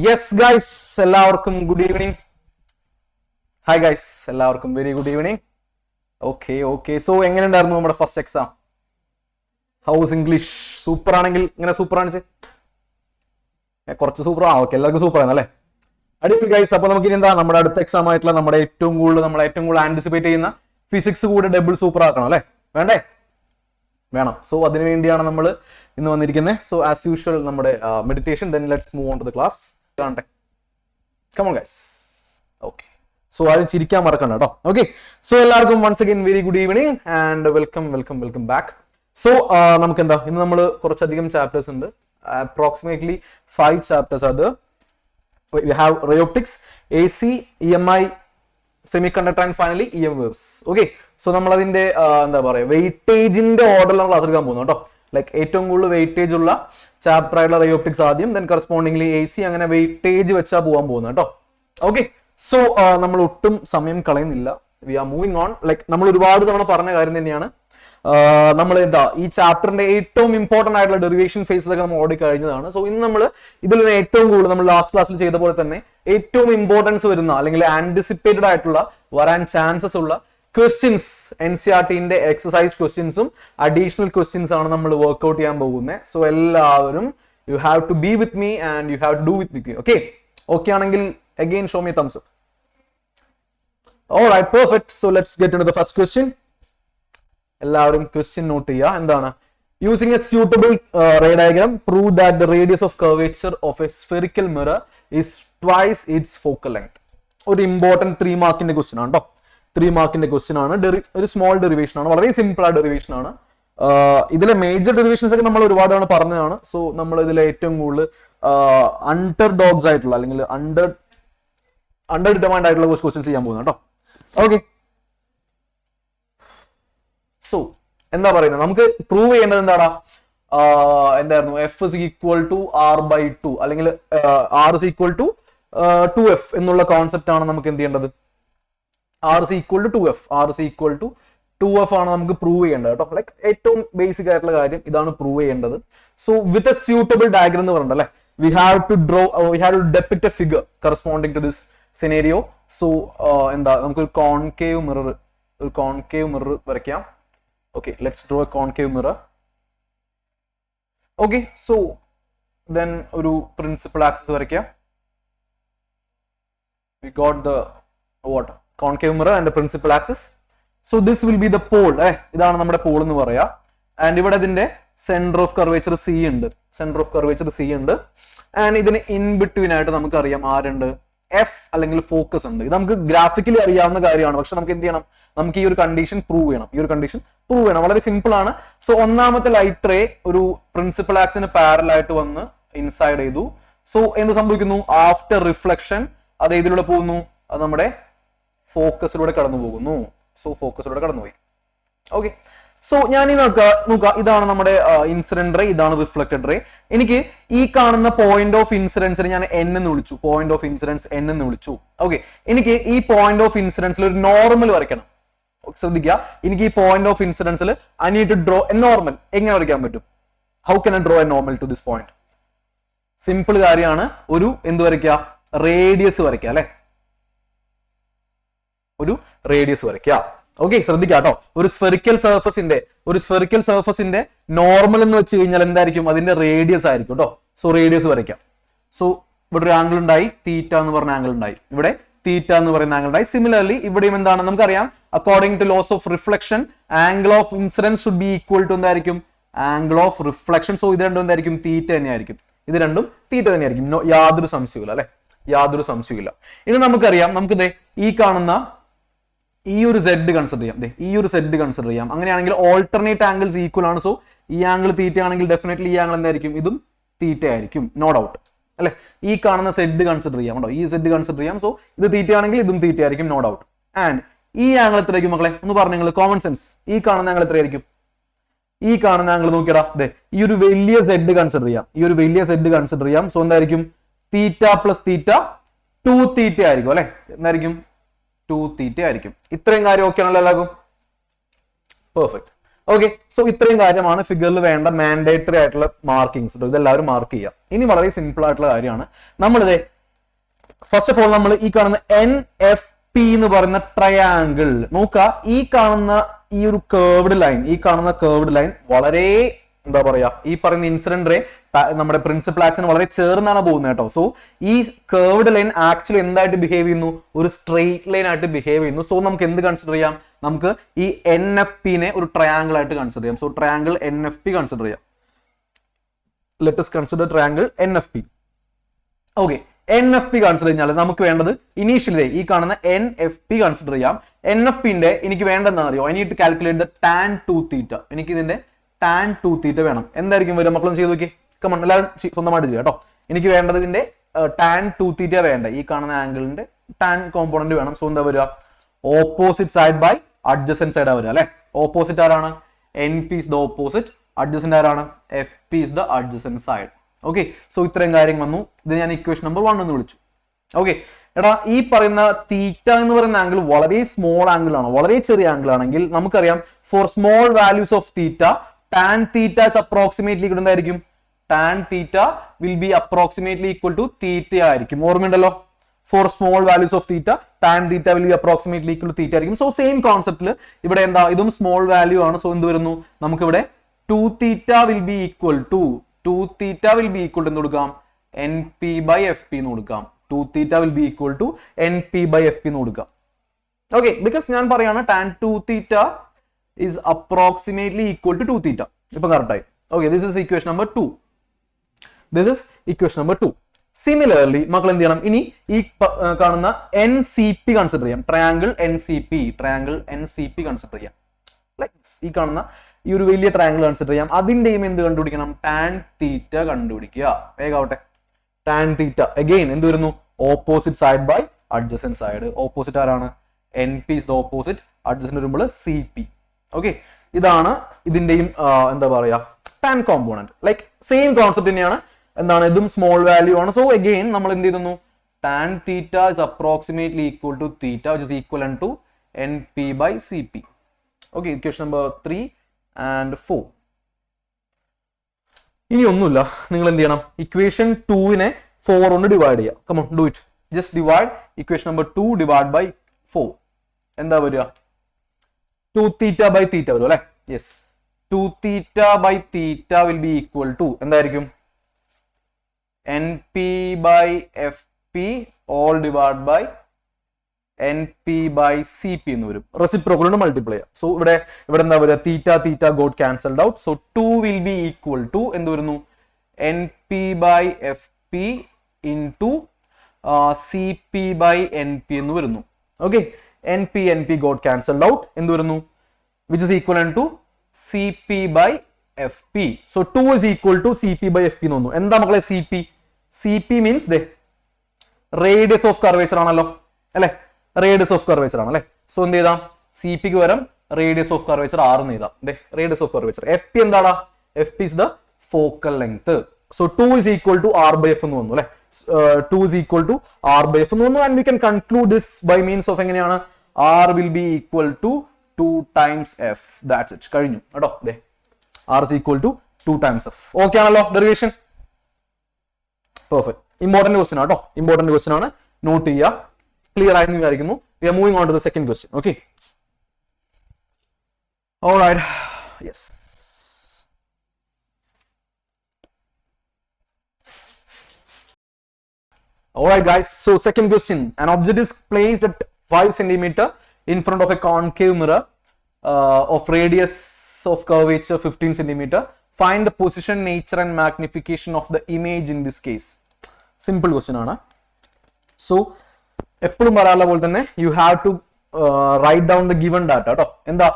Yes guys, എല്ലാവർക്കും good evening. Hi guys, എല്ലാവർക്കും very good evening. Okay. So എങ്ങനെയുണ്ടായിരുന്നു നമ്മുടെ first exam? House English? Super ആണെങ്കിൽ ഇങ്ങനെ സൂപ്പർ ആണ് കുറച്ച് സൂപ്പർ. ഓക്കെ, എല്ലാവർക്കും സൂപ്പർ ആണ് അല്ലേ? അടിപൊളി ഗൈസ്. അപ്പൊ നമുക്ക് ഇനി എന്താ നമ്മുടെ അടുത്ത എക്സാം ആയിട്ടുള്ള നമ്മുടെ ഏറ്റവും കൂടുതൽ ആന്റിസിപ്പേറ്റ് ചെയ്യുന്ന ഫിസിക്സ് കൂടെ ഡബിൾ സൂപ്പർ ആക്കണം അല്ലേ? വേണ്ടേ? വേണം. സോ അതിനു വേണ്ടിയാണ് നമ്മൾ ഇന്ന് വന്നിരിക്കുന്നത്. സോ ആസ് യൂഷ്വൽ നമ്മുടെ meditation, then let's move on to the class. കാണട്ടെ, കമോൺ ഗൈസ്. ഓക്കെ, സോ ആരും ചിരിക്കാൻ മറക്കണ്ട കേട്ടോ. ഓക്കെ, സോ എല്ലാവർക്കും once again very good evening and welcome back. So നമുക്ക് എന്താ ഇന്ന് നമ്മൾ കുറച്ചധികം ചാപ്റ്റേഴ്സ് ഉണ്ട്. Approximately 5 chapters. അത് we have ray optics, AC, EMI, semiconductor and finally EM waves. Okay, so നമ്മൾ അതിന്റെ എന്താ പറയുക വെയിറ്റേജിന്റെ ഓർഡറിലാണ് ക്ലാസ് എടുക്കാൻ പോകുന്നത് കേട്ടോ. ലൈക്ക് ഏറ്റവും കൂടുതൽ വെയിറ്റേജ് ഉള്ള ചാപ്റ്റർ ആയിട്ടുള്ള റേ ഒപ്റ്റിക്സ് ആദ്യം, ദെൻ കറസ്പോണ്ടിംഗ്ലി AC, അങ്ങനെ വെയിറ്റേജ് വെച്ചാൽ പോകാൻ പോകുന്നത് കേട്ടോ. ഓക്കെ, സോ നമ്മൾ ഒട്ടും സമയം കളയുന്നില്ല. We are moving on. Like നമ്മൾ ഒരുപാട് തവണ പറഞ്ഞ കാര്യം തന്നെയാണ്. നമ്മൾ എന്താ ഈ ചാപ്റ്ററിന്റെ ഏറ്റവും ഇമ്പോർട്ടന്റ് ആയിട്ടുള്ള ഡെറിവേഷൻ ഫേസസ് ഒക്കെ നമ്മൾ ഓടി കഴിഞ്ഞതാണ്. സോ ഇന്ന് നമ്മൾ ഇതിൽ ഏറ്റവും കൂടുതൽ നമ്മൾ ലാസ്റ്റ് ക്ലാസ്സിൽ ചെയ്ത പോലെ തന്നെ ഏറ്റവും ഇമ്പോർട്ടൻസ് വരുന്ന അല്ലെങ്കിൽ ആന്റിസിപ്പേറ്റഡ് ആയിട്ടുള്ള വരാൻ ചാൻസസ് ഉള്ള ക്വസ്റ്റ്യൻസ്, NCERTന്റെ എക്സസൈസ് ക്വസ്റ്റ്യൻസും അഡീഷണൽ ക്വസ്റ്റ്യൻസ് ആണ് നമ്മൾ വർക്ക്ഔട്ട് ചെയ്യാൻ പോകുന്നത്. സോ എല്ലാവരും you have to be with me and you have to do with me. Okay ആണെങ്കിൽ again show me thumbs up. Alright, perfect. So let's get into the first question. എല്ലാവരും question note ചെയ്യുക. എന്താണ്? Using a suitable ray diagram prove that the radius of curvature of a spherical mirror is twice its focal length. ഒരു important 3 മാർക്കിന്റെ question ആണ് കേട്ടോ. 3 മാർക്കിന്റെ question ആണ്. ഒരു സ്മോൾ ഡെറിവേഷൻ ആണ്, വളരെ സിമ്പിൾ ആ ഡെറിവേഷൻ ആണ്. ഇതിലെ മേജർ ഡെറിവേഷൻസ് ഒക്കെ നമ്മൾ ഒരുപാട് തവണ പറഞ്ഞതാണ്. സോ നമ്മൾ ഇതിലെ ഏറ്റവും കൂടുതൽ അണ്ടർ ഡോഗ്സ് ആയിട്ടുള്ള അല്ലെങ്കിൽ അണ്ടർ ഡിറ്റർമൈൻഡ് ആയിട്ടുള്ള ക്വസ്റ്റ്യൻസ് ചെയ്യാൻ പോകുന്നത് കേട്ടോ. ഓക്കെ, സോ എന്താ പറയുന്നത്, നമുക്ക് പ്രൂവ് ചെയ്യേണ്ടത് എന്തായിരുന്നു? F is equal to R/2 അല്ലെങ്കിൽ R is equal to 2F എന്നുള്ള കോൺസെപ്റ്റ് ആണ് നമുക്ക് എന്ത് ചെയ്യേണ്ടത്. R is equal to 2F. R is equal to 2F ആണ് നമുക്ക് പ്രൂവ് ചെയ്യേണ്ടത് കേട്ടോ. ലൈക്ക് ഏറ്റവും ബേസിക് ആയിട്ടുള്ള കാര്യം ഇതാണ് പ്രൂവ് ചെയ്യേണ്ടത്. So with a suitable diagram എന്ന് പറഞ്ഞിട്ട് അല്ലെ, we have to depict a figure corresponding to this scenario. So എന്താ, നമുക്കൊരു കോൺകേവ് മിറർ വരയ്ക്കാം. Okay, let's draw a concave mirror. Okay, so then ഒരു principal axis വരയ്ക്കാം. We got the concave mirror and the principal axis. So this will be the pole. ഇതാണ് നമ്മുടെ Paul എന്ന് പറയാ. And ഇവിടെ ഇതിന്റെ സെന്റർ ഓഫ് കർവേച്ചർ C ഉണ്ട്. And ഇതിന് ഇൻ ബിറ്റ്വീൻ ആയിട്ട് നമുക്ക് അറിയാം ആരുണ്ട്? F അല്ലെങ്കിൽ ഫോക്കസ് ഉണ്ട്. ഇത് നമുക്ക് ഗ്രാഫിക്കലി അറിയാവുന്ന കാര്യമാണ്. പക്ഷെ നമുക്ക് എന്ത് ചെയ്യണം? നമുക്ക് ഈ ഒരു കണ്ടീഷൻ പ്രൂവ് ചെയ്യണം. വളരെ സിമ്പിൾ ആണ്. സോ ഒന്നാമത്തെ ലൈറ്റ് റേ ഒരു പ്രിൻസിപ്പൽ ആക്സിന് പാരലൽ ആയിട്ട് വന്ന് ഇൻസൈഡ് ചെയ്തു. സോ എന്ത് സംഭവിക്കുന്നു? ആഫ്റ്റർ റിഫ്ലക്ഷൻ അത് ഇതിലൂടെ പോകുന്നു, അത് നമ്മുടെ ഫോക്കസിലൂടെ കടന്നു പോകുന്നു. സോ ഫോക്കസിലൂടെ കടന്നുപോയി. ഓക്കെ, സോ ഞാൻ നോക്കുക, ഇതാണ് നമ്മുടെ ഇൻസിഡന്റ് റേ, ഇതാണ് റിഫ്ലക്റ്റഡ് റേ. എനിക്ക് ഈ കാണുന്ന പോയിന്റ് ഓഫ് ഇൻസിഡൻസിനെ ഞാൻ N എന്ന് വിളിച്ചു. ഓക്കെ, എനിക്ക് ഈ പോയിന്റ് ഓഫ് ഇൻസിഡൻസിൽ ഒരു നോർമൽ വരയ്ക്കണം. ശ്രദ്ധിക്കുക, എനിക്ക് ഈ പോയിന്റ് ഓഫ് ഇൻസിഡൻസിൽ I need to draw a normal. എങ്ങനെ വരയ്ക്കാൻ പറ്റും? How can I draw a normal to this point? Simple കാര്യമാണ്. ഒരു എന്ത് വരയ്ക്കുക? റേഡിയസ് വരയ്ക്കുക അല്ലെ? ഒരു റേഡിയസ് വരയ്ക്കുക. ഓക്കെ, ശ്രദ്ധിക്കുക കേട്ടോ. ഒരു സ്ഫെറിക്കൽ സർഫസിന്റെ നോർമൽ എന്ന് വെച്ച് കഴിഞ്ഞാൽ എന്തായിരിക്കും? അതിന്റെ റേഡിയസ് ആയിരിക്കും കേട്ടോ. സോ റേഡിയസ് വരയ്ക്കാം. സോ ഇവിടെ ഒരു ആംഗിൾ ഉണ്ടായി, തീറ്റ എന്ന് പറഞ്ഞ ആംഗിൾ ഉണ്ടായി. ഇവിടെ തീറ്റ എന്ന് പറയുന്ന ആംഗിൾ ഉണ്ടായി. സിമിലർലി ഇവിടെയും എന്താണ്? നമുക്കറിയാം according to laws of reflection angle of incidence should be equal to എന്തായിരിക്കും? Angle of reflection. സോ ഇത് രണ്ടും എന്തായിരിക്കും? തീറ്റ തന്നെയായിരിക്കും. യാതൊരു സംശയമില്ല അല്ലെ? ഇനി നമുക്കറിയാം, നമുക്ക് ഈ കാണുന്ന ഈ ഒരു Z കൺസിഡർ ചെയ്യാം. അങ്ങനെയാണെങ്കിൽ ഓൾട്ടർനേറ്റ് ആംഗിൾസ് ഈക്വൽ ആണ്. സോ ഈ ആംഗിൾ തീറ്റ ആണെങ്കിൽ ഡെഫിനറ്റ്ലി ഈ ആംഗിൾ എന്തായിരിക്കും? ഇതും തീറ്റ ആയിരിക്കും, നോ ഡൗട്ട് അല്ലെ? ഈ കാണുന്ന Z കൺസിഡർ ചെയ്യാം കേട്ടോ. ഈ Z കൺസിഡർ ചെയ്യാം. സോ ഇത് തീറ്റ ആണെങ്കിൽ ഇതും തീറ്റ ആയിരിക്കും, നോ ഡൗട്ട്. ആൻഡ് ഈ ആംഗിൾ എത്രയായിരിക്കും മക്കളെ? ഒന്ന് പറഞ്ഞു നിങ്ങൾ, കോമൺ സെൻസ്. ഈ കാണുന്ന ആംഗിൾ എത്രയായിരിക്കും? ഈ കാണുന്ന ആംഗിൾ നോക്കിയടാ, ഈ ഒരു വലിയ Z കൺസിഡർ ചെയ്യാം. സോ എന്തായിരിക്കും? തീറ്റ പ്ലസ് തീറ്റ 2 തീറ്റ ആയിരിക്കും അല്ലെ? എന്തായിരിക്കും? 2 തീറ്റ ആയിരിക്കും. ഇത്രയും കാര്യം ഓക്കെ ആണല്ലോ എല്ലാവർക്കും? പെർഫെക്റ്റ്. ഓക്കെ, സോ ഇത്രയും കാര്യമാണ് ഫിഗറിൽ വേണ്ട മാൻഡേറ്ററി ആയിട്ടുള്ള മാർക്കിങ്സ്. ഇതെല്ലാവരും മാർക്ക് ചെയ്യാം. ഇനി വളരെ സിമ്പിൾ ആയിട്ടുള്ള കാര്യമാണ്. നമ്മളിത് ഫസ്റ്റ് ഓഫ് ഓൾ നമ്മൾ ഈ കാണുന്ന NFP എന്ന് പറയുന്ന ട്രയാങ്കിൾ നോക്കുക. ഈ കാണുന്ന ഈ ഒരു കേർവ്ഡ് ലൈൻ, ഈ കാണുന്ന കേർവ്ഡ് ലൈൻ വളരെ എന്താ പറയാ, ഈ പറയുന്ന ഇൻസിഡന്റ് റേ നമ്മുടെ പ്രിൻസിപ്പൽ ആക്സിന് വളരെ ചേർന്നാണ് പോകുന്നത് കേട്ടോ. സോ ഈ കേർവ്ഡ് ലൈൻ ആക്ച്വലി എന്തായിട്ട് ബിഹേവ് ചെയ്യുന്നു? ഒരു സ്ട്രെയിറ്റ് ലൈൻ ആയിട്ട് ബിഹേവ് ചെയ്യുന്നു. സോ നമുക്ക് എന്ത് കൺസിഡർ ചെയ്യാം? നമുക്ക് ഈ NFP-നെ ഒരു ട്രയാങ്കിൾ ആയിട്ട് കൺസിഡർ ചെയ്യാം. സോ ട്രയാങ്കിൾ NFP കൺസിഡർ ചെയ്യാം. Let us consider triangle NFP. Okay, NFP consider കഴിഞ്ഞാൽ നമുക്ക് വേണ്ടത് ഇനീഷ്യലി ഈ കാണുന്ന NFP കൺസിഡർ ചെയ്യാം. NFP-ന്റെ എനിക്ക് വേണ്ടതെന്ന് അറിയോ? I need to calculate the tan 2 theta. എനിക്ക് ഇതിന്റെ tan 2 തീറ്റ വേണം. എന്തായിരിക്കും വരും? മക്കളും ചെയ്ത് നോക്കി. കമൺ, എല്ലാവരും സ്വന്തമായിട്ട് ചെയ്യാം കേട്ടോ. എനിക്ക് വേണ്ടത് ഇതിന്റെ tan 2 തീറ്റ വേണ്ട. ഈ കാണുന്ന ആംഗിളിന്റെ tan കോമ്പോണന്റ് വേണം. സോ എന്താ വരിക? Opposite side by adjacent side വരിക അല്ലെ. ഓപ്പോസിറ്റ് ആരാണ്? NP is the opposite. Adjacent ആരാണ്? FP is the adjacent side. Okay, so ഇത്രയും കാര്യം വന്നു. ഇത് ഞാൻ ഇക്വേഷൻ നമ്പർ 1 എന്ന് വിളിച്ചു. ഓക്കെ, എടാ ഈ പറയുന്ന തീറ്റ എന്ന് പറയുന്ന ആംഗിൾ വളരെ സ്മോൾ ആംഗിൾ ആണ്, വളരെ ചെറിയ ആംഗിൾ ആണെങ്കിൽ നമുക്കറിയാം four small values of theta tan theta is approximately എന്തായിരിക്കും? tan theta will be approximately equal to theta ആയിരിക്കും. ഓർമ്മയുണ്ടല്ലോ, four small values of theta tan theta will be approximately equal to theta ആയിരിക്കും. So same കോൺസെപ്റ്റിൽ ഇവിടെ എന്താ, ഇതും small value ആണ്. So എന്ത് വരുന്നു? നമുക്കിവിടെ 2 theta will be equal to എന്ന് കൊടുക്കാം NP by FP എന്ന് കൊടുക്കാം. 2 theta will be equal to NP by FP എന്ന് കൊടുക്കാം. ഓക്കെ, ബിക്കോസ് ഞാൻ പറയാണ് tan 2 theta is approximately equal to 2 theta. ഇപ്പൊ കറക്റ്റ് ആയി. Okay, this is equation number 2. This is equation number 2. Similarly, മക്കൾ എന്ത് ചെയ്യണം? ഇനി ഈ കാണുന്ന NCP കൺസിഡർ ചെയ്യാം. ട്രയാങ്കിൾ NCP കൺസിഡർ ചെയ്യാം. ഈ കാണുന്ന ഈ ഒരു വലിയ ട്രയാങ്കിൾ കൺസിഡർ ചെയ്യാം. അതിന്റെയും എന്ത് കണ്ടുപിടിക്കണം? tan തീറ്റ കണ്ടുപിടിക്കുക. വേഗാവട്ടെ. tan തീറ്റ അഗെയിൻ എന്ത് വരുന്നു? Opposite side by adjacent side. Opposite ആരാണ്? NP is the opposite. Adjacent വരുമ്പോൾ CP. ഓക്കെ, ഇതാണ് ഇതിന്റെയും എന്താ പറയാ tan component. Like same concept തന്നെയാണ്. എന്താണ്? ഇതും സ്മോൾ വാല്യൂ ആണ്. സോ അഗെയിൻ നമ്മൾ എന്ത് ചെയ്യുന്നു? tan theta is approximately equal to theta which is equivalent to NP by CP. Okay, equation number 3 and 4. ഇനി ഒന്നുമില്ല, നിങ്ങൾ എന്ത് ചെയ്യണം? ഇക്വേഷൻ 2-നെ 4 കൊണ്ട് ഡിവൈഡ് ചെയ്യുക. Come on, do it. Just divide equation number 2 divide by 4. എന്താ വരിക? 2 theta by theta വരും അല്ലെ. Yes, 2 theta by theta will be equal to എന്തായിരിക്കും? NP by FP all divided by NP by CP എന്ന് വരും. Reciprocal കൊണ്ട് multiply ചെയ്യാം. So ഇവിടെ എന്താ വരിക? Theta got cancelled out. So 2 will be equal to എന്ത് വരുന്നു? NP by FP into CP by NP എന്ന് വരുന്നു. Okay, NP got cancelled out. എന്ത് വരുന്നു? Which is equivalent to CP by FP. So 2 is equal to CP by FP എന്ന് വന്നു. എന്താ മക്കളെ CP? CP means radius of curvature ആണല്ലോ അല്ലെ. റേഡിയസ് ഓഫ് കർവേച്ചർ ആണല്ലേ. സോ എന്ത് ചെയ്താം? CPക്ക് പകരം റേഡിയസ് ഓഫ് കർവേച്ചർ R എന്ന് എഴുതാം. Radius of curvature. FP എന്താടാ? FP is the focal length. So 2 is equal to R by F എന്ന് വന്നു അല്ലെ. 2 is equal to R by F എന്ന് വന്നു. And we can conclude this by means of എങ്ങനെയാണ്? R will be equal to 2 times F. That's it. കഴിഞ്ഞു കേട്ടോ. R is equal to 2 times F. Okay ആണല്ലോ derivation? Perfect. Important question ആട്ടോ. Important question ആണ്. Not ചെയ്യുക. Clear ആയെന്ന് വിചാരിക്കുന്നു. We are moving on to the second question. Okay. All right. Yes. All right, guys. So second question. An object is placed at 5 centimeter in front of a concave mirror of radius of curvature 15 centimeter. Find the position, nature and magnification of the image in this case. Simple question ആണ്. So എപ്പോഴും പറയാനുള്ള പോലെ തന്നെ you have to write down the given data കേട്ടോ. എന്താ?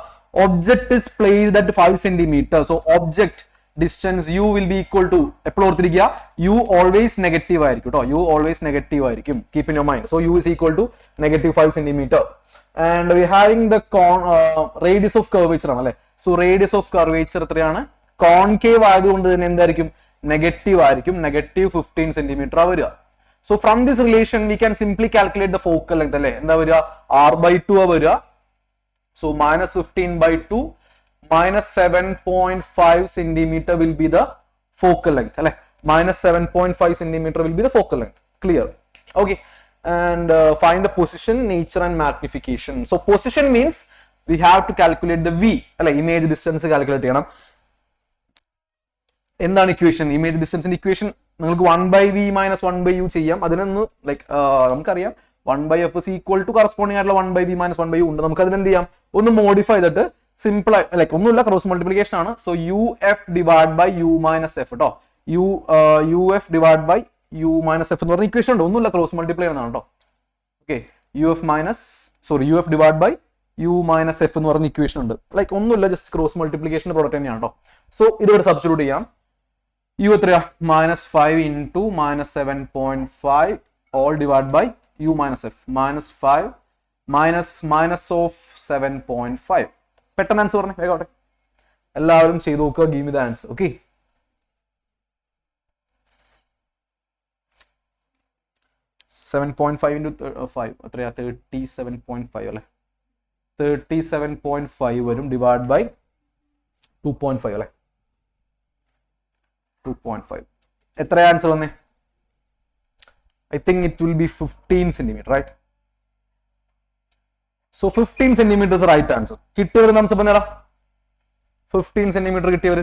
object is placed at 5 centimeter. So object distance u will be equal to, എപ്പോഴും ഓർത്തിരിക്കുക, u always negative ആയിരിക്കും കേട്ടോ. u always negative ആയിരിക്കും. Keep in your mind. So u is equal to -5 centimeter. And we having the radius of curvature ആണ് അല്ലെ. So radius of curvature എത്രയാണ്? Concave ആയതുകൊണ്ട് തന്നെ എന്തായിരിക്കും? നെഗറ്റീവ് ആയിരിക്കും. -15 centimeter ആ വരിക. So from this relation we can simply calculate the focal length അല്ലെ. എന്താ വരിക? R by 2 ആ വരിക. So -15 by 2 minus 7.5 centimeter will be the focal length. Minus 7.5 centimeter will be the focal length. Clear? Okay. And find the position, nature, and magnification. So position means we have to calculate the V. Image distance calculate ചെയ്യണം. എന്താണ് equation? Image ഡിസ്റ്റൻസിന്റെ equation നിങ്ങൾക്ക് 1/v minus 1/u ചെയ്യാം. അതിനൊന്ന് like നമുക്കറിയാം 1/f is equal to corresponding ആയിട്ടുള്ള 1/v minus 1/u ഉണ്ട്. നമുക്ക് അതിനെന്ത് ചെയ്യാം? ഒന്ന് മോഡിഫൈ ചെയ്തിട്ട് സിമ്പിൾ ലൈക്ക് ഒന്നുമില്ല, ക്രോസ് മൾട്ടിപ്ലിക്കേഷൻ ആണ്. So uf divide by u minus F കേട്ടോ. uf divide by u minus F എന്ന് പറഞ്ഞ ഇക്വേഷൻ ഉണ്ട്. ഒന്നുമില്ല, ക്രോസ് മൾട്ടിപ്ലൈ ചെയ്യുന്നതാണ് കേട്ടോ. Okay, uf divide by u minus F എന്ന് പറഞ്ഞ ഇക്വേഷൻ ഉണ്ട്. ലൈക്ക് ഒന്നുമില്ല, ജസ്റ്റ് ക്രോസ് മൾട്ടിപ്ലിക്കേഷന്റെ പ്രോഡക്റ്റ് തന്നെയാണ് കേട്ടോ. സോ ഇതിവിടെ സബ്സ്റ്റിറ്റ്യൂട്ട് ചെയ്യാം. u എത്രയാ? minus 5 into minus 7.5 all divided by u minus f. minus 5 minus of 7.5. പെട്ടെന്ന് ആൻസർ പറഞ്ഞേ, വേഗോട്ടെ. എല്ലാവരും ചെയ്ത് നോക്കുക. Give me the answer. Okay, seven point five into 5 എത്രയാ? 37.5 അല്ലെ? 37.5 വരും ഡിവൈഡ് ബൈ 2.5 അല്ലെ? 2.5. എത്ര ആൻസർ വന്നേ? I think it will be 15 centimetre, right? So 15 centimetre is right answer. കിട്ടിയവർ നമുക്ക് പറഞ്ഞാ 15 സെന്റിമീറ്റർ കിട്ടിയവർ.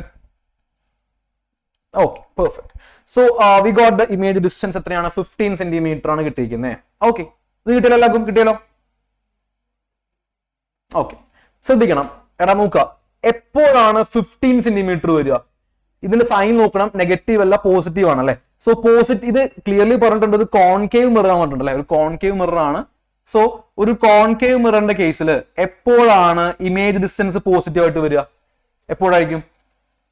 Okay, perfect. So we got the image distance എത്രയാണ്? 15 സെന്റിമീറ്റർ ആണ് കിട്ടിയിരിക്കുന്നത്. ഓക്കെ, ഇത് കിട്ടിയല്ലോ, എല്ലാവർക്കും കിട്ടിയല്ലോ. ഓക്കെ, ശ്രദ്ധിക്കണം. എടാ നോക്കുക, എപ്പോഴാണ് 15 സെന്റിമീറ്റർ വരിക? ഇതിന്റെ സൈൻ നോക്കണം, നെഗറ്റീവ് അല്ല പോസിറ്റീവ് ആണ് അല്ലെ? സോ പോസിറ്റീവ്, ഇത് ക്ലിയർലി പറഞ്ഞിട്ടുണ്ട്, ഇത് കോൺകേവ് മിറർ ആണ് പറഞ്ഞിട്ടുണ്ട് അല്ലെ? ഒരു കോൺകേവ് മിറർ ആണ്. സോ ഒരു കോൺകേവ് മിററിന്റെ കേസിൽ എപ്പോഴാണ് ഇമേജ് ഡിസ്റ്റൻസ് പോസിറ്റീവ് ആയിട്ട് വരിക? എപ്പോഴായിരിക്കും?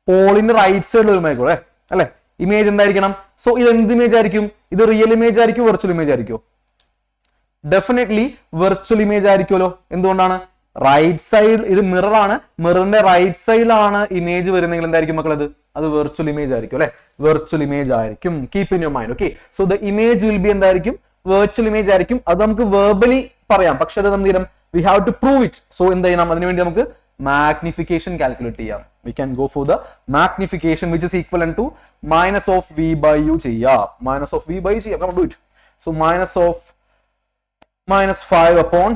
പോളിന്റെ റൈറ്റ് സൈഡിൽ വരുമായിരിക്കും അല്ലെ? ഇമേജ് എന്തായിരിക്കണം? സോ ഇത് എന്ത് ഇമേജ് ആയിരിക്കും? ഇത് റിയൽ ഇമേജ് ആയിരിക്കും, വെർച്വൽ ഇമേജ് ആയിരിക്കും? ഡെഫിനറ്റ്ലി വെർച്വൽ ഇമേജ് ആയിരിക്കുമല്ലോ. എന്തുകൊണ്ടാണ്? റൈറ്റ് സൈഡ്, ഇത് മിറർ ആണ്, മിററിന്റെ റൈറ്റ് സൈഡിലാണ് ഇമേജ് വരുന്നെങ്കിൽ എന്തായിരിക്കും മക്കളത്? അത് വെർച്വൽ ഇമേജ് ആയിരിക്കും അല്ലെ? വെർച്വൽ ഇമേജ് ആയിരിക്കും. Keep in your mind. Okay, so the image will be എന്തായിരിക്കും? വെർച്വൽ ഇമേജ് ആയിരിക്കും. അത് നമുക്ക് വെർബലി പറയാം, പക്ഷെ അത് എന്ത് ചെയ്യണം? We have to prove it. So എന്ത് ചെയ്യണം? അതിനുവേണ്ടി നമുക്ക് മാഗ്നിഫിക്കേഷൻ കാൽക്കുലേറ്റ് ചെയ്യാം. We can go for the magnification which is equivalent to minus of v by u ചെയ്യാം. Minus of v by u ചെയ്യാം. Come on, do it. So minus of -5 upon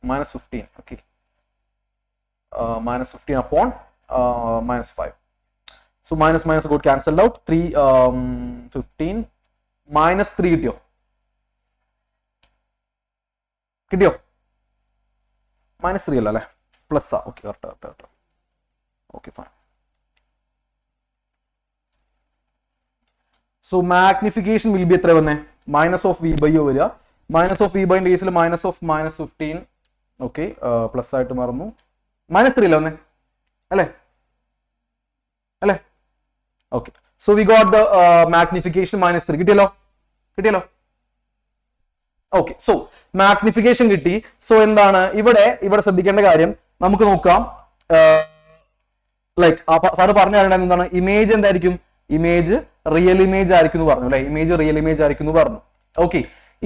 minus 15. Okay, minus 15 upon -5. So minus got cancelled out. 3 15 minus 3 കിട്ടിയോ? -3 അല്ല അല്ലേ? Plus ആ. Okay, correct. Okay, fine. So magnification will be എത്ര വന്നേ? Minus of v by u വരിക. Minus of v by ന്റെ കേസിൽ minus of -15. Okay, plus ആയിട്ട് മറന്നു. -3 അല്ലേ വന്നേ? അല്ലേ? Okay, so we got the magnification -3. കിട്ടിയല്ലോ. ഓക്കെ, സോ മാഗ്നിഫിക്കേഷൻ കിട്ടി. സോ എന്താണ് ഇവിടെ ശ്രദ്ധിക്കേണ്ട കാര്യം? നമുക്ക് നോക്കാം. ലൈക്ക് സാറ് പറഞ്ഞു തരേണ്ടത് എന്താണ്? ഇമേജ് എന്തായിരിക്കും? ഇമേജ് റിയൽ ഇമേജ് ആയിരിക്കും എന്ന് പറഞ്ഞു അല്ലെ? ഇമേജ് റിയൽ ഇമേജ് ആയിരിക്കും എന്ന് പറഞ്ഞു. ഓക്കെ,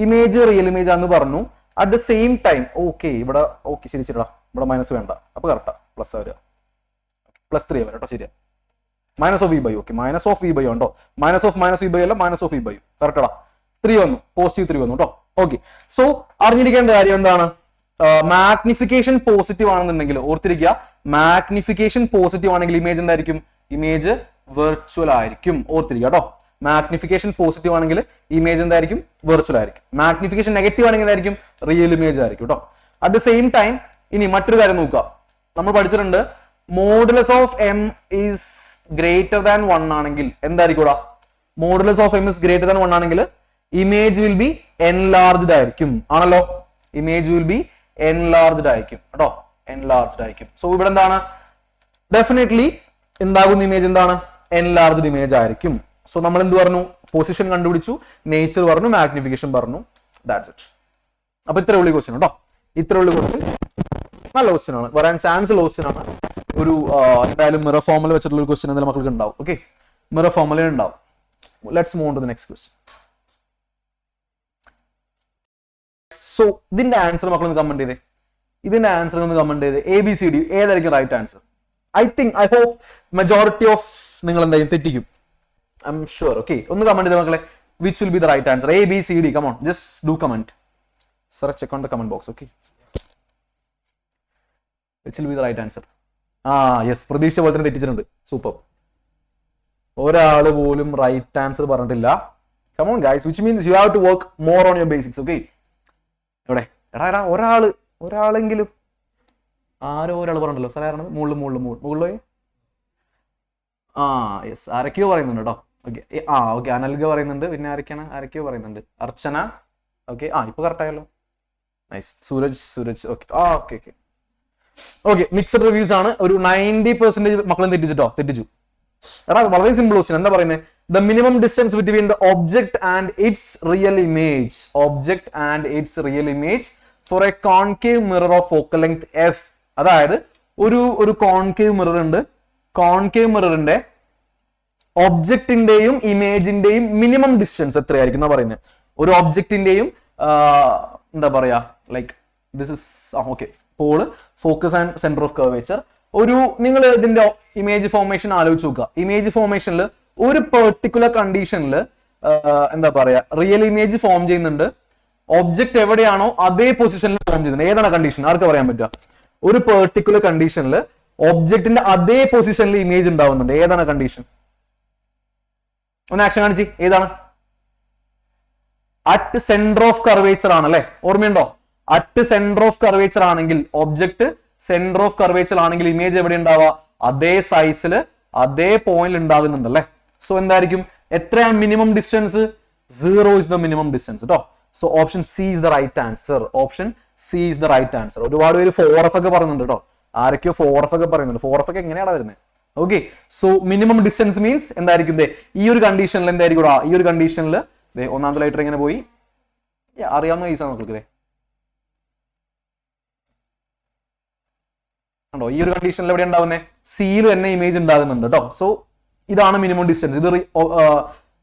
ഇമേജ് റിയൽ ഇമേജ് ആണെന്ന് പറഞ്ഞു. At the same time okay, ഇവിടെ ഓക്കെ ശരിച്ചിടാ, ഇവിടെ മൈനസ് വേണ്ട, അപ്പൊ കറക്റ്റാ, പ്ലസ് വരിക. +3 വരാം കേട്ടോ, ശരിയാ. Minus of v by. Okay, minus of v by ഉണ്ടോ? മൈനസ് ഓഫ് v by അല്ല, മൈനസ് ഓഫ് v by. കറക്റ്റാടാ, 3 വന്നു, പോസിറ്റീവ് 3 വന്നു കേട്ടോ. ഓക്കെ, സോ അറിഞ്ഞിരിക്കേണ്ട കാര്യം എന്താണ്? മാഗ്നിഫിക്കേഷൻ പോസിറ്റീവ് ആണെന്നുണ്ടെങ്കിൽ ഓർത്തിരിക്കുക, മാഗ്നിഫിക്കേഷൻ പോസിറ്റീവ് ആണെങ്കിൽ ഇമേജ് എന്തായിരിക്കും? ഇമേജ് വെർച്വൽ ആയിരിക്കും. ഓർത്തിരിക്കുക കേട്ടോ. മാഗ്നിഫിക്കേഷൻ പോസിറ്റീവ് ആണെങ്കിൽ ഇമേജ് എന്തായിരിക്കും? വെർച്വൽ ആയിരിക്കും. മാഗ്നിഫിക്കേഷൻ നെഗറ്റീവ് ആണെങ്കിൽ എന്തായിരിക്കും? റിയൽ ഇമേജ് ആയിരിക്കും കേട്ടോ. അറ്റ് ദ സെയിം ടൈം ഇനി മറ്റൊരു കാര്യം നോക്കുക. നമ്മൾ പഠിച്ചിട്ടുണ്ട് modulus of m is greater than 1 ആണെങ്കിൽ എന്തായിരിക്കും? Modulus of m is greater than 1 ആണെങ്കിൽ ഇമേജ് വിൽ ബി എൻലാർജ്ഡ് ആയിരിക്കും. ആണല്ലോ? ഇമേജ് വിൽ ബി എൻലാർജ്ഡ് ആയിരിക്കും കേട്ടോ. എൻലാർജ്ഡ് ആയിരിക്കും. സോ ഇവിടെ എന്താണ്? ഡെഫിനറ്റ്ലി ഉണ്ടാകുന്ന ഇമേജ് എന്താണ്? എൻലാർജ്ഡ് ഇമേജ് ആയിരിക്കും. സോ നമ്മൾ എന്ത് പറഞ്ഞു? പൊസിഷൻ കണ്ടുപിടിച്ചു, നേച്ചർ പറഞ്ഞു, മാഗ്നിഫിക്കേഷൻ പറഞ്ഞു. That's it. അപ്പൊ ഇത്ര ഉള്ള ക്വസ്റ്റ്യൻ കേട്ടോ. ഇത്ര ഉള്ള ക്വസ്റ്റ്യൻ നല്ല ക്വസ്റ്റ്യൻ ആണ്, വരാൻ ചാൻസ് ഉള്ള ക്വസ്റ്റ്യൻ ആണ്. ഒരു എന്തായാലും മിറർ ഫോമുല വെച്ചിട്ടുള്ള ഒരു ക്വസ്റ്റ്യൻ എന്തായാലും മക്കൾക്ക് ഉണ്ടാവും. ഓക്കെ, മിറർ ഫോമുല ഉണ്ടാവും. Let's move on to the next question. So ഇതിന്റെ ആൻസർ മക്കളൊന്ന് കമന്റ് ചെയ്തേ. ഇതിന്റെ ആൻസർ ഒന്ന് കമന്റ് ചെയ്ത് ABCD ഏതായിരിക്കും right answer. I hope majority of നിങ്ങൾ എന്തായാലും തെറ്റിക്കും. I am sure. ഓക്കെ, ഒന്ന് കമന്റ് ചെയ്ത് മക്കളെ, which will be the right answer? ABCD, come on, just do comment. Sir check on the comment box. Okay, which will be the right answer? Yes, പ്രതീക്ഷ പോലെ തന്നെ തെറ്റിച്ചിട്ടുണ്ട്. Super. ഒരാൾ പോലും right answer പറഞ്ഞിട്ടില്ല. Come on guys, which means you have to work more on your basics. Okay, എവിടെ എടാ ഒരാളെങ്കിലും ആരോ ഒരാൾ പറഞ്ഞല്ലോ. സാർ ആരാണ്? മുകളിൽ യെസ്, ആരൊക്കെയോ പറയുന്നുണ്ട് കേട്ടോ. ഓക്കെ, ഓക്കെ, അനൽഗ പറയുന്നുണ്ട്. പിന്നെ ആരൊക്കെയോ പറയുന്നുണ്ട്. അർച്ചന. ഓക്കെ, ഇപ്പൊ കറക്റ്റ് ആയല്ലോ. Nice. Sooraj. Okay, mixed reviews ആണ്. ഒരു 90% മക്കളും തെറ്റിച്ചു. എടാ വളരെ സിമ്പിൾ ക്വസ്റ്റ്യൻ. എന്താ പറയുന്നത്? The minimum distance between the object and its real image for a concave mirror of focal length F. അതായത് ഒരു കോൺകേവ് മിറർ ഉണ്ട്. കോൺകേവ് മിററിന്റെ ഒബ്ജക്റ്റിന്റെയും ഇമേജിന്റെയും മിനിമം ഡിസ്റ്റൻസ് എത്രയായിരിക്കും എന്നാ പറയുന്നത്. ഒരു ഒബ്ജക്റ്റിന്റെയും എന്താ പറയാ, like this is okay, pole, focus and centre of curvature. നിങ്ങൾ ഇതിന്റെ ഇമേജ് ഫോർമേഷൻ ആലോചിച്ച് നോക്കുക. ഇമേജ് ഫോർമേഷനിൽ ഒരു പെർട്ടിക്കുലർ കണ്ടീഷനിൽ എന്താ പറയാ, റിയൽ ഇമേജ് ഫോം ചെയ്യുന്നുണ്ട്. ഒബ്ജക്ട് എവിടെയാണോ അതേ പൊസിഷനിൽ ഫോം ചെയ്യുന്നുണ്ട്. ഏതാണ് കണ്ടീഷൻ? ആർക്ക് പറയാൻ പറ്റുക? ഒരു പെർട്ടിക്കുലർ കണ്ടീഷനിൽ ഒബ്ജക്റ്റിന്റെ അതേ പൊസിഷനിൽ ഇമേജ് ഉണ്ടാവുന്നുണ്ട്. ഏതാണ് കണ്ടീഷൻ? ഒന്ന് ആക്ഷൻ കാണിച്ച്. ഏതാണ്? അറ്റ് സെന്റർ ഓഫ് കർവേച്ചർ ആണല്ലേ? ഓർമ്മയുണ്ടോ? അറ്റ് സെന്റർ ഓഫ് കർവേച്ചർ ആണെങ്കിൽ, ഒബ്ജക്ട് സെന്റർ ഓഫ് കർവേച്ചർ ആണെങ്കിൽ ഇമേജ് എവിടെ ഉണ്ടാവുക? അതേ സൈസിൽ അതേ പോയിന്റ് ഉണ്ടാകുന്നുണ്ടല്ലേ? സോ എന്തായിരിക്കും? എത്രയാണ് minimum distance? 0 is the minimum distance കേട്ടോ. So option c is the right answer. ഒരുപാട് പേര് 4F ഒക്കെ പറയുന്നുണ്ട് കേട്ടോ. ആരൊക്കെയോ 4F ഒക്കെ പറയുന്നുണ്ട്. 4F ഒക്കെ എങ്ങനെയാണ് വരുന്നത്? Okay, so minimum distance means എന്തായിരിക്കും? ഈ ഒരു കണ്ടീഷനിൽ എന്തായിരിക്കും? ഈ ഒരു കണ്ടീഷനിൽ ഒന്നാമത്തെ ലൈറ്റർ എങ്ങനെ പോയി? അറിയാവുന്ന കേസാണ് നമുക്ക്. ണ്ടോ ഈ ഒരു കണ്ടീഷനിൽ എവിടെ ഉണ്ടാവുന്നത്? സിയിൽ തന്നെ ഇമേജ് ഉണ്ടാകുന്നുണ്ട് കേട്ടോ. സോ ഇതാണ് മിനിമം ഡിസ്റ്റൻസ്. ഇത്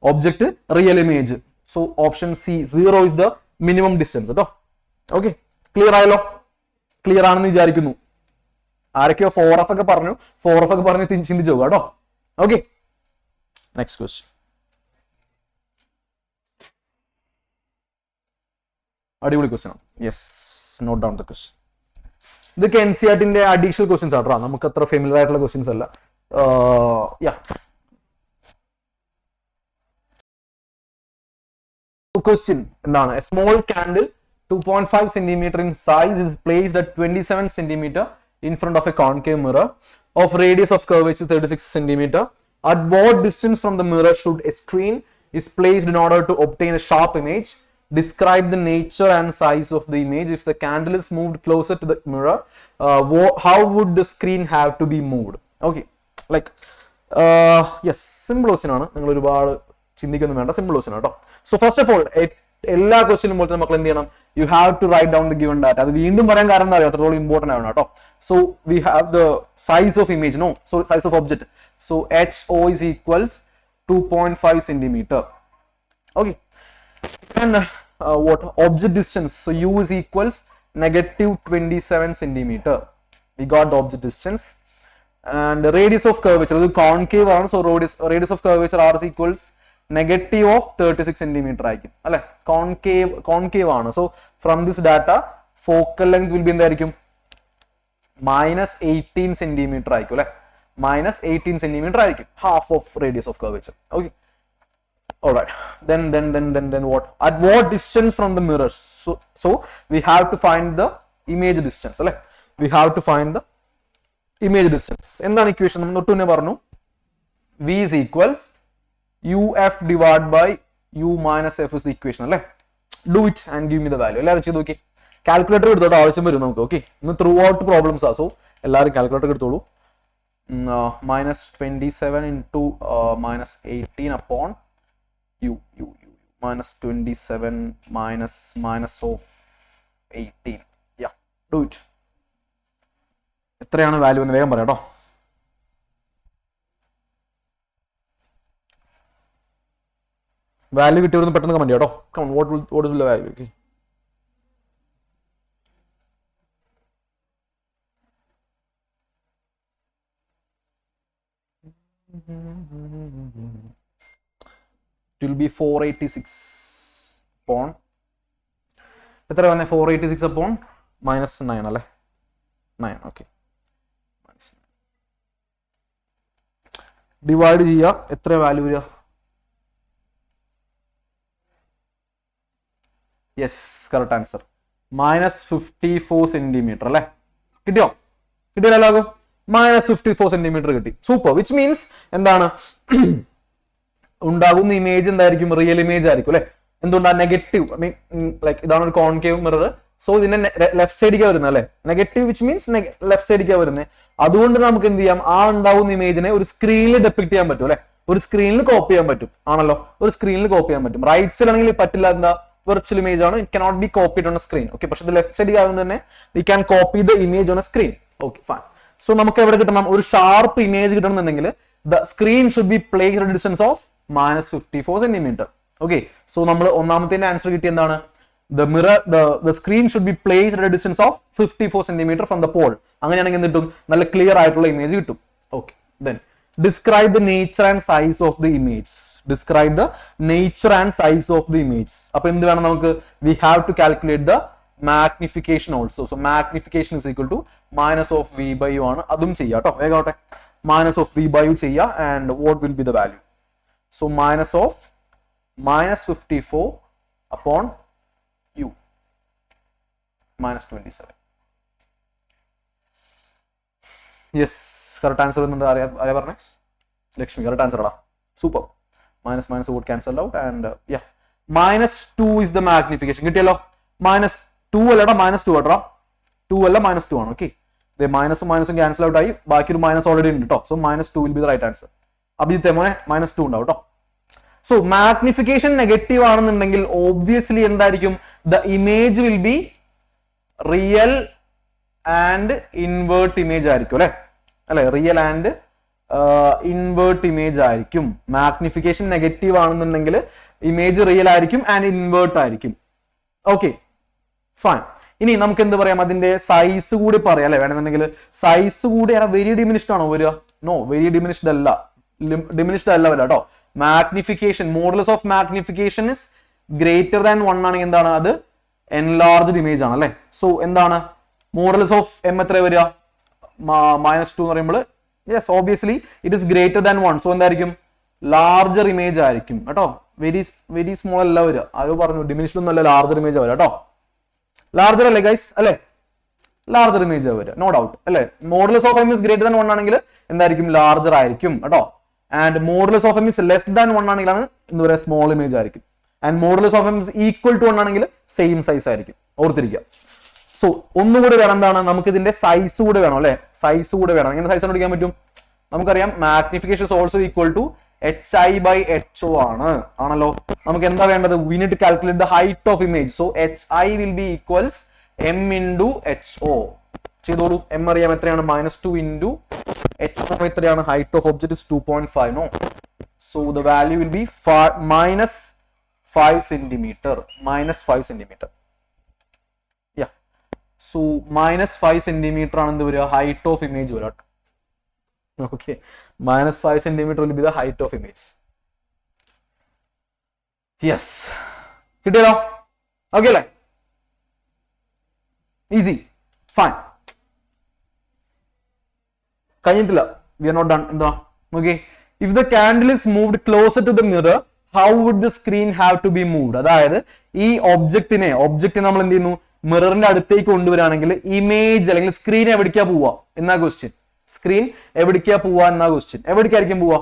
object real image. So option C 0 is the minimum distance കേട്ടോ. ഓക്കെ, ക്ലിയർ ആയല്ലോ? ക്ലിയർ ആണെന്ന് വിചാരിക്കുന്നു. ആരൊക്കെയോ 4F ഒക്കെ പറഞ്ഞു ചിന്തിച്ചു പോവുക കേട്ടോ. Okay, next question. അടിപൊളി ക്വസ്റ്റ്യൻ ആണ്. Yes, note down the question. ഇതൊക്കെ NCERT-ന്റെ അഡീഷണൽ ക്വസ്റ്റ്യൻസ് ആട്ടോ. നമുക്ക് അത്ര ഫെമിലിയർ ആയിട്ടുള്ള ക്വസ്റ്റ്യൻസ് അല്ല. ക്വസ്റ്റ്യൻ എന്താണ്? A small candle 2.5 centimeter in size is placed at 27 centimeter in front of a concave mirror of radius of curvature 36 centimeter. At what distance from the mirror should a screen is placed in order to obtain a sharp image? Describe the nature and size of the image. If the candle is moved closer to the mirror, how would the screen have to be moved? Okay, like yes, simple question ആണ്. നിങ്ങൾ ഒരുപാട് ചിന്തിക്കൊന്നും വേണ്ട, simple question കേട്ടോ. So first of all, എല്ലാ ക്വസ്റ്റ്യനും പോലെ തന്നെ മക്കൾ എന്ത് ചെയ്യണം? You have to write down the given data. അത് വീണ്ടും പറയാൻ കാരണം എന്താ അറിയാം? അത്രത്തോളം ഇമ്പോർട്ടന്റ് ആണ് കേട്ടോ. So we have the size of image, size of object. So HO is equals 2.5 centimeter. Okay, and what object distance? So U is equals negative 27 centimeter. We got the object distance. And radius of curvature, ഇത് concave ആണ്. So radius of curvature R is equals negative of 36 centimeter ആയിരിക്കും അല്ലെ? Concave ആണ്. So from this data focal length will be എന്തായിരിക്കും? -18 centimeter ആയിരിക്കും അല്ലെ? -18 centimeter ആയിരിക്കും, half of radius of curvature. Okay, all right. Then what? At what distance from the mirror? So we have to find the image distance അല്ലെ? We have to find the image distance. എന്താണ് equation? നമ്മൾ തൊട്ട് തന്നെ പറഞ്ഞു. V is equals UF divided by U minus F is the equation അല്ലെ? Do it and give me the value. എല്ലാവരും ചെയ്ത് നോക്കി. കാൽക്കുലേറ്റർ എടുത്തോട്ട് ആവശ്യം വരും നമുക്ക്. ഓക്കെ, ഇന്ന് ത്രൂ ഔട്ട് പ്രോബ്ലംസ് ആ. സോ എല്ലാവരും കാൽക്കുലേറ്റർ എടുത്തോളൂ. -27 into -18 upon U -27 minus of 18. Yeah, do it. എത്രയാണ് വാല്യൂ എന്ന് വേഗം പറയാം കേട്ടോ. വാല്യൂ കിട്ടിയവരൊന്ന് പെട്ടെന്ന് കമന്റ് കേട്ടോ. What is the value? Okay, It will be 486 upon എത്ര വന്നേ 486 upon -9 അല്ലേ 9 ഓക്കെ ഡിവൈഡ് ചെയ്യുക എത്ര വാല്യൂ വരിക യെസ് കറക്റ്റ് ആൻസർ -54 സെന്റിമീറ്റർ അല്ലേ കിട്ടിയോ കിട്ടിയല്ലോ -54 സെന്റിമീറ്റർ കിട്ടി സൂപ്പർ വിച്ച് മീൻസ് എന്താണ് ഉണ്ടാകുന്ന ഇമേജ് എന്തായിരിക്കും റിയൽ ഇമേജ് ആയിരിക്കും അല്ലെ എന്തുകൊണ്ടാ നെഗറ്റീവ് മീൻ ലൈക്ക് ഇതാണ് ഒരു കോൺകേവ് മിറർ സോ ഇതിന്റെ ലെഫ്റ്റ് സൈഡിലേക്കാ വരുന്നത് അല്ലെ നെഗറ്റീവ് വിച്ച് മീൻസ് ലെഫ്റ്റ് സൈഡിലേക്കാ വരുന്നത് അതുകൊണ്ട് നമുക്ക് എന്ത് ചെയ്യാം ആ ഉണ്ടാവുന്ന ഇമേജിനെ ഒരു സ്ക്രീനിൽ ഡെപ്പിക്ട് ചെയ്യാൻ പറ്റും അല്ലെ ഒരു സ്ക്രീനിൽ കോപ്പി ചെയ്യാൻ പറ്റും ആണല്ലോ ഒരു സ്ക്രീനിൽ കോപ്പി ചെയ്യാൻ പറ്റും റൈറ്റ് സൈഡ് ആണെങ്കിൽ പറ്റില്ല എന്താ വെർച്വൽ ഇമേജ് ആണ് it cannot be copied on a screen okay പക്ഷെ ഇത് ലെഫ്റ്റ് സൈഡിൽ ആയതുകൊണ്ട് തന്നെ we can copy the image on a screen okay fine so നമുക്ക് എവിടെ കിട്ടണം ഒരു ഷാർപ്പ് ഇമേജ് കിട്ടണമെന്നുണ്ടെങ്കിൽ the screen should be placed at distance of -54 centimetre okay so നമ്മൾ ഒന്നാമത്തെ ആൻസർ കിട്ടിയ എന്താണ് the mirror the screen should be placed at a distance of 54 centimeter from the pole അങ്ങനെയാണെങ്കിൽ എന്ത് കിട്ടും നല്ല ക്ലിയർ ആയിട്ടുള്ള ഇമേജ് കിട്ടും okay then describe the nature and size of the image describe the nature and size of the image അപ്പോൾ എന്ത് വേണം നമുക്ക് we have to calculate the magnification also so magnification is equal to -v/u ആണ് അതും ചെയ്യാം കേട്ടോ വേഗം ആവട്ടെ -v/u ചെയ്യാ and what will be the value so -54 upon u -27 yes correct answer എന്നുണ്ട് ആരാ പറഞ്ഞേ ലക്ഷ്മി correct answer ആടാ super minus would cancel out and yeah -2 is the magnification കിട്ടിയല്ലോ -2 അല്ലടാ -2 ആട്ടോ 2 അല്ല -2 ആണ് ഓക്കെ ദേ മൈനസും ക്യാൻസൽ ഔട്ട് ആയി ബാക്കി ഒരു മൈനസ് ഓൾറെഡി ഉണ്ട് കേട്ടോ so -2 will be the right answer അഭിജിത്തെ മോനെ -2 ഉണ്ടാവും കേട്ടോ സോ മാഗ്നിഫിക്കേഷൻ നെഗറ്റീവ് ആണെന്നുണ്ടെങ്കിൽ ഓബ്വിയസ്ലി എന്തായിരിക്കും the image will be real and invert image ആയിരിക്കും അല്ലെ റിയൽ ആൻഡ് ഇൻവേർട്ട് ഇമേജ് ആയിരിക്കും മാഗ്നിഫിക്കേഷൻ നെഗറ്റീവ് ആണെന്നുണ്ടെങ്കിൽ ഇമേജ് റിയൽ ആയിരിക്കും ആൻഡ് ഇൻവേർട്ട് ആയിരിക്കും ഓക്കെ ഫൈൻ ഇനി നമുക്ക് എന്ത് പറയാം അതിന്റെ സൈസ് കൂടി പറയാം അല്ലെ വേണമെന്നുണ്ടെങ്കിൽ സൈസ് കൂടി വെരി ഡിമിനിഷ്ഡ് ആണോ വരിക നോ വെരി ഡിമിനിഷ്ഡ് അല്ല വരിക കേട്ടോ magnification modulus of magnification is greater than 1 ആണെങ്കിൽ എന്താണ് അത് എൻലാർജ്ഡ് ഇമേജ് ആണ് അല്ലെ സോ എന്താണ് മോഡുലസ് ഓഫ് എം എത്ര വരിക -2 എന്ന് പറയുമ്പോൾ yes obviously it is greater than 1 so എന്തായിരിക്കും ലാർജർ ഇമേജ് ആയിരിക്കും കേട്ടോ വെരി സ്മോൾ അല്ല വരിക അത് പറഞ്ഞു ഡിമിനിഷ്ഡ് ഒന്നല്ല ലാർജർ ഇമേജ് വരിക കേട്ടോ ലാർജർ അല്ലേ ഗൈസ് അല്ലെ ലാർജർ ഇമേജ് വരിക നോ ഡൗട്ട് അല്ലെ modulus of M is greater than 1 ആണെങ്കിൽ എന്തായിരിക്കും ലാർജർ ആയിരിക്കും കേട്ടോ and modulus of M is less than 1 ആണെങ്കിലാണ് എന്താ പറയുക സ്മോൾ ഇമേജ് ആയിരിക്കും and modulus of M is equal to 1 ആണെങ്കിൽ സെയിം സൈസ് ആയിരിക്കും ഓർത്തിരിക്കുക സോ ഒന്നുകൂടി വേണം എന്താണ് നമുക്ക് ഇതിന്റെ സൈസ് കൂടെ വേണം അല്ലെ സൈസ് കൂടെ വേണം എങ്ങനെ സൈസ് കണ്ടുപിടിക്കാൻ പറ്റും നമുക്കറിയാം magnification is also equal to hi/ho ആണല്ലോ നമുക്ക് എന്താ വേണ്ടത് we need to calculate the height of image so hi will be equals m into ho ചെയ്തോളൂ m അറിയാം എത്രയാണ് -2 into ho എത്രയാണ് height of object is 2.5 no so the value will be -5 centimetre yeah so -5 centimetre ആണ് എന്ത് വരിക height of image വരാം okay -5 centimeter will be the height of image yes കിട്ടിയല്ലോ okay അല്ലേ ഈസി ഫൈൻ കഴിഞ്ഞിട്ടില്ല we are not done എന്താ okay if the candle is moved closer to the mirror how would the screen have to be moved അതായത് ഈ ഒബ്ജക്റ്റിനെ നമ്മൾ എന്ത് ചെയ്യുന്നു മിററിന്റെ അടുത്തേക്ക് കൊണ്ടുവരാണെങ്കിൽ ഇമേജ് അല്ലെങ്കിൽ സ്ക്രീൻ എവിടേക്കാ പോവാ എന്നാ ക്വസ്റ്റ്യൻ സ്ക്രീൻ എവിടേക്കാ പോവാ എന്നാ ക്വസ്റ്റ്യൻ എവിടേക്കായിരിക്കും പോവാ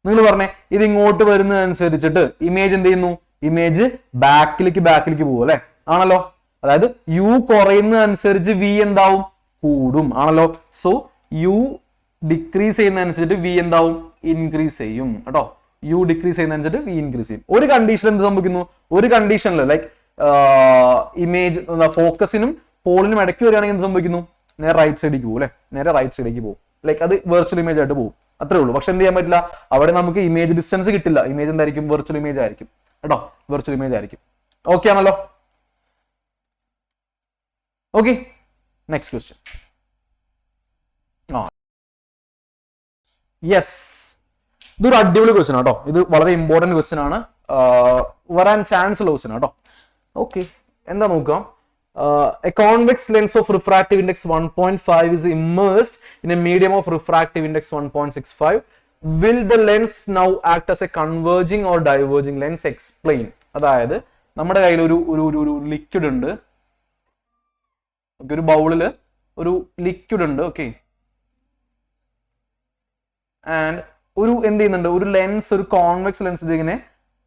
നിങ്ങൾ പറഞ്ഞേ ഇത് ഇങ്ങോട്ട് വരുന്നതനുസരിച്ചിട്ട് ഇമേജ് എന്ത് ചെയ്യുന്നു ഇമേജ് ബാക്കിലേക്ക് പോവും അല്ലെ ആണല്ലോ അതായത് യു കുറയുന്നതനുസരിച്ച് വി എന്താവും കൂടും ആണല്ലോ സോ യു ഡിക്രീസ് ചെയ്യുന്നതനുസരിച്ച് വി എന്താവും ഇൻക്രീസ് ചെയ്യും കേട്ടോ യു ഡിക്രീസ് ചെയ്യുന്നതനുസരിച്ച് വി ഇൻക്രീസ് ചെയ്യും ഒരു കണ്ടീഷൻ എന്ത് സംഭവിക്കുന്നു ഒരു കണ്ടീഷനിൽ ലൈക്ക് ഇമേജ് ഫോക്കസിനും പോളിനും ഇടയ്ക്ക് വരികയാണെങ്കിൽ എന്ത് സംഭവിക്കുന്നു നേരെ റൈറ്റ് സൈഡിലേക്ക് പോകും അല്ലെ നേരെ റൈറ്റ് സൈഡിലേക്ക് പോകും ലൈക്ക് അത് വെർച്വൽ ഇമേജ് ആയിട്ട് പോകും അത്രേ ഉള്ളൂ പക്ഷെ എന്ത് ചെയ്യാൻ പറ്റില്ല അവിടെ നമുക്ക് ഇമേജ് ഡിസ്റ്റൻസ് കിട്ടില്ല ഇമേജ് എന്തായിരിക്കും വെർച്വൽ ഇമേജ് ആയിരിക്കും കേട്ടോ വെർച്വൽ ഇമേജ് ആയിരിക്കും ഓക്കെ ആണല്ലോ ഓക്കെ നെക്സ്റ്റ് ക്വസ്റ്റ്യൻ യെസ്, ഇതൊരു അടിപൊളി ക്വസ്റ്റ്യൻ ആട്ടോ. ഇത് വളരെ ഇമ്പോർട്ടന്റ് ക്വസ്റ്റ്യൻ ആണ്, വരാൻ ചാൻസ് ഉള്ള ക്വസ്റ്റ്യൻ ആട്ടോ. ഓക്കെ, എന്താ നോക്കാം. A convex lens of refractive index 1.5 is immersed in a medium of refractive index 1.65. Will the lens now act as a converging or diverging lens? Explain. അതായത് നമ്മുടെ കയ്യിൽ ഒരു ലിക്വിഡ് ഉണ്ട്, ഒരു ബൗളില് ഒരു ലിക്വിഡ് ഉണ്ട്. ഓക്കെ, ആൻഡ് എന്ത് ചെയ്യുന്നുണ്ട്, ഒരു ലെൻസ്, ഒരു കോൺവെക്സ് ലെൻസ് ഇതിങ്ങനെ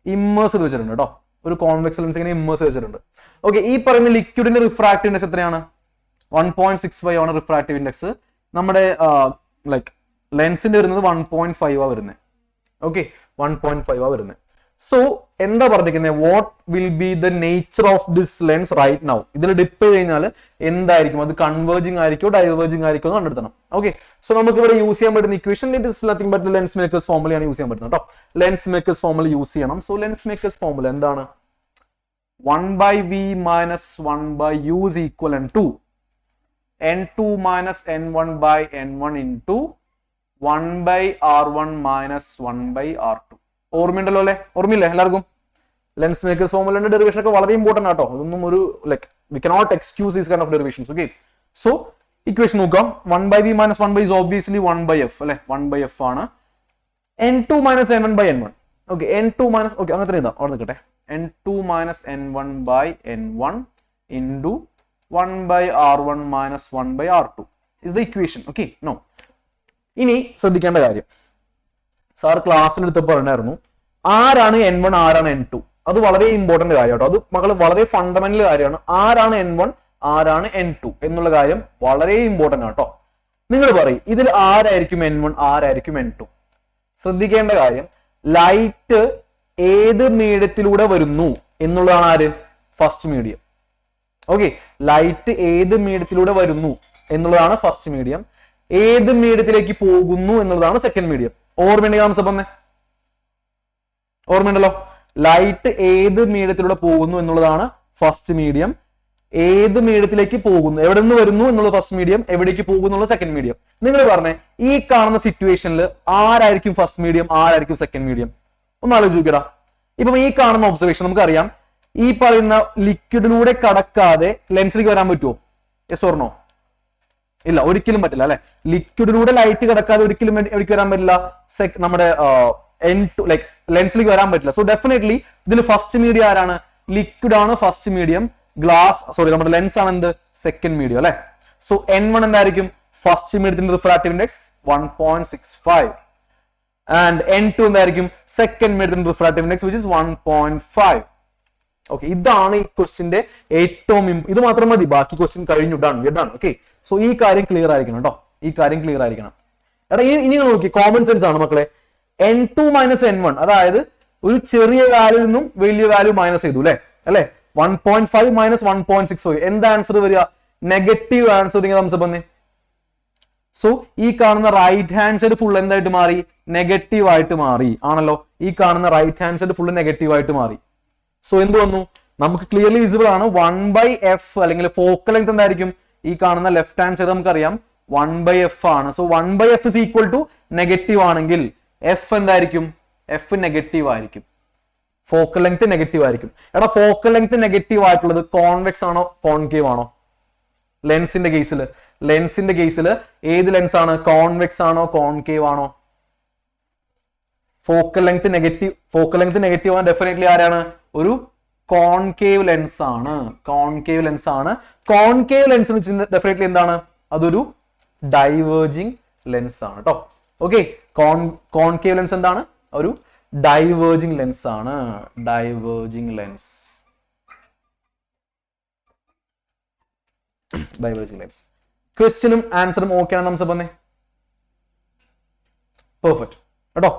ഇമ്മേഴ്സ് ചെയ്ത് വെച്ചിട്ടുണ്ട് കേട്ടോ. ഒരു കോൺവെക്സ് ലെൻസ് ഇങ്ങനെ ഇമ്മേഴ്സ് വെച്ചിട്ടുണ്ട്. ഓക്കെ, ഈ പറയുന്ന ലിക്വിഡിന്റെ റിഫ്രാക്റ്റീവ് ഇൻഡെക്സ് എത്രയാണ്? 1.65 ആണ് റിഫ്രാക്റ്റീവ് ഇൻഡെക്സ്. നമ്മുടെ ലൈക്ക് ലെൻസിന്റെ വരുന്നത് 1.5 ആ വരുന്നത്. ഓക്കെ, 1.5 ആ വരുന്നത്. സോ എന്താ പറഞ്ഞിരിക്കുന്നത്, what will be the nature of this lens right now? ഇതിൽ ഡിപ്പ് ചെയ്ത് കഴിഞ്ഞാൽ എന്തായിരിക്കും, അത് കൺവേർജിങ് ആയിരിക്കോ ഡൈവേർജിങ് ആയിരിക്കോ എന്ന് കണ്ടെത്തണം. ഓക്കെ, സോ നമുക്ക് ഇവിടെ യൂസ് ചെയ്യാൻ പറ്റുന്ന equation it is nothing but lens makers ഫോർമുലയാണ് യൂസ് ചെയ്യാൻ പറ്റുന്നത് കേട്ടോ. ലെൻസ് മേക്കേഴ്സ് ഫോർമുല യൂസ് ചെയ്യണം. സോ ലെൻസ് മേക്കേഴ്സ് ഫോർമുല എന്താണ്? 1/v minus 1/u is equivalent to n2 minus n1 by n1 into 1/r1 minus 1/r2. ഓർമ്മയുണ്ടല്ലോ അല്ലെ? ഓർമ്മയില്ലേ എല്ലാവർക്കും? ലെൻസ് മേക്കേഴ്സ് ഫോർമുലയുടെ ഡെറിവേഷൻ ഒക്കെ വളരെ ഇമ്പോർട്ടന്റ് ആട്ടോ. ഇതൊന്നും ഒരു like we cannot excuse these kind of derivations. Okay, so equation നോക്കാം. 1/v minus 1/, is obviously 1/f അല്ലെ? 1/f ആണ്. n2 minus n1 by n1. Okay, n2 minus, okay അങ്ങനെ ഇതാ അവിടെ നിൽക്കട്ടെ. n2 minus n1 by n1 into 1/r1 minus 1/r2 is the equation. Okay, no. ഇനി ശ്രദ്ധിക്കേണ്ട കാര്യം, സാർ ക്ലാസ്സിൽ എടുത്തപ്പോൾ പറഞ്ഞായിരുന്നു ആരാണ് n1 ആരാണ് n2. അത് വളരെ ഇമ്പോർട്ടന്റ് കാര്യം കേട്ടോ. അത് മക്കൾ വളരെ ഫണ്ടമെന്റൽ കാര്യമാണ്. ആരാണ് n1 ആരാണ് n2 എന്നുള്ള കാര്യം വളരെ ഇമ്പോർട്ടന്റ് ആട്ടോ. നിങ്ങൾ പറയും ഇതിൽ ആരായിരിക്കും n1 ആരായിരിക്കും n2? ശ്രദ്ധിക്കേണ്ട കാര്യം, ലൈറ്റ് ഏത് മീഡിയത്തിലൂടെ വരുന്നു എന്നുള്ളതാണ് ആര്? First medium. ഓക്കെ, ലൈറ്റ് ഏത് മീഡിയത്തിലൂടെ വരുന്നു എന്നുള്ളതാണ് ഫസ്റ്റ് മീഡിയം. ഏത് മീഡിയത്തിലേക്ക് പോകുന്നു എന്നുള്ളതാണ് സെക്കൻഡ് മീഡിയം. ഓർമ്മയുണ്ടല്ലോ? ലൈറ്റ് ഏത് മീഡിയത്തിലൂടെ പോകുന്നു എന്നുള്ളതാണ് ഫസ്റ്റ് മീഡിയം. ഏത് മീഡിയത്തിലേക്ക് പോകുന്നു, എവിടെ നിന്ന് വരുന്നു എന്നുള്ള ഫസ്റ്റ് മീഡിയം, എവിടേക്ക് പോകുന്നു എന്നുള്ള സെക്കൻഡ് മീഡിയം. നിങ്ങൾ പറഞ്ഞേ, ഈ കാണുന്ന സിറ്റുവേഷനിൽ ആരായിരിക്കും ഫസ്റ്റ് മീഡിയം, ആരായിരിക്കും സെക്കൻഡ് മീഡിയം? ഒന്ന് ആലോചിക്കടാ. ഇപ്പം ഈ കാണുന്ന ഒബ്സർവേഷൻ നമുക്കറിയാം, ഈ പറയുന്ന ലിക്വിഡിലൂടെ കടക്കാതെ ലെൻസിലേക്ക് വരാൻ പറ്റുമോ? Yes or no? ഇല്ല, ഒരിക്കലും പറ്റില്ല അല്ലെ? ലിക്വിഡിലൂടെ ലൈറ്റ് കിടക്കാതെ ഒരിക്കലും എവിടേക്ക് വരാൻ പറ്റില്ല? നമ്മുടെ ലൈക്ക് ലെൻസിലേക്ക് വരാൻ പറ്റില്ല. സോ ഡെഫിനറ്റ്ലി ഇതിൽ ഫസ്റ്റ് മീഡിയം ആരാണ്? ലിക്വിഡ് ആണ് ഫസ്റ്റ് മീഡിയം. നമ്മുടെ ലെൻസ് ആണ് എന്ത്? സെക്കൻഡ് മീഡിയം അല്ലെ? സോ n1 എന്തായിരിക്കും? ഫസ്റ്റ് മീഡിയത്തിന്റെ റിഫ്രാക്റ്റീവ് ഇൻഡെക്സ് 1.65 ആൻഡ് n2 എന്തായിരിക്കും? സെക്കൻഡ് മീഡിയത്തിന്റെ refractive index which is 1.5. Okay, ഇതാണ് ഈ ക്വസ്റ്റിന്റെ ഏറ്റവും ഇത് മാത്രം മതി, ബാക്കി ക്വസ്റ്റ്യൻ കഴിഞ്ഞു, ഡൺ. ഓക്കെ, സോ ഈ കാര്യം ക്ലിയർ ആയിരിക്കണം കേട്ടോ. ഈ കാര്യം ക്ലിയർ ആയിരിക്കണം. എടാ ഇനി നോക്കി, കോമൺ സെൻസ് ആണ് മക്കളെ. n2 മൈനസ് n1, അതായത് ഒരു ചെറിയ വാല്യൂ നിന്നും വലിയ വാല്യൂ മൈനസ് ചെയ്തു അല്ലെ? 1.5 മൈനസ് 1.65 എന്താ ആൻസർ വരിക? Negative answer. സംബന്ധി സോ ഈ കാണുന്ന റൈറ്റ് ഹാൻഡ് സൈഡ് ഫുൾ എന്തായിട്ട് മാറി? നെഗറ്റീവ് ആയിട്ട് മാറി ആണല്ലോ. ഈ കാണുന്ന right hand side full negative ആയിട്ട് മാറി. സോ എന്ത് വന്നു? നമുക്ക് ക്ലിയർലി വിസിബിൾ ആണ് 1/f അല്ലെങ്കിൽ ഫോക്കൽ ലെങ്ത് എന്തായിരിക്കും? ഈ കാണുന്ന ലെഫ്റ്റ് ഹാൻഡ് സൈഡ് നമുക്കറിയാം 1/f ആണ്. So 1/f is equal to negative ആണെങ്കിൽ എഫ് എന്തായിരിക്കും? എഫ് നെഗറ്റീവ് ആയിരിക്കും. ഫോക്കൽ ലെങ്ത് നെഗറ്റീവ് ആയിരിക്കും. എടാ ഫോക്കൽ ലെങ്ത് നെഗറ്റീവ് ആയിട്ടുള്ളത് കോൺവെക്സ് ആണോ കോൺകേവ് ആണോ? ലെൻസിന്റെ കേസിൽ ഏത് ലെൻസ് ആണ്? കോൺവെക്സ് ആണോ കോൺകേവ് ആണോ? ഫോക്കൽ ലെങ്ത് നെഗറ്റീവ് ആണ് ഡെഫിനറ്റ്ലി ആരാണ്? ഒരു കോൺകേവ് ലെൻസ് ആണ്. കോൺകേവ് ലെൻസ് എന്ന് വെച്ചാൽ ഡെഫിനറ്റ്ലി എന്താണ്? അതൊരു ഡൈവേർജിങ് ലെൻസ് ആണ് കേട്ടോ. ഓക്കെ, കോൺകേവ് ലെൻസ് എന്താണ്? ഒരു ഡൈവേർജിങ് ലെൻസ് ആണ്. Diverging lens. ക്വസ്റ്റ്യനും ആൻസറും ഓക്കെ ആണ് നമുക്ക് പറഞ്ഞേ. പെർഫെക്റ്റ് കേട്ടോ.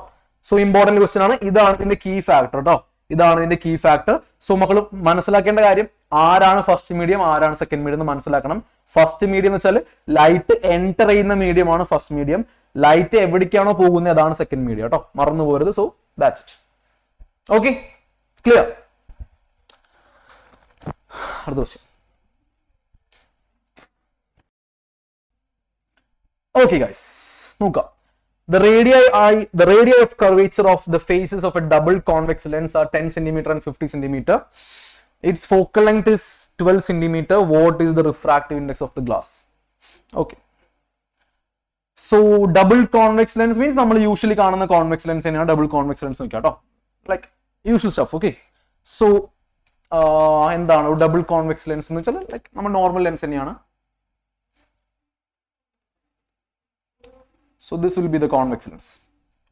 സോ ഇമ്പോർട്ടന്റ് ക്വസ്റ്റ്യൻ ആണ്. ഇതാണ് ഇതിന്റെ കീ ഫാക്ടർ കേട്ടോ. ഇതാണ് ഇതിന്റെ കീ ഫാക്ടർ. സോ മക്കൾ മനസ്സിലാക്കേണ്ട കാര്യം, ആരാണ് ഫസ്റ്റ് മീഡിയം ആരാണ് സെക്കൻഡ് മീഡിയം എന്ന് മനസ്സിലാക്കണം. ഫസ്റ്റ് മീഡിയം എന്ന് വെച്ചാൽ ലൈറ്റ് എൻറ്റർ ചെയ്യുന്ന മീഡിയം ആണ് ഫസ്റ്റ് മീഡിയം. ലൈറ്റ് എവിടേക്കാണോ പോകുന്നത് അതാണ് സെക്കൻഡ് മീഡിയം കേട്ടോ, മറന്നു പോകരുത്. So that's it. Okay, clear. അടുത്ത ക്വസ്റ്റ്യൻ. ഓക്കെ ഗൈസ്, നോക്കാം. The radii of curvature of the faces of a double convex lens are 10 centimeter and 50 centimeter. Its focal length is 12 centimeter. What is the refractive index of the glass? Okay. So double convex lens means നമ്മൾ usually കാണുന്ന convex lens തന്നെയാണ് double convex lens നോക്കിയാ കേട്ടോ. Like usual stuff. Okay. So എന്താണ് double convex lens എന്ന് വെച്ചാൽ like നമ്മൾ normal lens തന്നെയാണ്. So this will be the convex lens.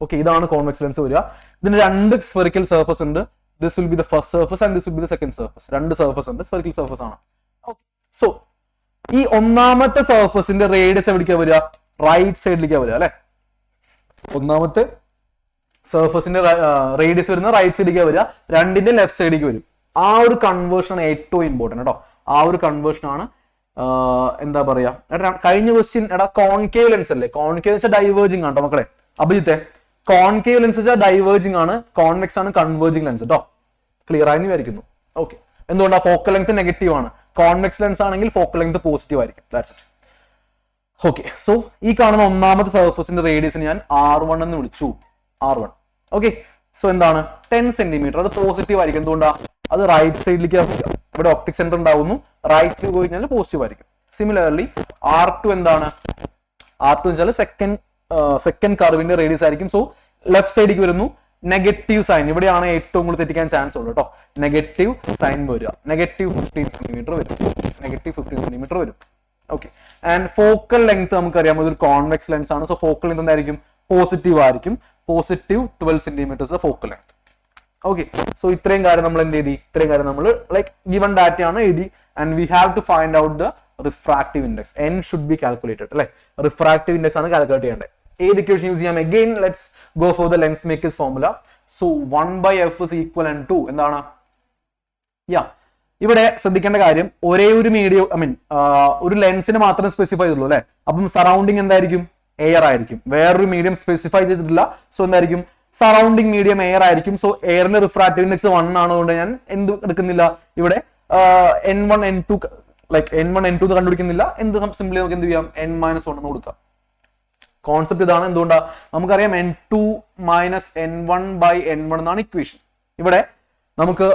Okay, ഇതാണ് കോൺവെക്സ് ലെൻസ് വരിക. ഇതിന് രണ്ട് സ്ഫെറിക്കൽ സർഫസ് ഉണ്ട്. This will be the first surface and this will be the second surface. രണ്ട് സർഫസ് ഉണ്ട്, സ്ഫെറിക്കൽ സർഫസ് ആണ്. Okay. So ഈ ഒന്നാമത്തെ സർഫസിന്റെ റേഡിയസ് എവിടേക്കാ വരിക? റൈറ്റ് സൈഡിലേക്കാ വരിക അല്ലെ. ഒന്നാമത്തെ സർഫസിന്റെ റേഡിയസ് വരുന്ന റൈറ്റ് സൈഡിലേക്കാ വരിക, രണ്ടിന്റെ ലെഫ്റ്റ് സൈഡിലേക്ക് വരും. ആ ഒരു കൺവേർഷൻ ആണ് ഏറ്റവും ഇമ്പോർട്ടന്റ് കേട്ടോ. ആ ഒരു കൺവേർഷൻ ആണ് എന്താ പറയാ, കഴിഞ്ഞ ക്വസ്റ്റ്യൻ എടാ കോൺകേവ് ലെൻസ് അല്ലേ, കോൺകേവ് വെച്ചാൽ ഡൈവേർജിങ് ആണ് കേട്ടോ മക്കളെ. അഭിജിത്തെ കോൺകേവ് ലെൻസ് വെച്ചാൽ ഡൈവേർജിങ് ആണ്, കോൺവെക്സ് ആണ് കൺവേർജിങ് ലെൻസ് കേട്ടോ. ക്ലിയർ ആയി വിചാരിക്കുന്നു. ഓക്കെ, എന്തുകൊണ്ടാ ഫോക്കൽ ലെങ്ത് നെഗറ്റീവ് ആണ്, കോൺവെക്സ് ലെൻസ് ആണെങ്കിൽ ഫോക്കൽ ലെങ്ത് പോസിറ്റീവ് ആയിരിക്കും. That's it. ഓക്കെ, സോ ഈ കാണുന്ന ഒന്നാമത്തെ സർഫസിന്റെ റേഡിയസിന് ഞാൻ R1 എന്ന് വിളിച്ചു. R1. ഓക്കെ, സോ എന്താണ് 10 സെന്റിമീറ്റർ, അത് പോസിറ്റീവ് ആയിരിക്കും. എന്തുകൊണ്ടാ? അത് റൈറ്റ് സൈഡിലേക്ക് ഇവിടെ ഒപ്റ്റിക് സെന്റർ ഉണ്ടാവുന്നു, റൈറ്റിൽ പോയി കഴിഞ്ഞാൽ പോസിറ്റീവ് ആയിരിക്കും. സിമിലർലി R2 എന്താണ്? R2 എന്ന് വെച്ചാൽ സെക്കൻഡ് കർവിന്റെ റേഡിയസ് ആയിരിക്കും. സോ ലെഫ്റ്റ് സൈഡിലേക്ക് വരുന്നു, നെഗറ്റീവ് സൈൻ. ഇവിടെയാണ് ഏറ്റവും കൂടുതൽ തെറ്റിക്കാൻ ചാൻസ് ഉള്ളൂ കേട്ടോ. നെഗറ്റീവ് സൈൻ വരിക, നെഗറ്റീവ് 15 സെന്റിമീറ്റർ വരും, നെഗറ്റീവ് 15 സെന്റിമീറ്റർ വരും. ഓക്കെ, ആൻഡ് ഫോക്കൽ ലെങ്ത് നമുക്കറിയാം ഇതൊരു കോൺവെക്സ് ലെൻസ് ആണ്. സോ ഫോക്കൽ ലെങ്ത് എന്തായിരിക്കും? പോസിറ്റീവ് ആയിരിക്കും. Positive 12 centimetres focal length. Okay, so ഇത്രയും കാര്യം നമ്മൾ എന്ത് ചെയ്തി? ഇത്രയും കാര്യം നമ്മൾ ലൈക്ക് ഗിവൺ ഡാറ്റയാണ് എഴുതി. And we have to find out the refractive index. N should be calculated അല്ലെ. റിഫ്രാക്റ്റീവ് ഇൻഡെക്സ് ആണ് കാൽക്കുലേറ്റ് ചെയ്യേണ്ടത്. ഏത് ഇക്വേഷൻ യൂസ് ചെയ്യാം? Again let's go for the lens makers formula. So 1/f is equivalent to എന്താണ്? ഇവിടെ ശ്രദ്ധിക്കേണ്ട കാര്യം, ഒരേ ഒരു മീഡിയം ഒരു ലെൻസിന് മാത്രം സ്പെസിഫൈ ചെയ്തുള്ളൂ അല്ലെ. അപ്പം സറൗണ്ടിങ് എന്തായിരിക്കും? എയർ ആയിരിക്കും. വേറൊരു മീഡിയം സ്പെസിഫൈ ചെയ്തിട്ടില്ല. സോ എന്തായിരിക്കും? സറൗണ്ടിങ് മീഡിയം എയർ ആയിരിക്കും. സോ എയറിന്റെ റിഫ്രാക്റ്റീവ് ഇൻഡെക്സ് 1 ആണതുകൊണ്ട് ഞാൻ എന്ത് എടുക്കുന്നില്ല ഇവിടെ N1 N2 like N1 N2 കണ്ടുപിടിക്കുന്നില്ല. എന്ത് സിംപ്ലി നമുക്ക് എന്ത് ചെയ്യാം? N-1 എന്ന് കൊടുക്കാം. കോൺസെപ്റ്റ് ഇതാണ്. എന്തുകൊണ്ടാ? നമുക്കറിയാം N2 - N1/N1 എന്നാണ് ഇക്വേഷൻ. ഇവിടെ നമുക്ക്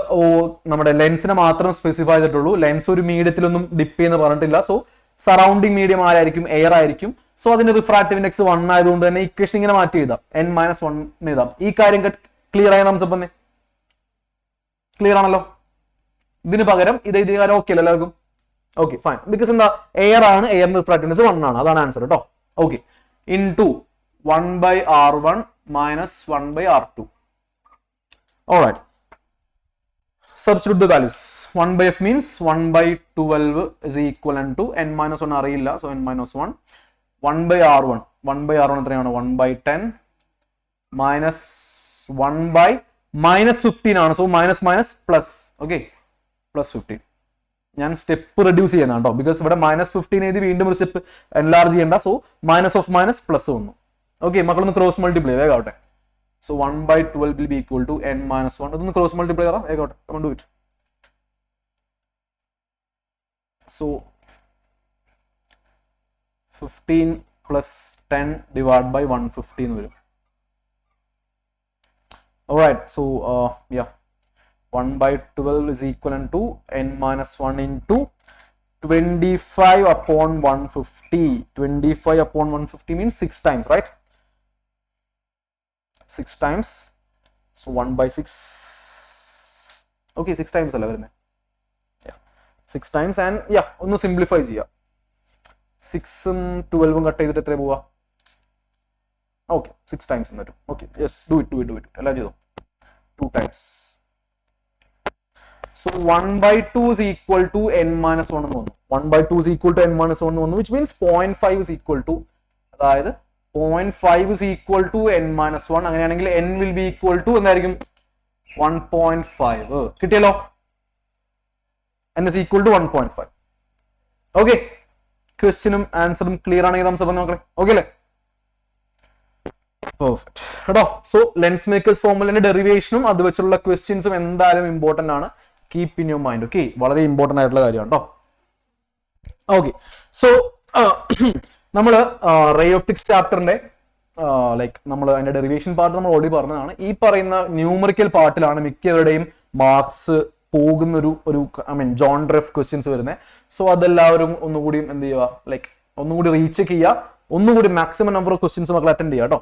നമ്മുടെ ലെൻസിനെ മാത്രം സ്പെസിഫൈ ചെയ്തിട്ടുള്ളൂ. ലെൻസ് ഒരു മീഡിയത്തിലൊന്നും ഡിപ്പ് ചെയ്യുന്ന പറഞ്ഞിട്ടില്ല. സോ സറൗണ്ടിങ് മീഡിയം ആരായിരിക്കും? എയർ ആയിരിക്കും. സോ അതിന്റെ റിഫ്രാക്റ്റീവ് ഇൻഡെക്സ് 1 ആയതുകൊണ്ട് തന്നെ ഇക്വേഷൻ ഇങ്ങനെ മാറ്റി എഴുതാം, N-1 എഴുതാം. ഈ കാര്യം ക്ലിയർ ആയ നമുക്ക് ക്ലിയർ ആണല്ലോ. ഇതിന് പകരം ഇത് എഴുതിയാൽ ഓക്കെ അല്ലേ എല്ലാവർക്കും? Okay, fine. ബിക്കോസ് എന്താ? എയർ ആണ്, എയറിന്റെ റിഫ്രാക്റ്റീവ് ഇൻഡെക്സ് 1 ആണ്. അതാണ് ആൻസർ കേട്ടോ. Okay, into 1/R1 - 1/R2. Alright. Substitute the values. 1/f means 1/12 is equivalent to N-1 അറിയില്ല. So N-1. 1/R1. 1/R1 എത്രയാണ്? 1/10 minus 1/-15 ആണ്. So -+ okay, +15. ഞാൻ സ്റ്റെപ്പ് റെഡ്യൂസ് ചെയ്യുന്ന കേട്ടോ. ബിക്കോസ് ഇവിടെ -15 എഴുതി വീണ്ടും ഒരു സ്റ്റെപ്പ് എൻലാർജ് ചെയ്യണ്ട. സോ -(-) വന്നു. ഓക്കെ, മക്കളൊന്ന് ക്രോസ് മൾട്ടിപ്ലൈ വേഗാവട്ടെ. So 1/12 will be equal to N-1. ഇതൊന്ന് ക്രോസ് മൾട്ടിപ്ലൈ ചെയ്യാം വേഗാവട്ടെ. Come on, do it. So 15 + 10 divided by 150 എന്ന് വരും. Alright, so 1/12 is equivalent to N-1 into 25/150. 25/150 means 6 times, right? 6 times. So 1/6. Okay, 6 times അല്ല വരുന്നത്. 6 times and ഒന്ന് simplify ചെയ്യാം. 6ഉം 12ഉം cut ചെയ്തിട്ട് എത്ര പോവാ? ഓക്കെ, 6 times എന്ന് വരും. ഓക്കെ, യെസ്, ഡു ഇറ്റ് എല്ലാം ചെയ്തോ. 2 times. So 1/2 is equal to N-1 എന്ന് വന്നു. 1/2 is equal to N-1 എന്ന് വന്നു, which means 0.5 is equal to, അതായത് 0.5 is equal to N-1. അങ്ങനെയാണെങ്കിൽ N will be equal to എന്തായിരിക്കും? 1.5. കിട്ടിയല്ലോ. N is equal to 1.5. Okay, ക്വസ്റ്റ്യനും ആൻസറും ക്ലിയർ ആണെങ്കിൽ നമുക്ക് നോക്കണേ. ഓക്കെ അല്ലേ? പെർഫെക്റ്റ് കേട്ടോ. സോ ലെൻസ് മേക്കേഴ്സ് ഫോർമുലന്റെ ഡെറിവേഷനും അത് വെച്ചുള്ള ക്വസ്റ്റ്യൻസും എന്തായാലും ഇമ്പോർട്ടന്റ് ആണ്. Keep in your mind. Okay, വളരെ ഇമ്പോർട്ടന്റ് ആയിട്ടുള്ള കാര്യമാണ് കേട്ടോ. ഓക്കെ, സോ നമ്മള് റേ ഒപ്റ്റിക്സ് ചാപ്റ്ററിന്റെ ലൈക്ക് നമ്മൾ അതിന്റെ ഡെറിവേഷൻ പാർട്ട് നമ്മൾ ഓൾറെഡി പറഞ്ഞതാണ്. ഈ പറയുന്ന ന്യൂമറിക്കൽ പാർട്ടിലാണ് മിക്കവരുടെയും മാർക്സ് പോകുന്ന ഒരു ഐ മീൻ ജോൺഡ്രഫ് ക്വസ്റ്റ്യൻസ് വരുന്നത്. സോ അതെല്ലാവരും ഒന്നുകൂടിയും എന്ത് ചെയ്യുക, ലൈക്ക് ഒന്നുകൂടി റീചെക്ക് ചെയ്യുക, ഒന്നുകൂടി മാക്സിമം നമ്പർ ഓഫ് ക്വസ്റ്റ്യൻസ് മക്കൾ അറ്റൻഡ് ചെയ്യുക കേട്ടോ.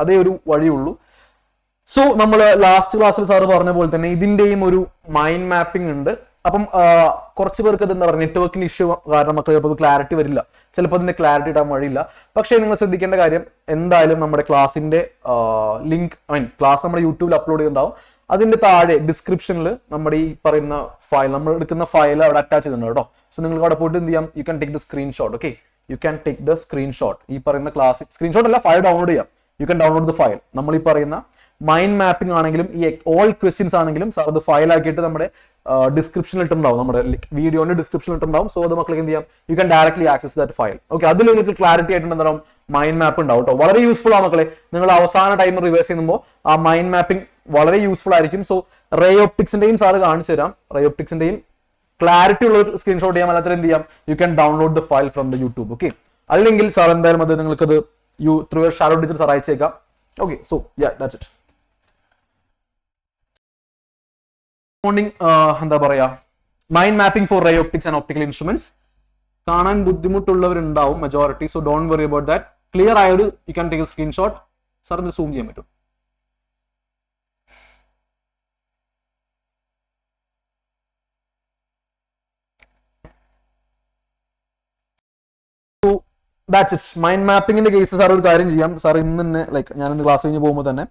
അതേ ഒരു വഴിയുള്ളൂ. സോ നമ്മൾ ലാസ്റ്റ് ക്ലാസ്സിൽ സാറ് പറഞ്ഞ പോലെ തന്നെ ഇതിന്റെയും ഒരു മൈൻഡ് മാപ്പിംഗ് ഉണ്ട്. അപ്പം കുറച്ച് പേർക്ക് അത് എന്താ പറയുക, നെറ്റ്വർക്കിന്റെ ഇഷ്യൂ കാരണം മക്കൾ ചിലപ്പോൾ ക്ലാരിറ്റി വരില്ല, ചിലപ്പോൾ അതിന്റെ ക്ലാരിറ്റി ഇടാൻ വഴിയില്ല. പക്ഷേ നിങ്ങൾ ശ്രദ്ധിക്കേണ്ട കാര്യം, എന്തായാലും നമ്മുടെ ക്ലാസിന്റെ ലിങ്ക് ക്ലാസ് നമ്മുടെ യൂട്യൂബിൽ അപ്ലോഡ് ചെയ്തിട്ടുണ്ടാവും. അതിന്റെ താഴെ ഡിസ്ക്രിപ്ഷനിൽ നമ്മുടെ ഈ പറയുന്ന ഫയൽ, നമ്മൾ എടുക്കുന്ന ഫയൽ അവിടെ അറ്റാച്ച് ചെയ്തിട്ടുണ്ട് കേട്ടോ. സോ നിങ്ങൾക്ക് അവിടെ പോയിട്ട് എന്ത് ചെയ്യാം, you can take the screenshot. Okay, U can take the screenshot. ഈ പറയുന്ന ക്ലാസ് സ്ക്രീൻഷോട്ട് അല്ല, ഫയൽ ഡൗൺലോഡ് ചെയ്യാം. You can download the file. നമ്മൾ ഈ പറയുന്ന മൈൻഡ് മാപ്പിംഗ് ആണെങ്കിലും ഈ ഓൾ ക്വസ്റ്റ്യൻസ് ആണെങ്കിലും സാർ അത് ഫയൽ ആക്കിയിട്ട് നമ്മുടെ ഡിസ്ക്രിപ്ഷനിൽ ഇട്ടുണ്ടാവും, നമ്മുടെ വീഡിയോന്റെ ഡിസ്ക്രിപ്ഷനിൽ ഇട്ടുണ്ടാവും. സോ അത് മക്കൾക്ക് എന്ത് ചെയ്യാം, you can directly access that file. Okay, അതിൽ നിങ്ങൾക്ക് ക്ലാരിറ്റി ആയിട്ട് എന്താവും മൈൻഡ് മാപ്പ് ഉണ്ടാവും കേട്ടോ. വളരെ യൂസ്ഫുൾ ആണ് മക്കളെ. നിങ്ങൾ അവസാന ടൈം റിവേഴ്സ് ചെയ്യുമ്പോൾ ആ മൈൻഡ് മാപ്പിംഗ് വളരെ യൂസ്ഫുൾ ആയിരിക്കും. സോ റേ ഓപ്റ്റിക്സിന്റെയും സാറ് കാണിച്ചു തരാം. റേ ഓപ്റ്റിക്സിന്റെയും ക്ലാരിറ്റി ഉള്ള സ്ക്രീൻഷോട്ട് ചെയ്യാം, അല്ലാത്ത എന്ത് ചെയ്യാം, you can download the file from the YouTube. Okay, അല്ലെങ്കിൽ സാർ എന്തായാലും അത് നിങ്ങൾക്കത് ത്രൂ ഷാഡോ ടീച്ചർ സാർ അയച്ചേക്കാം. Okay, so yeah that's it. എന്താ പറയാ, mind mapping for ray optics and optical instruments കാണാൻ ബുദ്ധിമുട്ടുള്ളവരുണ്ടാവും majority. So don't worry about that. Clear ആയൊരു you can take a screenshot. Sir ഇത് സൂം ചെയ്യാൻ പറ്റും. That's it. Mind മാപ്പിംഗിന്റെ കേസ് സാർ ഒരു കാര്യം ചെയ്യാം. സാർ ഇന്ന് തന്നെ ലൈക്ക് ഞാൻ ഇന്ന് ക്ലാസ് കഴിഞ്ഞ് പോകുമ്പോൾ തന്നെ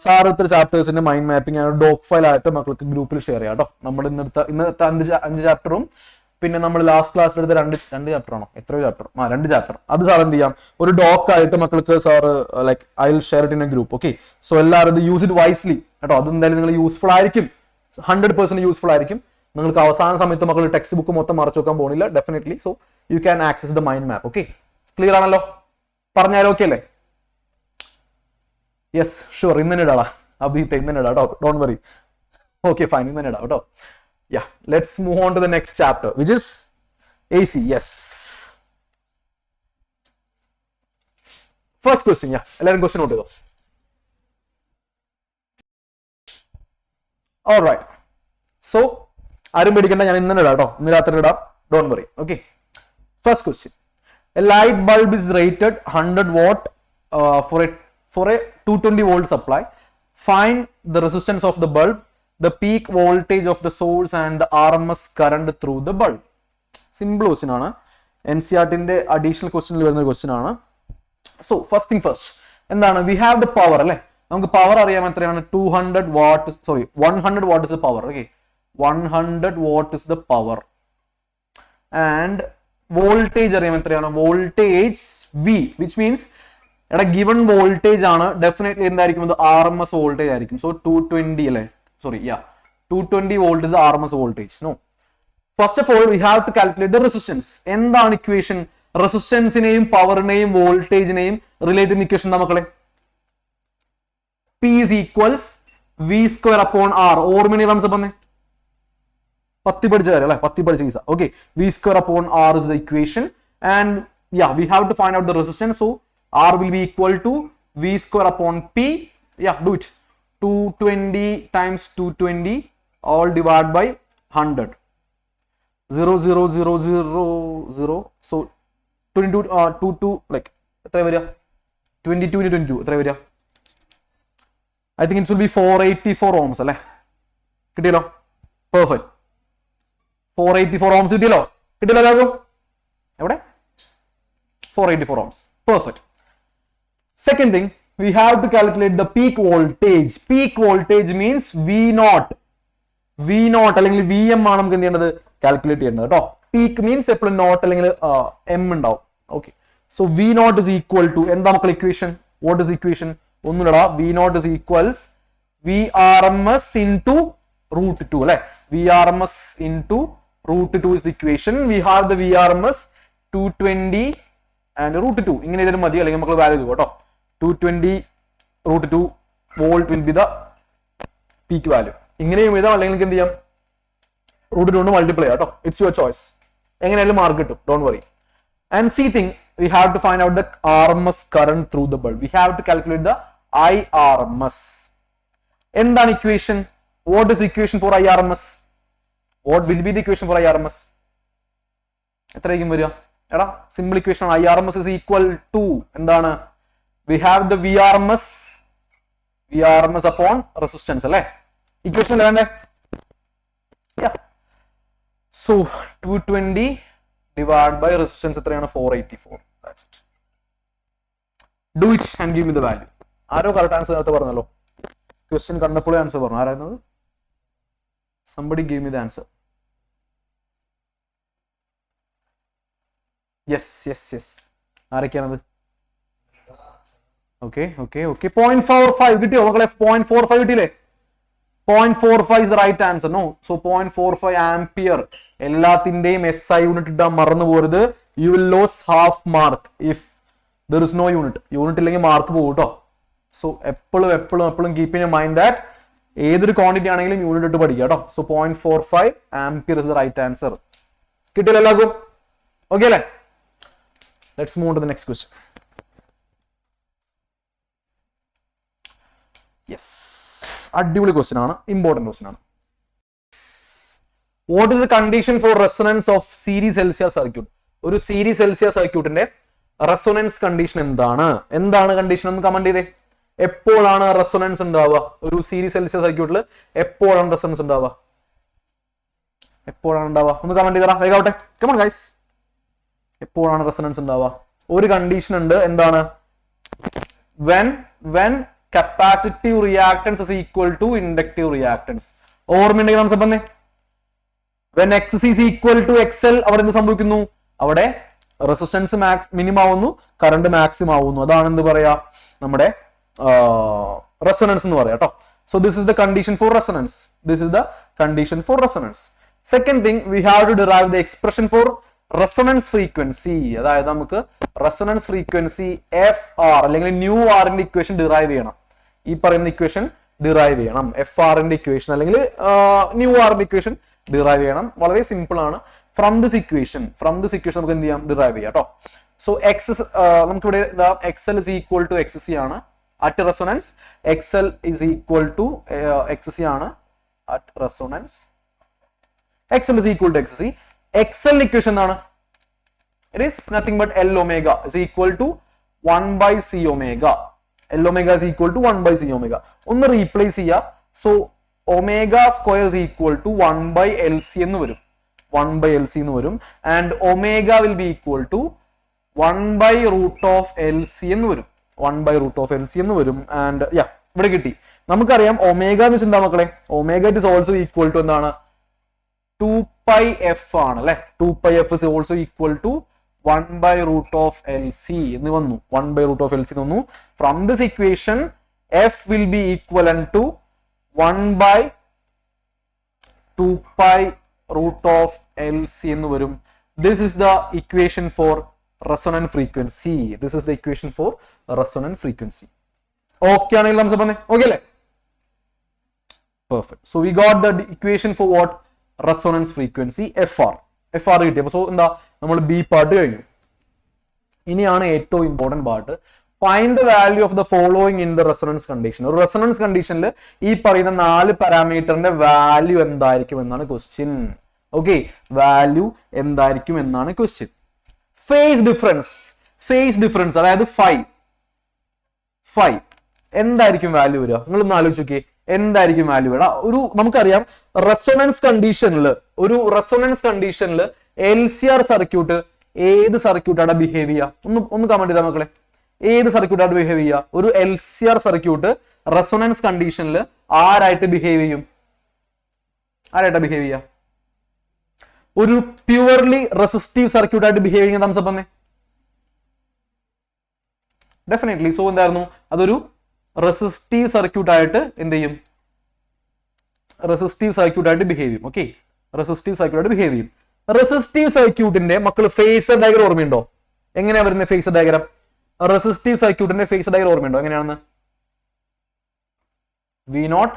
സാർ ഇത്ര ചാപ്റ്റേഴ്സിന്റെ മൈൻഡ് മാപ്പിംഗ് ഡോക് ഫയൽ ആയിട്ട് മക്കൾക്ക് ഗ്രൂപ്പിൽ ഷെയർ ചെയ്യാം കേട്ടോ. നമ്മൾ ഇന്നത്തെ 5 ചാപ്റ്ററും പിന്നെ നമ്മൾ ലാസ്റ്റ് ക്ലാസ്സിൽ എടുത്ത രണ്ട് ചാപ്റ്റർ ആണോ, എത്രയോ ചാപ്റ്റർ, 2 ചാപ്റ്റർ, അത് സാർ എന്ത് ചെയ്യാം, ഒരു ഡോക്ക് ആയിട്ട് മക്കൾക്ക് sir like I will share it in A group. Okay, so എല്ലാവരും ഇത് യൂസ് ഇറ്റ് വൈസ്ലി കേട്ടോ. അത് എന്തായാലും നിങ്ങൾ യൂസ്ഫുൾ ആയിരിക്കും, 100% യൂസ്ഫുൾ ആയിരിക്കും. നിങ്ങൾക്ക് അവസാന സമയത്ത് മക്കൾ ടെക്സ്റ്റ് ബുക്ക് മൊത്തം മറച്ചു വെക്കാൻ പോകുന്നില്ല definitely. So you can access the mind map. Okay, clear ആണല്ലോ? പറഞ്ഞാലും ഓക്കെ അല്ലേ? Yes, sure. ഇന്ന് തന്നെ ഇടാടാ അഭിത്തെ, ഇന്ന് തന്നെ ഇടാം കേട്ടോ, ഡോണ്ട് വറി. ഓക്കെ ഫൈൻ, ഇന്ന് തന്നെ ഇടാം കേട്ടോ. Yeah, let's move on to the next chapter which is AC. Yes, first question. Yeah, എല്ലാവരും ക്വസ്റ്റ്യൻ നോട്ട് ചെയ്തോ. ഓൾറൈറ്റ്, സോ ആരും പേടിക്കണ്ട, ഞാൻ ഇന്ന് ഇടാം കേട്ടോ, ഇന്ന് രാത്രി ഇടാം, don't worry. Okay, first question. A light bulb is rated 100 watt for a 220 volt supply. Find the resistance of the bulb, the peak voltage of the source and the RMS current through the bulb. Simple question ആണ്. NCERT-ന്റെ additional ക്വസ്റ്റ്യനിൽ വരുന്ന ഒരു question ആണ്. So first thing first, എന്താണ്, V have the power അല്ലെ. നമുക്ക് power അറിയാൻ എത്രയാണ്, 100 watt is the power. Okay, 100 watt is the power. And voltage അറിയാം എത്രയാണ്, വോൾട്ടേജ് V, വിച്ച് മീൻസ് എടാ ഗിവൺ വോൾട്ടേജ് ആണ്, ഡെഫിനറ്റ്ലി എന്തായിരിക്കും, അത് RMS വോൾട്ടേജ് ആയിരിക്കും. സോ 220 അല്ലേ, sorry, 220 volt is RMS voltage. No, first of all we have to calculate the resistance. എന്താണ് equation? റെസിസ്റ്റൻസിനെയും പവറിനെയും വോൾട്ടേജിനെയും റിലേറ്റ് ചെയ്യുന്ന ഇക്വേഷൻ എന്താ മക്കളെ? P is equals V² upon R. ഓർമ്മ പറഞ്ഞേ, 10 പഠിച്ച കാര്യം അല്ലെ, 10 പഠിച്ച കേസ. Okay, V² upon R is the equation and yeah, we have to find out the resistance. So R will be equal to V² upon P. Yeah, do it. 220 times 220 all divided by 100. 0 0 0 0 0. So 22 22 like എത്ര വരിക, 22 into 22 എത്ര വരിക? I think it will be 484 ohms അല്ലേ? കിട്ടിയല്ലോ, perfect. 484 ohms കിട്ടിയല്ലോ, കിട്ടിയല്ലോ എല്ലാവർക്കും? എവിടെ? 484 ohms. Perfect. Second thing, we have to calculate the peak voltage. Peak voltage means V0. V0 അല്ലെങ്കിൽ VM ആണ് നമുക്ക് എന്ത് ചെയ്യേണ്ടത്, കാൽക്കുലേറ്റ് ചെയ്യേണ്ടത് കേട്ടോ. പീക്ക് മീൻസ് എപ്പോഴും നോട്ട് അല്ലെങ്കിൽ M ഉണ്ടാവും. Okay, so V0 is equal to എന്താ മക്കൾ ഇക്വേഷൻ? What is equation? ഒന്നുമില്ലടാ, V0 is equals VRMS into √2 അല്ലെ. VRMS into √2 is the equation. We have the VRMS 220 and √2. ഇങ്ങനെ ഏതായാലും മതി, അല്ലെങ്കിൽ നമുക്ക് വാല്യൂ കേട്ടോ. 220 √2 volt will be the peak value. ഇങ്ങനെയും എഴുതാം, അല്ലെങ്കിൽ എന്ത് ചെയ്യാം, √2 കൊണ്ട് മൾട്ടിപ്ലൈ ചെയ്യാം കേട്ടോ. ഇറ്റ്സ് യുവർ ചോയ്സ്, എങ്ങനെയായാലും മാർക്ക് കിട്ടും, don't worry. And C thing, we have to find out the RMS current through the bulb. We have to calculate the IRMS. എന്താണ് equation? What is the equation for IRMS? What will be the equation for IRMS? എത്രയായിരിക്കും വരിക? എടാ simple equation ആണ്. IRMS is equal to എന്താണ്? We have the VRMS upon resistance അല്ലേ? Equation അല്ലേ വേണ്ടേ? Yeah. So 220 divided by resistance എത്രയാണ്? 484. That's it. Do it and give me the value. Arrow correct answer നേരത്തെ പറഞ്ഞല്ലോ. ക്വസ്റ്റ്യൻ കണ്ടപ്പോഴേ answer പറഞ്ഞു. ആരായിരുന്നത്? Somebody give me the answer. Yes. ആരൊക്കെയാണത്? Okay. 0.45 കിട്ടിയോ മക്കളെ? 0.45 കിട്ടിയില്ലേ? 0.45 is the right answer. No. So 0.45 ampere. എല്ലാത്തിന്റെയും SI unit ഇട്ടാൻ മറന്നു പോരുത്. You will lose half mark if there is no unit. Unit ഇല്ലെങ്കിൽ മാർക്ക് പോകും കേട്ടോ. സോ എപ്പോഴും കീപ്പ് ഇൻ മൈൻഡ് ദാറ്റ് ഏതൊരു ക്വാണ്ടിറ്റി ആണെങ്കിലും യൂണിറ്റ് ഇട്ട് പഠിക്കുക കേട്ടോ. So 0.45 ampere is the right answer. കിട്ടിയല്ലോ എല്ലാവർക്കും? ഓക്കെ അല്ലേ? Let's move to the next question. Yes, അടിപൊളി ക്വസ്റ്റ്യൻ ആണ്, ഇമ്പോർട്ടന്റ് ക്വസ്റ്റ്യൻ ആണ്. What is the condition for resonance of series LCR circuit? ഒരു സീരീസ് LCR സർക്യൂട്ടിന്റെ റെസൊണൻസ് കണ്ടീഷൻ എന്താണ് condition എന്ന് കമന്റ് ചെയ്തേ. എപ്പോഴാണ് റെസൊണൻസ് ഉണ്ടാവുക? ഒരു സീരീസ് LCR സർക്യൂട്ടിൽ എപ്പോഴാണ് റെസൊണൻസ് ഉണ്ടാവുക? ഒന്ന് കമന്റ് ചെയ്തടാ, വേഗാവട്ടെ. കമോൺ ഗൈസ്, എപ്പോഴാണ് റെസൊണൻസ് ഉണ്ടാവുക? ഒരു കണ്ടീഷൻ ഉണ്ട്, എന്താണ്? when capacitive reactance is equal to inductive reactance. ഓർമ്മയുണ്ടെങ്കിൽ നമുക്ക് പറഞ്ഞേ, when XC is equal to XL, അവിടെ എന്ത് സംഭവിക്കുന്നു? അവിടെ റെസിസ്റ്റൻസ് മിനിമം ആവുന്നു, കറണ്ട് മാക്സിമം ആവുന്നു. അതാണ് എന്ത് പറയാ? നമ്മുടെ റെസൊണൻസ് എന്ന് പറയാം കേട്ടോ. So this is the condition for resonance. Second thing, we have to derive the expression for resonance frequency. അതായത് നമുക്ക് റെസൊണൻസ് ഫ്രീക്വൻസി FR അല്ലെങ്കിൽ ന്യൂ ആറിന്റെ ഇക്വേഷൻ ഡിറൈവ് ചെയ്യണം. ഈ പറയുന്ന ഇക്വേഷൻ ഡിറൈവ് ചെയ്യണം. FR ന്റെ ഇക്വേഷൻ അല്ലെങ്കിൽ ന്യൂ ആറിന്റെ ഇക്വേഷൻ ഡിറൈവ് ചെയ്യണം. വളരെ സിമ്പിൾ ആണ്. ഫ്രം ദിസ് ഇക്വേഷൻ നമുക്ക് എന്ത് ചെയ്യാം? ഡിറൈവ് ചെയ്യാം കേട്ടോ. സോ നമുക്ക് ഇവിടെ XL is equal to XC ആണ് at resonance. XL is equal to XC ആണ് at resonance. XL is equal to XC. XL equation എന്താണ്? It is nothing but L omega is equal to 1 by C omega. L omega is equal to 1 by C omega. ഒന്ന് replace ചെയ്യാം. So omega square is equal to 1 by LC എന്ന് വരും. 1 by LC എന്ന് വരും. And omega will be equal to 1 by root of LC എന്ന് വരും. 1 by root of LC എന്ന് വരും. ആൻഡ് ഇവിടെ കിട്ടി. നമുക്കറിയാം ഒമേഗ എന്ന് വെച്ചാൽ എന്താ മക്കളെ? Omega it is also equal to എന്താണ്? 2πf ആണ് അല്ലെ? 2πf is also equal to 1 by root of LC എന്ന് വന്നു. 1 by root of LC എന്ന് വന്നു. From this equation, F will be equivalent to 1 by 2π root of LC എന്ന് വരും. This is the equation for resonant frequency. Okay ആണെങ്കിൽ നമുക്ക് പറഞ്ഞേ okay അല്ലേ? Perfect. So we got the equation for what? Resonance frequency FR കിട്ടിയപ്പോ so എന്താ, നമ്മൾ B part കഴിഞ്ഞു. ഇനിയാണ് ഏറ്റവും important part. Find the value of the following in the resonance condition. ഒരു റെസൊണൻസ് കണ്ടീഷനിൽ ഈ പറയുന്ന 4 പാരാമീറ്ററിന്റെ വാല്യൂ എന്തായിരിക്കും എന്നാണ് ക്വസ്റ്റ്യൻ. ഓക്കെ, വാല്യൂ എന്തായിരിക്കും എന്നാണ് ക്വസ്റ്റ്യൻ. ഫേസ് ഡിഫറൻസ് അതായത് 5 എന്തായിരിക്കും വാല്യൂ വരിക? നിങ്ങളൊന്ന് ആലോചിച്ച് നോക്കിയേ, എന്തായിരിക്കും വാല്യൂ വരിക? നമുക്കറിയാം റെസൊണൻസ് കണ്ടീഷനിൽ LCR സർക്യൂട്ട് ഏത് സർക്യൂട്ടാണ് ബിഹേവ് ചെയ്യുക? ഒന്ന് കമന്റ് ചെയ്താൽ മക്കളെ, ഏത് സർക്യൂട്ടാണ് ബിഹേവ് ചെയ്യുക? ഒരു LCR സർക്യൂട്ട് റെസൊണൻസ് കണ്ടീഷനിൽ ആരായിട്ട് ബിഹേവ് ചെയ്യും? ഒരു പ്യുവർലി റെസിസ്റ്റീവ് സർക്യൂട്ടായിട്ട് ബിഹേവ് ചെയ്യുന്ന തംസപ്പ് തന്നെ ഡെഫിനറ്റ്ലി. സോ എന്തായിരുന്നു? അതൊരു റെസിസ്റ്റീവ് സർക്യൂട്ടായിട്ട് എന്ത് ചെയ്യും? റെസിസ്റ്റീവ് സർക്യൂട്ടായിട്ട് ബിഹേവ് ചെയ്യും. ഓക്കെ, റെസിസ്റ്റീവ് സർക്യൂട്ടിന്റെ മക്കൾ ഫേസർ ഡയഗ്രം ഓർമ്മയുണ്ടോ? എങ്ങനെയാ വരുന്നത് ഫേസർ ഡയഗ്രം? റെസിസ്റ്റീവ് സർക്യൂട്ടിന്റെ ഫേസർ ഡയഗ്രം ഓർമ്മയുണ്ടോ? എങ്ങനെയാണെന്ന്? V0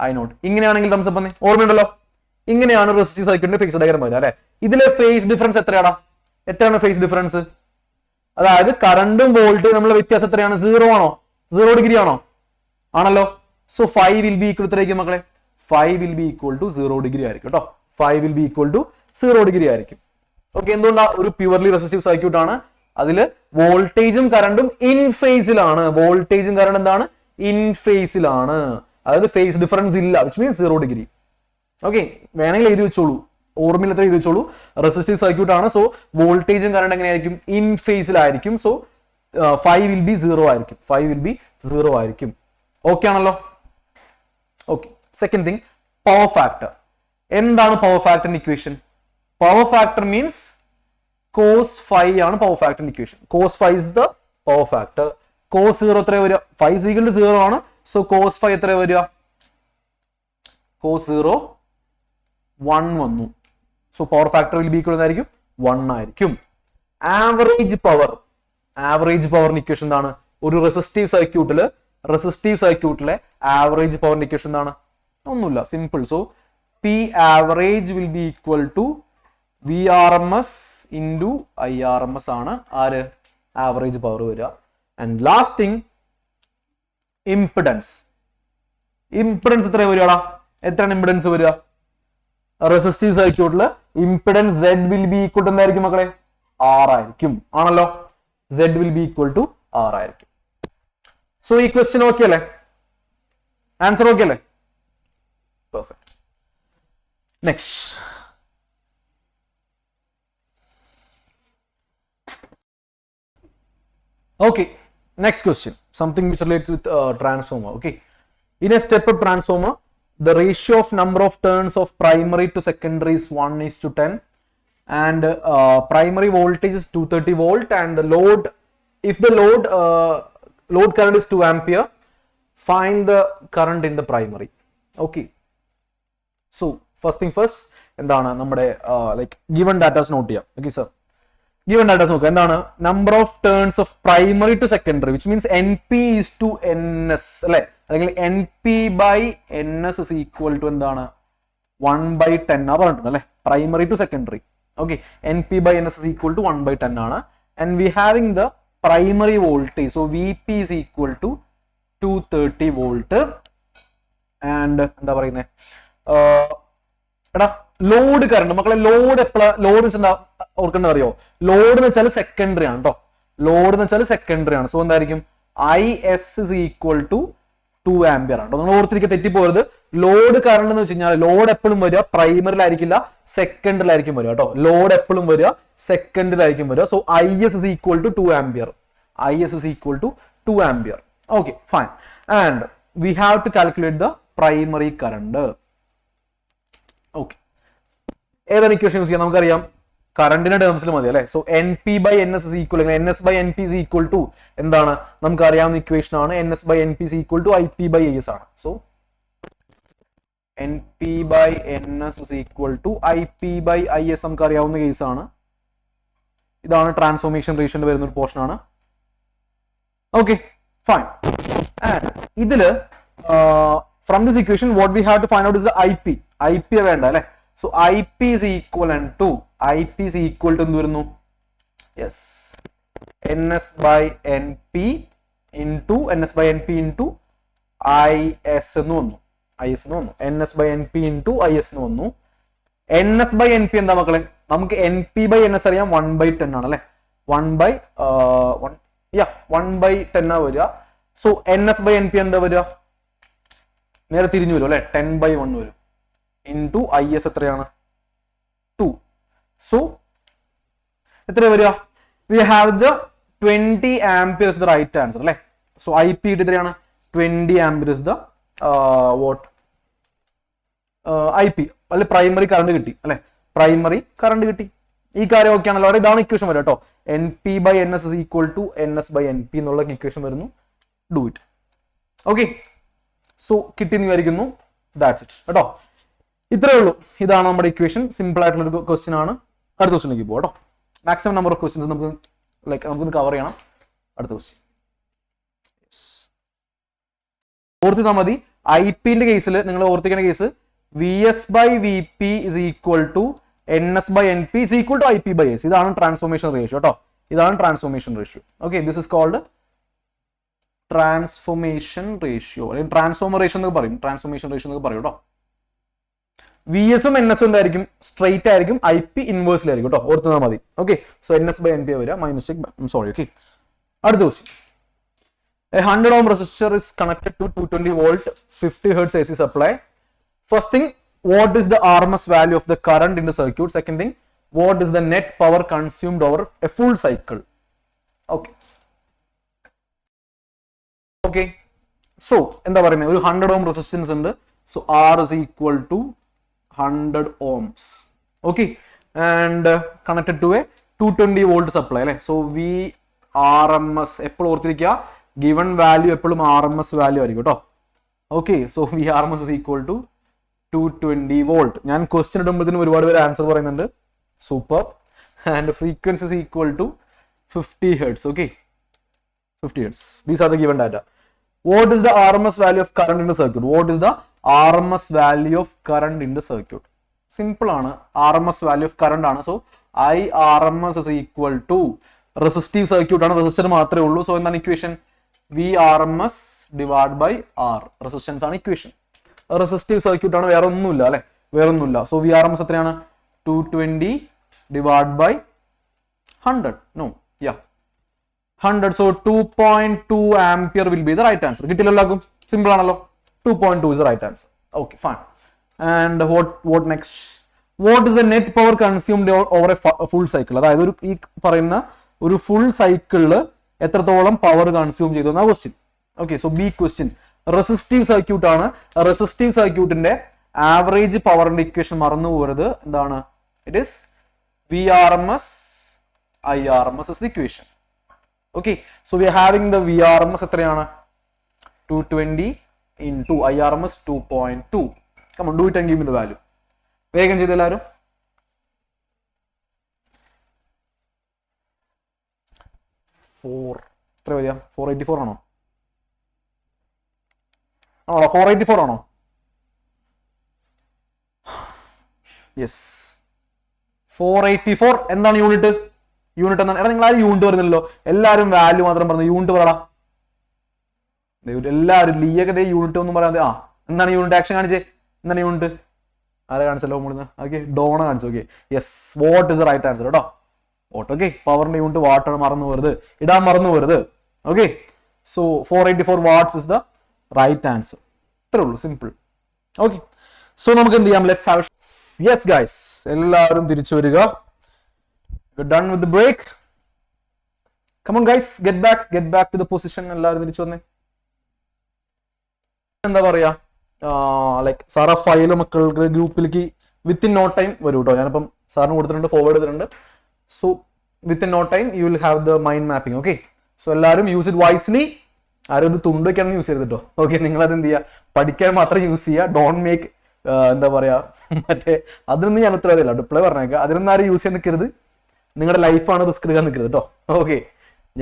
I0 ഇങ്ങനെയാണെങ്കിൽ തംസപ്പ് തന്നെ ഓർമ്മയുണ്ടല്ലോ. ഇങ്ങനെയാണ് റെസിസ്റ്റീവ് സർക്യൂട്ടിന്റെ ഫേസർ ഡയഗ്രം വരിക അല്ലെ? ഇതിലെ ഫേസ് ഡിഫറൻസ് എത്രയാണ് ഫേസ് ഡിഫറൻസ്? അതായത് കറണ്ടും വോൾട്ടേജ് തമ്മിലുള്ള വ്യത്യാസം എത്രയാണ്? 0 ആണോ? 0 ഡിഗ്രി ആണോ? ആണല്ലോ. സോ 5 വിൽ ബി ഈക്വൽ എത്രയായിരിക്കും മക്കളെ? 5 will be equal to 0 degree ആയിരിക്കും കേട്ടോ. 5 will be equal to 0 degree ആയിരിക്കും. ഓക്കെ, എന്തുകൊണ്ടാ? ഒരു പ്യുവർലി റെസിസ്റ്റീവ് സർക്യൂട്ട് ആണ്. അതിൽ വോൾട്ടേജും കറണ്ടും ഇൻ ഫേസിലാണ്. വോൾട്ടേജും കറണ്ട് എന്താണ്? ഇൻ ഫേസിലാണ്. അതായത് ഫേസ് ഡിഫറൻസ് ഇല്ല, വിച്ച് മീൻസ് 0 ഡിഗ്രി. ഓക്കെ, വേണമെങ്കിൽ എഴുതി വെച്ചോളൂ, ഓർമ്മയിൽ എത്ര എഴുതി വെച്ചോളൂ. റെസിസ്റ്റീവ് സർക്യൂട്ട് ആണ്. സോ വോൾട്ടേജും കറണ്ട് എങ്ങനെയായിരിക്കും? ഇൻ ഫേസിലായിരിക്കും. സോ 5 വിൽ ബി 0 ആയിരിക്കും. 5 വിൽ ബി 0 ആയിരിക്കും. ഓക്കെ ആണല്ലോ. Okay, second thing, power factor. എന്താണ് പവർ ഫാക്ടറിന്റെ equation? Power factor means cos 5 ആണ് പവർ ഫാക്ടറിന്റെ equation. cos 5 is the power factor. cos 0 എത്ര വരിക? 5 is equal to 0 ആണ്. സോ cos 5 എത്ര വരിക? cos 0 1 വന്നു. So power factor will be equal ആയിരിക്കും 1 ആയിരിക്കും. ആവറേജ് പവറിന്റെ ഇക്വേഷൻ എന്താണ്? ഒരു റെസിസ്റ്റീവ് സർക്യൂട്ടിലെ ആവറേജ് പവറിന്റെ ഇക്വേഷൻ എന്താണ്? ഒന്നുമില്ല, simple. So P average will be equal to VRMS into IRMS ആണ് ആര്? ആവറേജ് പവർ വരിക. ആൻഡ് ലാസ്റ്റ് തിങ്, ഇംപിഡൻസ് എത്ര വരികടാ? എത്രയാണ് ഇംപിഡൻസ് വരിക? റെസിസ്റ്റീവ് സർക്യൂട്ടില് impedance Z will be equal to എന്തായിരിക്കും മക്കളെ? R ആയിരിക്കും. ആണല്ലോ, Z will be equal to R ആയിരിക്കും. സോ ഈ ക്വസ്റ്റ്യൻ ഓക്കെ അല്ലേ? ആൻസർ ഓക്കെ അല്ലേ? Perfect. Next, okay, next question, something which relates with transformer. Okay, in a step-up transformer, the ratio of number of turns of primary to secondary is 1:10, and primary voltage is 230 volt, and the load, if the load current is 2 ampere, find the current in the primary. Okay, so first thing first, എന്താണ് നമ്മുടെ like given data note ചെയ്യാം. Okay sir, given data നോക്കുക. എന്താണ്? Number of turns of primary to secondary, which means NP is to NS അല്ലെ, അല്ലെങ്കിൽ NP by NS is equal to എന്താണ്? 1/10 ആ പറഞ്ഞിട്ടുണ്ട് അല്ലെ, primary to secondary. Okay, NP by NS is equal to 1/10 ആണ്. And we having the primary voltage, so VP is equal to 230 volt. And എന്താ പറയുന്നത്, എടാ ലോഡ് കറണ്ട് മക്കളെ, load എപ്പോഴാ? ലോഡ് എന്താ ഓർക്കേണ്ടത് അറിയോ? ലോഡ് എന്ന് വെച്ചാൽ സെക്കൻഡറി ആണ് കേട്ടോ. ലോഡ് എന്ന് വെച്ചാൽ സെക്കൻഡറി ആണ്. സോ എന്തായിരിക്കും? IS is equal to 2 ampere ആണ്. നിങ്ങൾ ഓർത്തിരിക്കുക, തെറ്റിപ്പോരുത്. ലോഡ് കറണ്ട് എന്ന് വെച്ച് കഴിഞ്ഞാൽ ലോഡ് എപ്പോഴും വരിക പ്രൈമറിയിലായിരിക്കില്ല, സെക്കൻഡറിലായിരിക്കും വരിക കേട്ടോ. ലോഡ് എപ്പോഴും വരിക സെക്കൻഡറിലായിരിക്കും വരിക. So IS is equal to 2 ampere. IS is equal to 2 ampere. Okay, fine. And we have to calculate the primary current. Okay, ഏതാണ് ഇക്വേഷൻ യൂസ് ചെയ്യാം? നമുക്കറിയാം കറണ്ടിന്റെ ടേംസിൽ മതി അല്ലെ. So NP by NS is equal, NS by NP is equal to എന്താണ്? നമുക്ക് അറിയാവുന്ന ഇക്വേഷൻ ആണ്. NS by NP is equal to IP by IS ആണ്. So NP by NS is equal to IP by IS നമുക്ക് അറിയാവുന്ന case ആണ്. ഇതാണ് transformation റേഷ്യോന്റെ വരുന്ന ഒരു പോർഷൻ ആണ്. Okay, fine. ആൻഡ് ഇതില് from this equation what we have to find out is the IP വേണ്ട അല്ലെ. So IP is equivalent to എന്ത് വരുന്നു? Yes, NS by NP into IS എന്ന് വന്നു. NS by NP into IS എന്ന് വന്നു. NS by NP എന്താ മക്കളെ? നമുക്ക് NP by NS അറിയാം 1/10 ആണ് അല്ലെ. 1/10 ആ വരിക. സോ NS by NP എന്താ വരിക? നേരെ തിരിഞ്ഞു വരും അല്ലെ, 10/1 വരും. ഇൻറ്റു IS എത്രയാണ്? 2. സോ എത്ര വരിക? We have the 20 ampere is the right answer അല്ലെ. സോ IP എത്രയാണ്? 20 ampere is the what IP അല്ലെ, പ്രൈമറി കറണ്ട് കിട്ടി അല്ലെ, പ്രൈമറി കറണ്ട് കിട്ടി. ഈ കാര്യം ഓക്കെ ആണല്ലോ. അവിടെ ഇതാണ് ഇക്വേഷൻ വരും കേട്ടോ. NP by NS is equal to NS by NP എന്നുള്ള ഇക്വേഷൻ വരുന്നു. Do it. ഓക്കെ, സോ കിട്ടിയെന്ന് വിചാരിക്കുന്നു. ദാറ്റ്സ് ഇറ്റ് കേട്ടോ. ഇത്രേ ഉള്ളൂ. ഇതാണ് നമ്മുടെ ഇക്വേഷൻ. സിമ്പിൾ ആയിട്ടുള്ള ഒരു ക്വസ്റ്റ്യൻ ആണ്. അടുത്ത ക്വസ്റ്റ്യനിലേക്ക് പോകും കേട്ടോ. മാക്സിമം നമ്പർ ഓഫ് ക്വസ്റ്റ്യൻസ് നമുക്കൊന്ന് കവർ ചെയ്യണം. അടുത്ത ക്വസ്റ്റ്യൻ ഓർത്തിട്ടാൽ മതി. IPന്റെ കേസിൽ നിങ്ങൾ ഓർത്തിക്കുന്ന case VS by VP is equal to NS by NP is equal to IP by S. ഇതാണ് ട്രാൻസ്ഫോർമേഷൻ റേഷ്യോ കേട്ടോ. ഇതാണ് transformation ratio. Okay, this is called transformation ratio അല്ലെങ്കിൽ ട്രാൻസ്ഫോർമേഷൻ എന്നൊക്കെ പറയും, ട്രാൻസ്ഫോർമേഷൻ റേഷ്യോ എന്നൊക്കെ പറയും കേട്ടോ. വി എസും എൻ എസും എന്തായിരിക്കും? സ്ട്രെയിറ്റ് ആയിരിക്കും, ഐ പി ഇൻവേഴ്സിലായിരിക്കും കേട്ടോ, ഓർത്തുന്നാൽ മതി. Okay, so N S by N P വരിക, മൈ മിസ്റ്റേക്ക്, സോറി. ഓക്കെ, അടുത്ത question. A 100 ohm resistor is connected to 220 volt 50 hertz AC supply. First thing, what is the RMS value of the current in the circuit? Second thing, what is the net power consumed over a full cycle? Okay. Okay. So, എന്താ പറയുന്നത്? ഒരു 100 ohm resistance ഉണ്ട്. So, R is equal to 100 ohms. Okay. And connected to a 220 volt supply. So, VRMS എപ്പോൾ ഓർത്തിരിക്കുക? Given value എപ്പോഴും RMS value ആയിരിക്കും കേട്ടോ. Okay, so VRMS is equal to 220 volt. ഞാൻ ക്വസ്റ്റ്യൻ ഇടുമ്പോഴത്തേനും ഒരുപാട് പേര് ആൻസർ പറയുന്നുണ്ട്. Super. And frequency is equal to 50 hertz. Okay, 50 hertz. These are the given data. What is the RMS value of current in the circuit? What is the RMS value of current in the circuit? Simple ആണ്. RMS value of current ആണ്. So IRMS is equal to resistive circuit ആണ്, resistor മാത്രമേ ഉള്ളൂ. സോ എന്താണ് equation? VRMS divide by R. Resistance ആണ് equation. Resistive circuit ആണ്, വേറെ ഒന്നുമില്ല അല്ലെ, വേറെ ഒന്നുമില്ല. സോ VRMS എത്രയാണ്? 220 divide by 100. No, yeah 100. So 2.2 ampere will be the right answer. കിട്ടില്ല എല്ലാവർക്കും? സിമ്പിൾ ആണല്ലോ. 2.2 is the right answer. Okay, fine. And what next? What is the net power consumed over a full cycle? അതായത് ഒരു ഈ പറയുന്ന ഒരു full സൈക്കിളില് എത്രത്തോളം power consume ചെയ്തു എന്ന question. Okay, so B question. Resistive circuit ആണ്. റെസിസ്റ്റീവ് സർക്യൂട്ടിന്റെ ആവറേജ് പവറിന്റെ ഇക്വേഷൻ മറന്നു പോകരുത്. എന്താണ്? It is VRMS IRMS is the equation. Okay, so we are having the VRMS എത്രയാണ്? 220 into IRMS 2.2. Come on, do it and give me the value. വേഗം ചെയ്ത് എല്ലാവരും. 4 എത്ര വരിക? 484 ആണോ? 484 ആണോ? യെസ്, 484. എന്താണ് യൂണിറ്റ്? യൂണിറ്റ് എന്താണ്? എടാ, നിങ്ങൾ ആരും യൂണിറ്റ് പറയുന്നില്ലല്ലോ, എല്ലാവരും വാല്യൂ മാത്രം പറഞ്ഞു. യൂണിറ്റ് പറയടാ എല്ലാവരും. ലീയൊക്കെ യൂണിറ്റ് ഒന്നും പറയാതെ. എന്താണ് യൂണിറ്റ്? ആക്ഷൻ കാണിച്ചേ. എന്താണ് യൂണിറ്റ്? ആരെ കാണിച്ചല്ലോ മുകളിൽ നിന്ന്? ഓക്കെ, ഡോണ കാണിച്ചു. Okay, yes, what is the right answer കേട്ടോ. വാട്ട്. ഓക്കെ, പവറിന്റെ യൂണിറ്റ് വാട്ട് ആണ്, മറന്നു പോരുത്, ഇടാൻ മറന്നു പോരുത്. Okay, so 484 watts is the right answer. ഇത്രേ ഉള്ളൂ, സിമ്പിൾ. ഓക്കെ, സോ നമുക്ക് എന്ത് ചെയ്യാം? Let's have. യെസ് ഗൈസ്, എല്ലാവരും തിരിച്ചു വരിക. Done with the break. Come on guys, get back to the position. എല്ലാവരും തിരിച്ചു വന്നേ. എന്താ പറയാ, ലൈക്ക് സാർ ആ ഫയൽ മക്കളുടെ ഗ്രൂപ്പിലേക്ക് വിത്തിൻ നോ ടൈം വരും കേട്ടോ. ഞാനിപ്പം സാറിന് കൊടുത്തിട്ടുണ്ട്, ഫോർവേഡ് ചെയ്തിട്ടുണ്ട്. So within no time you will have the mind mapping. Okay, so എല്ലാവരും യൂസ് ഇറ്റ് വൈസ്ലി. ആരും ഇത് തുണ്ട് വയ്ക്കാനും യൂസ് ചെയ്ത് കേട്ടോ. ഓക്കെ, നിങ്ങൾ അത് എന്ത് ചെയ്യുക? പഠിക്കാൻ മാത്രം യൂസ് ചെയ്യുക. ഡോണ്ട് മേക്ക് എന്താ പറയാ, മറ്റേ അതിനൊന്നും ഞാൻ ഉത്തരവാദില്ല. ഡിപ്ലേ പറഞ്ഞേക്കാം, അതിനൊന്നും ആരും യൂസ് ചെയ്യാൻ നിൽക്കരുത്. നിങ്ങളുടെ ലൈഫാണ് റിസ്ക് എടുക്കാൻ നിൽക്കരുത് കേട്ടോ. ഓക്കെ,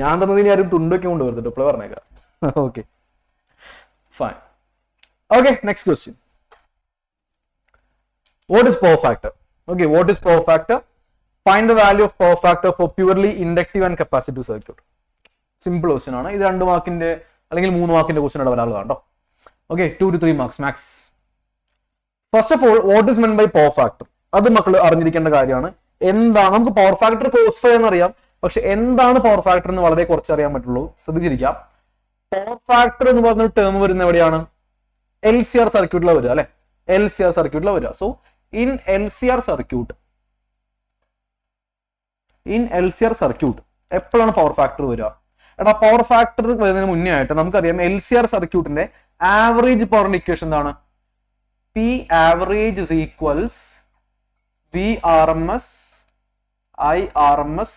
ഞാൻ തന്നതിന് ആരും തുണ്ട് വയ്ക്കാൻ കൊണ്ടുവരുത്. ഡിപ്ലേ പറഞ്ഞേക്കാം. Okay, fine. Okay, next question. What is power factor? Okay, what is power factor? Find the value of power factor for purely inductive and capacitive circuit. Simple question ആണ്. ഇത് 2 മാർക്കിന്റെ അല്ലെങ്കിൽ 3 മാർക്കിന്റെ ക്വസ്റ്റ്യൻ ആണ് വരാനുള്ളതാണ് കേട്ടോ. Okay, 2 to 3 marks max. First of all, what is meant by power factor? അത് മക്കൾ അറിഞ്ഞിരിക്കേണ്ട കാര്യമാണ്. എന്താണ്? നമുക്ക് പവർ ഫാക്ടർ cos phi എന്നറിയാം, പക്ഷെ എന്താണ് പവർ ഫാക്ടർ എന്ന് വളരെ കുറച്ച് അറിയാൻ പറ്റുള്ളൂ. ശ്രദ്ധിച്ചിരിക്കാം. പവർ ഫാക്ടർ എന്ന് പറഞ്ഞ ടേം വരുന്ന എവിടെയാണ്? LCR സർക്യൂട്ടിൽ വരിക അല്ലെ, LCR സർക്യൂട്ടിൽ വരിക. സോ ഇൻ LCR സർക്യൂട്ട് എപ്പോഴാണ് പവർ ഫാക്ടർ വരിക? എടാ, പവർ ഫാക്ടർ വരുന്നതിന് മുന്നേ ആയിട്ട് നമുക്കറിയാം LCR സർക്യൂട്ടിന്റെ ആവറേജ് പവറിന്റെ ഇക്വേഷൻ എന്താണ്? P average is equals VRMS IRMS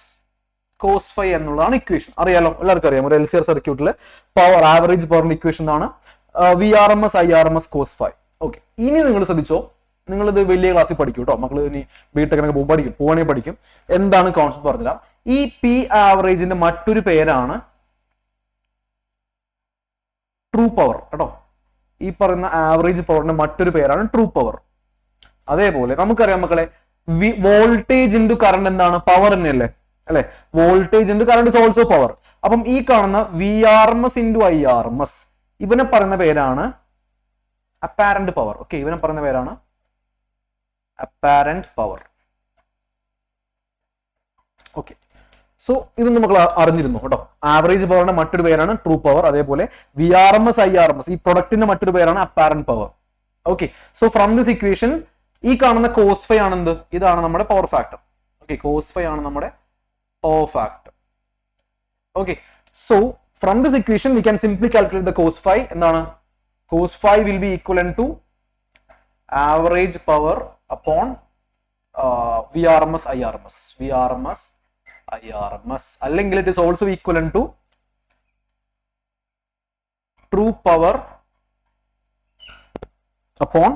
cos phi എന്നുള്ളതാണ് ഇക്വേഷൻ. അറിയാലോ, എല്ലാവർക്കും അറിയാം. ഒരു LCR സർക്യൂട്ടിലെ പവർ ആവറേജ് പവറിന്റെ ഇക്വേഷൻ എന്താണ്? VRMS IRMS cos phi. Okay, ഇനി നിങ്ങൾ ശ്രദ്ധിച്ചോ, നിങ്ങളിത് വലിയ ക്ലാസ്സിൽ പഠിക്കും കേട്ടോ. മക്കൾ ഇനി ബിടെക്കിനൊക്കെ പോവാണെങ്കിൽ പഠിക്കും. എന്താണ് കോൺസെപ്റ്റ് പറഞ്ഞുതരാം. ഈ പി ആവറേജിന്റെ മറ്റൊരു പേരാണ് ട്രൂ പവർ കേട്ടോ. ഈ പറയുന്ന ആവറേജ് പവറിന്റെ മറ്റൊരു പേരാണ് ട്രൂ പവർ. അതേപോലെ നമുക്കറിയാം മക്കളെ, വോൾട്ടേജ് ഇൻറ്റു കറണ്ട് എന്താണ്? പവർ തന്നെയല്ലേ അല്ലെ? വോൾട്ടേജ് ഉണ്ട്, കറണ്ട് ഇസ് ഓൾസോ പവർ. അപ്പം ഈ കാണുന്ന VRMS ഇൻറ്റു IRMS ഇവനെ പറയുന്ന പേരാണ് അപ്പാരന്റ് പവർ. ഓക്കെ, ഇവനെ പറയുന്ന പേരാണ് അപ്പാരന്റ് പവർ. ഓക്കെ, സോ ഇത് നമ്മൾ അറിഞ്ഞിരുന്നു കേട്ടോ. ആവറേജ് പവറിന്റെ മറ്റൊരു പേരാണ് ട്രൂ പവർ. അതേപോലെ VRMS IRMS ഈ പ്രൊഡക്റ്റിന്റെ മറ്റൊരു പേരാണ് apparent power. Okay, so from this equation ഈ കാണുന്ന cos phi ആണെന്ത്? ഇതാണ് നമ്മുടെ power factor. Okay, cos phi ആണ് നമ്മുടെ power factor. Okay, so from this equation we can simply calculate the cos phi. എന്താണ്? cos phi will be equivalent to average power upon VRMS IRMS. VRMS IRMS. അല്ലെങ്കിൽ it is also equivalent to true power upon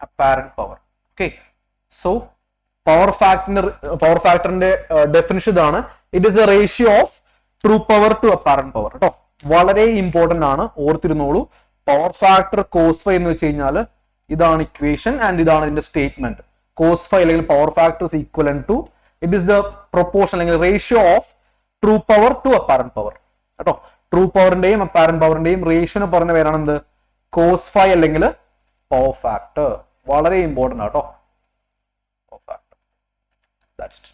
apparent power. Okay, so power factor definition ഇതാണ്. It is the ratio of true power to apparent power. കേട്ടോ, വളരെ important ആണ്, ഓർത്തിരുന്നോളൂ. Power factor cos phi എന്ന് വെച്ച് കഴിഞ്ഞാൽ ഇതാണ് equation and ഇതാണ് ഇതിന്റെ സ്റ്റേറ്റ്മെന്റ്. cos phi അല്ലെങ്കിൽ power factor is equivalent to, it is the proportion അല്ലെങ്കിൽ ratio of true power to apparent power. കേട്ടോ, ട്രൂ പവറിന്റെയും അപ്പാരന്റ് പവറിന്റെയും റേഷ്യോനെ പറയുന്ന പേരാണ് എന്ത്? cos phi അല്ലെങ്കിൽ പവർ ഫാക്ടർ. വളരെ ഇമ്പോർട്ടന്റ് ആട്ടോ power factor. That's it.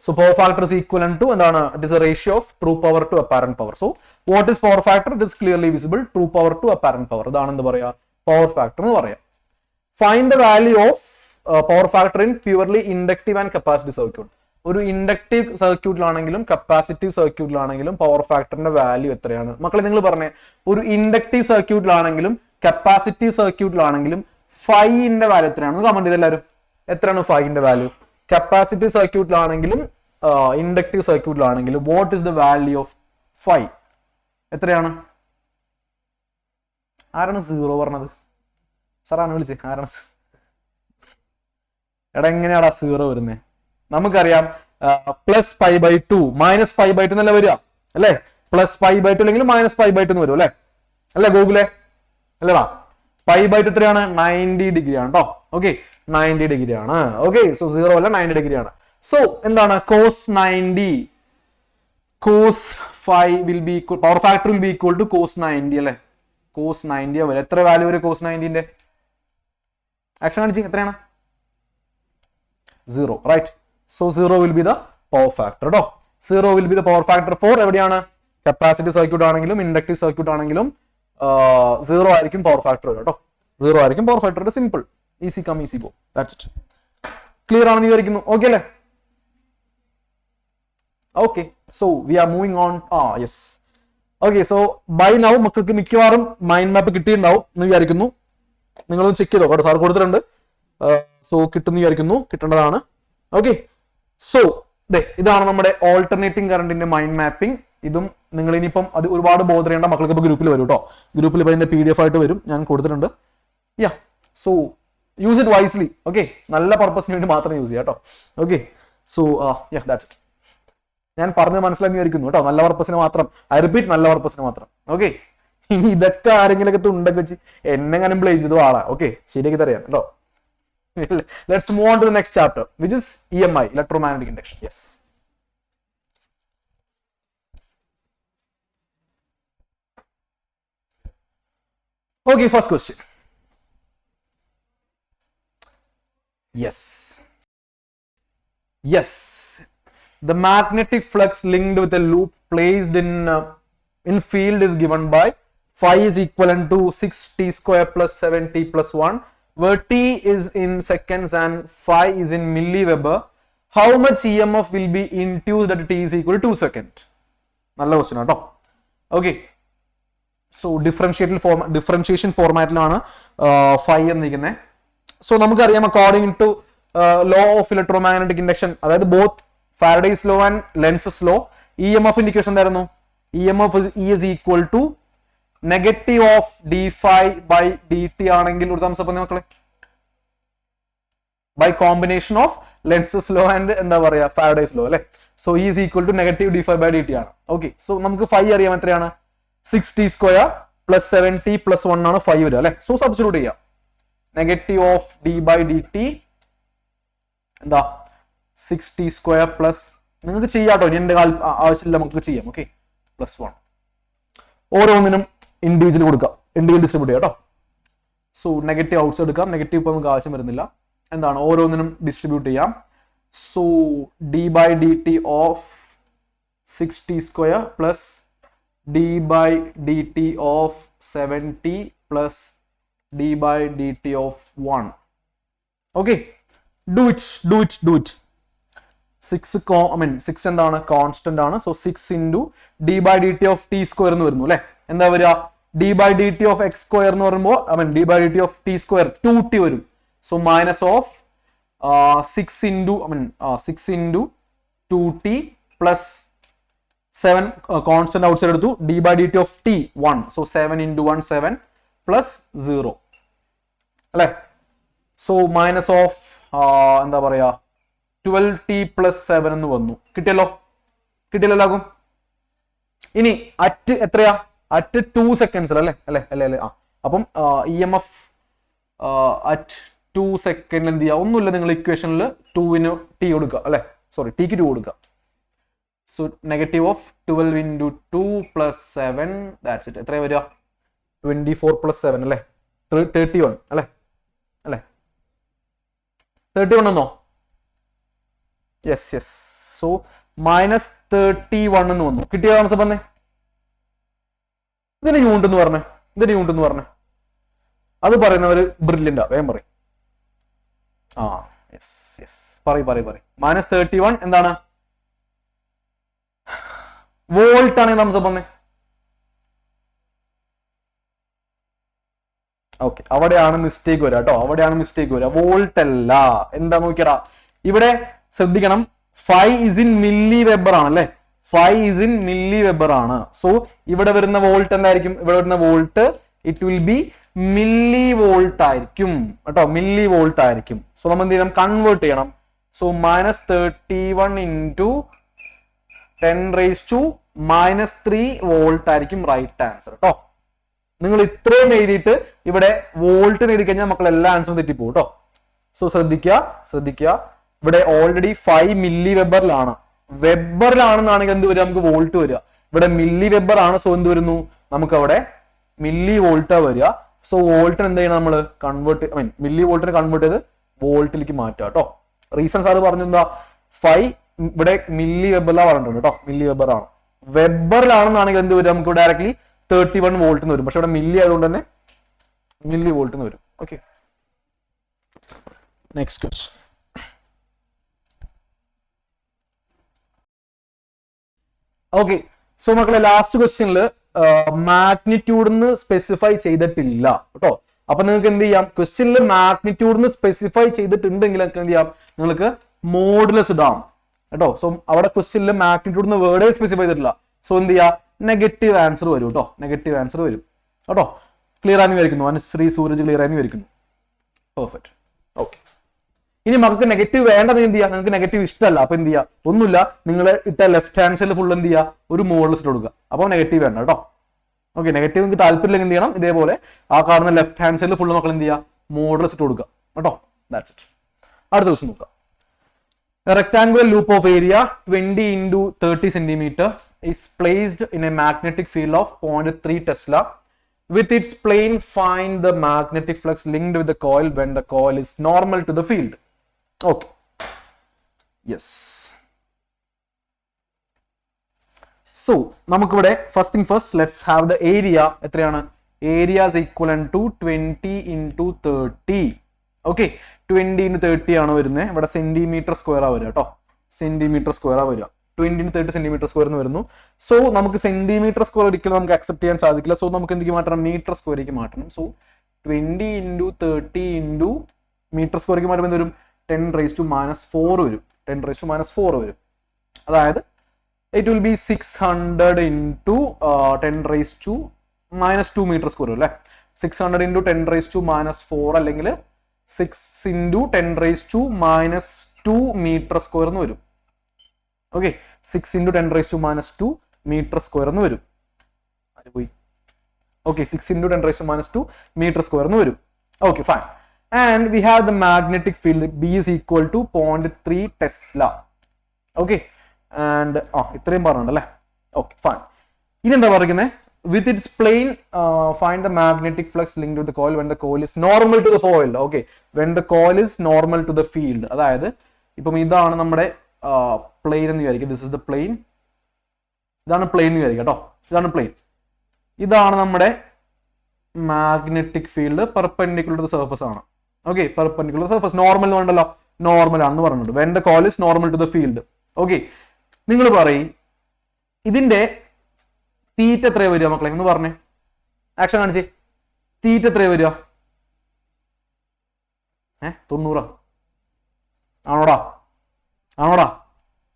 So power factor is equivalent to എന്താണ്? It is a ratio of true power to apparent power. So what is power factor? It is clearly visible. True power to apparent power. ഇതാണ് എന്ത് പറയാ? Power factor എന്ന് പറയാം. Find the value of power factor in purely inductive and capacitive circuit. ഒരു inductive സർക്യൂട്ടിലാണെങ്കിലും capacitive സർക്യൂട്ടിലാണെങ്കിലും power ഫാക്ടറിന്റെ value എത്രയാണ്? മക്കളെ നിങ്ങൾ പറഞ്ഞേ, ഒരു ഇൻഡക്റ്റീവ് സർക്യൂട്ടിലാണെങ്കിലും കപ്പാസിറ്റീവ് സർക്യൂട്ടിലാണെങ്കിലും ഫൈന്റെ വാല്യൂ എത്രയാണ്? കമന്റ് ചെയ്ത് എല്ലാവരും. എത്രയാണ് ഫൈന്റെ വാല്യൂ? കപ്പാസിറ്റീവ് സർക്യൂട്ടിലാണെങ്കിലും ഇൻഡക്റ്റീവ് സർക്യൂട്ടിലാണെങ്കിലും what is the value of phi? എത്രയാണ്? ആരാണ് സീറോ പറഞ്ഞത്? സാറാണ് വിളിച്ചേ. ആരാണ്? എടാ എങ്ങനെയാടാ സീറോ വരുന്നേ? നമുക്കറിയാം plus pi by two minus pi by two എന്നല്ല വരിക അല്ലെ? പ്ലസ് പൈ ബൈ ടു അല്ലെങ്കിൽ മൈനസ് പൈ ബൈ ടു എന്ന് വരും അല്ലെ? അല്ലെ ഗൂഗിളെ? അല്ലടാ, പൈ ബൈ ടു എത്രയാണ്? 90 ഡിഗ്രി ആണ് കേട്ടോ. ഓക്കെ, 90 ഡിഗ്രി ആണ്. ഓക്കെ, സോ 0 അല്ല 90 ഡിഗ്രി ആണ്. സോ എന്താണ്? cos 90 cos phi will be equal, power factor will be equal to cos 90 അല്ലെ? cos 90 വരെ എത്ര വാല്യൂ വരും cos 90ന്റെ? ആക്ഷൻ കാണിച്ച് എത്രയാണ്? 0, right? So 0 will be the power factor കേട്ടോ. 0 will be the power factor for എവിടെയാണ്? Capacitive circuit ആണെങ്കിലും inductive circuit ആണെങ്കിലും 0 ആയിരിക്കും പവർ ഫാക്ടർ കേട്ടോ. 0 ആയിരിക്കും power factor. Simple, easy come easy go. That's it. Clear ആണെന്ന് വിചാരിക്കുന്നു. ഓക്കെ അല്ലേ? Okay, so we are moving on. Yes. Okay, so by now മക്കൾക്ക് മിക്കവാറും മൈൻഡ് മാപ്പ് കിട്ടിയിട്ടുണ്ടാവും എന്ന് വിചാരിക്കുന്നു. നിങ്ങളൊന്ന് ചെക്ക് ചെയ്തോ കേട്ടോ, സാർ കൊടുത്തിട്ടുണ്ട്. സോ കിട്ടുന്ന വിചാരിക്കുന്നു, കിട്ടേണ്ടതാണ്. ഓക്കെ, സോ ഇതാണ് നമ്മുടെ ഓൾട്ടർനേറ്റിംഗ് കറണ്ടിന്റെ മൈൻഡ് മാപ്പിംഗ്. ഇതും നിങ്ങൾ ഇനിയിപ്പം അത് ഒരുപാട് ബോധർ ചെയ്യേണ്ട, മക്കൾക്ക് ഇപ്പൊ ഗ്രൂപ്പിൽ വരും കേട്ടോ. ഗ്രൂപ്പിൽ ഇപ്പൊ ഇതിന്റെ PDF ആയിട്ട് വരും, ഞാൻ കൊടുത്തിട്ടുണ്ട്. Yeah, so use it wisely. Okay, നല്ല പർപ്പസിന് വേണ്ടി മാത്രം യൂസ് ചെയ്യാം കേട്ടോ. Okay, so yeah that's it. ഞാൻ പറഞ്ഞത് മനസ്സിലാക്കി വിചാരിക്കുന്നു കേട്ടോ. നല്ല പർപ്പസിന് മാത്രം, ഐ റിപ്പീറ്റ്, നല്ല പർപ്പസിന് മാത്രം. ഓക്കെ, ഇനി ഇതൊക്കെ ആരെങ്കിലൊക്കെ തുണ്ടൊക്കെ വെച്ച് എന്നെങ്ങനെ ബ്ലെയിം ചെയ്തു ആളാ. ഓക്കെ, ശരിയാക്കി തരാം കേട്ടോ. Let's move on to the next chapter, which is EMI, electromagnetic induction. Yes. Okay, first question. Yes. The magnetic flux linked with a loop placed in field is given by phi is equivalent to 6t square plus 7t plus 1. Where t is in seconds and phi is in milliweber, how much EMF will be induced at t is equal to 2 seconds? നല്ല question കേട്ടോ. Okay, so differentiation ഫോർമാറ്റിലാണ് phi എന്നിരിക്കുന്നത്. So നമുക്കറിയാം according to law of electromagnetic induction, അതായത് both Faraday's law and Lenz's law, EMF indication എന്തായിരുന്നു? EMF is equal to negative of d phi by d t ആണെങ്കിൽ ഒരു thumbs up പറഞ്ഞ മക്കളെ, by combination of Lenz's law and എന്താ പറയാ Faraday's law അല്ലെ. So is equal to negative d phi by d t ആണ്. Okay, so നമുക്ക് phi അറിയാം എത്രയാണ്? 6t square plus 7t plus 1 ആണ് ഫൈ വരിക അല്ലെ. സോ സബ്സ്റ്റിറ്റ്യൂട്ട് ചെയ്യാം. Negative of d by d t എന്താ 6t² പ്ലസ്, നിങ്ങൾക്ക് ചെയ്യാട്ടോ, ഇനി എൻ്റെ ആവശ്യമില്ല, നമുക്ക് ചെയ്യാം. ഓക്കെ, +1. ഓരോന്നിനും ഇൻഡിവിജ്വൽ കൊടുക്കാം, ഇൻഡിവിജ്വൽ ഡിസ്ട്രിബ്യൂട്ട് ചെയ്യാം കേട്ടോ. സോ നെഗറ്റീവ് ഔട്ട്സ് എടുക്കാം, നെഗറ്റീവ് ഇപ്പോൾ നമുക്ക് ആവശ്യം വരുന്നില്ല. എന്താണ്, ഓരോന്നിനും ഡിസ്ട്രിബ്യൂട്ട് ചെയ്യാം. So d/dt of 6t² plus d/dt of 7t plus d/dt of 1. Okay, do it. 6 എന്താണ്, കോൺസ്റ്റന്റ് ആണ്. So 6 into d/dt of t² എന്ന് വരുന്നു അല്ലെ. എന്താ വരിക, d/dt ഓഫ് x² എന്ന് പറയുമ്പോൾ d/dt ഓഫ് t² 2t വരും. So minus of 6 into 2t plus 7 constant out side എടുത്തു, d/dt of t 1. So 7 into 1 7 plus 0 അല്ലെ. സോ മൈനസ് ഓഫ് എന്താ പറയാ 12t പ്ലസ് 7 എന്ന് വന്നു. കിട്ടിയല്ലോ എല്ലാവർക്കും. ഇനി അറ്റ് എത്രയാ, അറ്റ് 2 സെക്കൻഡ്സ് അല്ലേ. അപ്പം EMF അറ്റ് 2 സെക്കൻഡ് എന്ത് ചെയ്യുക, ഒന്നുമില്ല, നിങ്ങൾ ഇക്വേഷനിൽ 2ന് t കൊടുക്കുക അല്ലെ, സോറി tക്ക് 2 കൊടുക്കുക. So negative of 12 into 2 plus 7, that's it. എത്രയാ വരിക, 24 പ്ലസ് 7 അല്ലേ, 31 അല്ലേ 31 എന്നോ. യെസ്. സോ -31 എന്ന് വന്നു. കിട്ടിയ ആൻസർ പറഞ്ഞേ. ഇതിന് യൂണിറ്റ് എന്ന് പറഞ്ഞേ. അത് പറയുന്നവര് ബ്രില്യൻ്റാ, വേഗം പറയും. യെസ് പറയും. -31 എന്താണ്, വോൾട്ട് ആണ് നമുക്ക് പറഞ്ഞേ. ഓക്കെ, അവിടെയാണ് മിസ്റ്റേക്ക് വരിക കേട്ടോ, വോൾട്ട് അല്ല. എന്താ നോക്കിയടാ, ഇവിടെ ശ്രദ്ധിക്കണം, 5 is in milliweber ആണ് അല്ലെ, 5 is in milliweber ആണ്. സോ ഇവിടെ വരുന്ന വോൾട്ട് എന്തായിരിക്കും, ഇറ്റ് വിൽ ബി മില്ലിവോൾട്ട് ആയിരിക്കും കേട്ടോ, മില്ലിവോൾട്ട് ആയിരിക്കും. സോ നമ്മൾ എന്ത് ചെയ്യണം, കൺവേർട്ട് ചെയ്യണം. സോ -31 ഇൻറ്റു 10⁻³ വോൾട്ട് ആയിരിക്കും റൈറ്റ് ആൻസർ കേട്ടോ. നിങ്ങൾ ഇത്രയും എഴുതിയിട്ട് ഇവിടെ വോൾട്ടിന് എഴുതി കഴിഞ്ഞാൽ മക്കൾ എല്ലാ ആൻസറും തെറ്റിപ്പോകും കേട്ടോ. സോ ശ്രദ്ധിക്കുക, ഇവിടെ ഓൾറെഡി 5 milliweberലാണ്, വെബറിലാണെന്നാണെങ്കിൽ എന്ത് വരിക, നമുക്ക് വോൾട്ട് വരിക. ഇവിടെ milliweber ആണ്. സോ എന്ത് വരുന്നു, നമുക്ക് അവിടെ മില്ലി വോൾട്ടാ വരിക. സോ വോൾട്ടിന് എന്ത് ചെയ്യണം, നമ്മൾ മില്ലി വോൾട്ടിന് കൺവേർട്ട് ചെയ്ത് വോൾട്ടിലേക്ക് മാറ്റുക കേട്ടോ. റീസൺ സാറ് പറഞ്ഞു എന്താ, 5 ഇവിടെ milliweberലാണ് പറഞ്ഞിട്ടുണ്ട് കേട്ടോ, milliweber ആണ്. വെബറിലാണെന്നാണെങ്കിൽ എന്ത് വരും, നമുക്ക് ഡയറക്ട്ലി 31 വോൾട്ട് എന്ന് വരും. പക്ഷെ ഇവിടെ മില്ലി ആയതുകൊണ്ട് തന്നെ മില്ലി വോൾട്ട് എന്ന് വരും. Okay, next question. Okay, so മക്കളെ ലാസ്റ്റ് ക്വസ്റ്റ്യനിൽ മാഗ്നിറ്റ്യൂഡ് സ്പെസിഫൈ ചെയ്തിട്ടില്ല കേട്ടോ. അപ്പൊ നിങ്ങൾക്ക് എന്ത് ചെയ്യാം, ക്വസ്റ്റ്യനിൽ മാഗ്നിറ്റ്യൂഡ് സ്പെസിഫൈ ചെയ്തിട്ടുണ്ടെങ്കിൽ എന്ത് ചെയ്യാം, നിങ്ങൾക്ക് മോഡുലസ് ഇടാം കേട്ടോ. സോ അവിടെ ക്വസ്റ്റ്യനിൽ മാഗ്നിറ്റ്യൂഡ് വേർഡേ സ്പെസിഫൈ ചെയ്തിട്ടില്ല. സോ എന്ത് ചെയ്യാം, നെഗറ്റീവ് ആൻസർ വരും കേട്ടോ, കേട്ടോ. ക്ലിയർ ആണെന്ന് വിചാരിക്കുന്നു, അനുശ്രീ സൂരജ് ക്ലിയർ ആണെന്ന് വിചാരിക്കുന്നു. പെർഫെക്റ്റ്. ഓക്കെ, ഇനി നമുക്ക് നെഗറ്റീവ് വേണ്ടത് എന്ത് ചെയ്യാം, നിങ്ങൾക്ക് നെഗറ്റീവ് ഇഷ്ടമല്ല, അപ്പൊ എന്ത് ചെയ്യുക, ഒന്നുമില്ല, നിങ്ങൾ ഇട്ട ലെഫ്റ്റ് ഹാൻഡ് സൈഡിൽ ഫുൾ എന്ത് ചെയ്യുക, ഒരു മോഡൽസ് കൊടുക്കുക. അപ്പൊ നെഗറ്റീവ് വേണ്ട കേട്ടോ. ഓക്കെ, നെഗറ്റീവ് നിങ്ങൾക്ക് താല്പര്യമില്ലെങ്കിൽ എന്ത് ചെയ്യണം, ഇതേപോലെ ആ കാണുന്ന ലെഫ്റ്റ് ഹാൻഡ് സൈഡിൽ ഫുൾ മക്കൾ എന്ത് ചെയ്യുക, മോഡൽസ് ഇട്ട് കൊടുക്കുക കേട്ടോ. That's it. അടുത്ത ദിവസം നോക്കാം. Rectangular loop of area 20 into 30 centimeter is placed in a magnetic field of 0.3 Tesla. With its plane, find the magnetic flux linked with the coil when the coil is normal to the field. Okay. Yes. So, നമുക്കിവിടെ first thing first, let's have the area. എത്രയാണ്? Area is equivalent to 20 into 30. Okay. 20 into 30 ആണ് വരുന്നത്. ഇവിടെ centimetre square ആ വരിക കേട്ടോ, centimetre square ആ വരിക. 20 into 30 സെന്റിമീറ്റർ സ്ക്വയർ എന്ന് വരുന്നു. സോ നമുക്ക് സെന്റിമീറ്റർ സ്ക്വയർ ഒരിക്കലും നമുക്ക് അക്സെപ്റ്റ് ചെയ്യാൻ സാധിക്കില്ല. സോ നമുക്ക് എന്തിക്ക് മാറ്റണം, മീറ്റർ സ്ക്വയറിലേക്ക് മാറ്റണം. സോ 20 into 30 into മീറ്റർ സ്ക്വയറിലേക്ക് മാറ്റുമ്പോൾ എന്ത് വരും, 10⁻⁴ വരും. 10⁻⁴ വരും. അതായത് it will be 600 into 10⁻⁻² metre square അല്ലേ. 600 into 10⁻⁻4 അല്ലെങ്കിൽ 6 into 10⁻⁻² മീറ്റർ സ്ക്വയർ എന്ന് വരും. ഓക്കെ, 6 into 10⁻⁻² മീറ്റർ സ്ക്വയർ എന്ന് വരും. ഓക്കെ, 6 into 10⁻² മീറ്റർ സ്ക്വയർ എന്ന് വരും. Okay, fine. and we have the magnetic field B is equal to 0.3 Tesla. Okay, and ഇത്രയും പറഞ്ഞുണ്ടല്ലേ. Okay, fine. ഇനി എന്താ പറയുന്നത്? With its plane, find the magnetic flux linked with the coil when the coil is normal to the foil. Okay, when the coil is normal to the field. അതായത് ഇപ്പം ഇതാണ് നമ്മുടെ plane എന്ന് വിചാരിക്കും. This is the plane. ഇതാണ് plane എന്ന് വിചാരിക്കാം കേട്ടോ. ഇതാണ് പ്ലെയിൻ. ഇതാണ് നമ്മുടെ magnetic field perpendicular to the surface ആണ്. Okay, perpendicular surface. നോർമൽ എന്ന് പറഞ്ഞല്ലോ, നോർമൽ ആണെന്ന് പറഞ്ഞിട്ടുണ്ട്. When the coil is normal to the field. Okay, നിങ്ങൾ പറയും ഇതിന്റെ തീറ്റ എത്രയാ വരിക മക്കളെ? എന്ന് പറഞ്ഞേ, ആക്ഷൻ കാണിച്ചേ. തീറ്റ എത്രയാ വരിക? 90 ആണോടാ? ആണോടാ?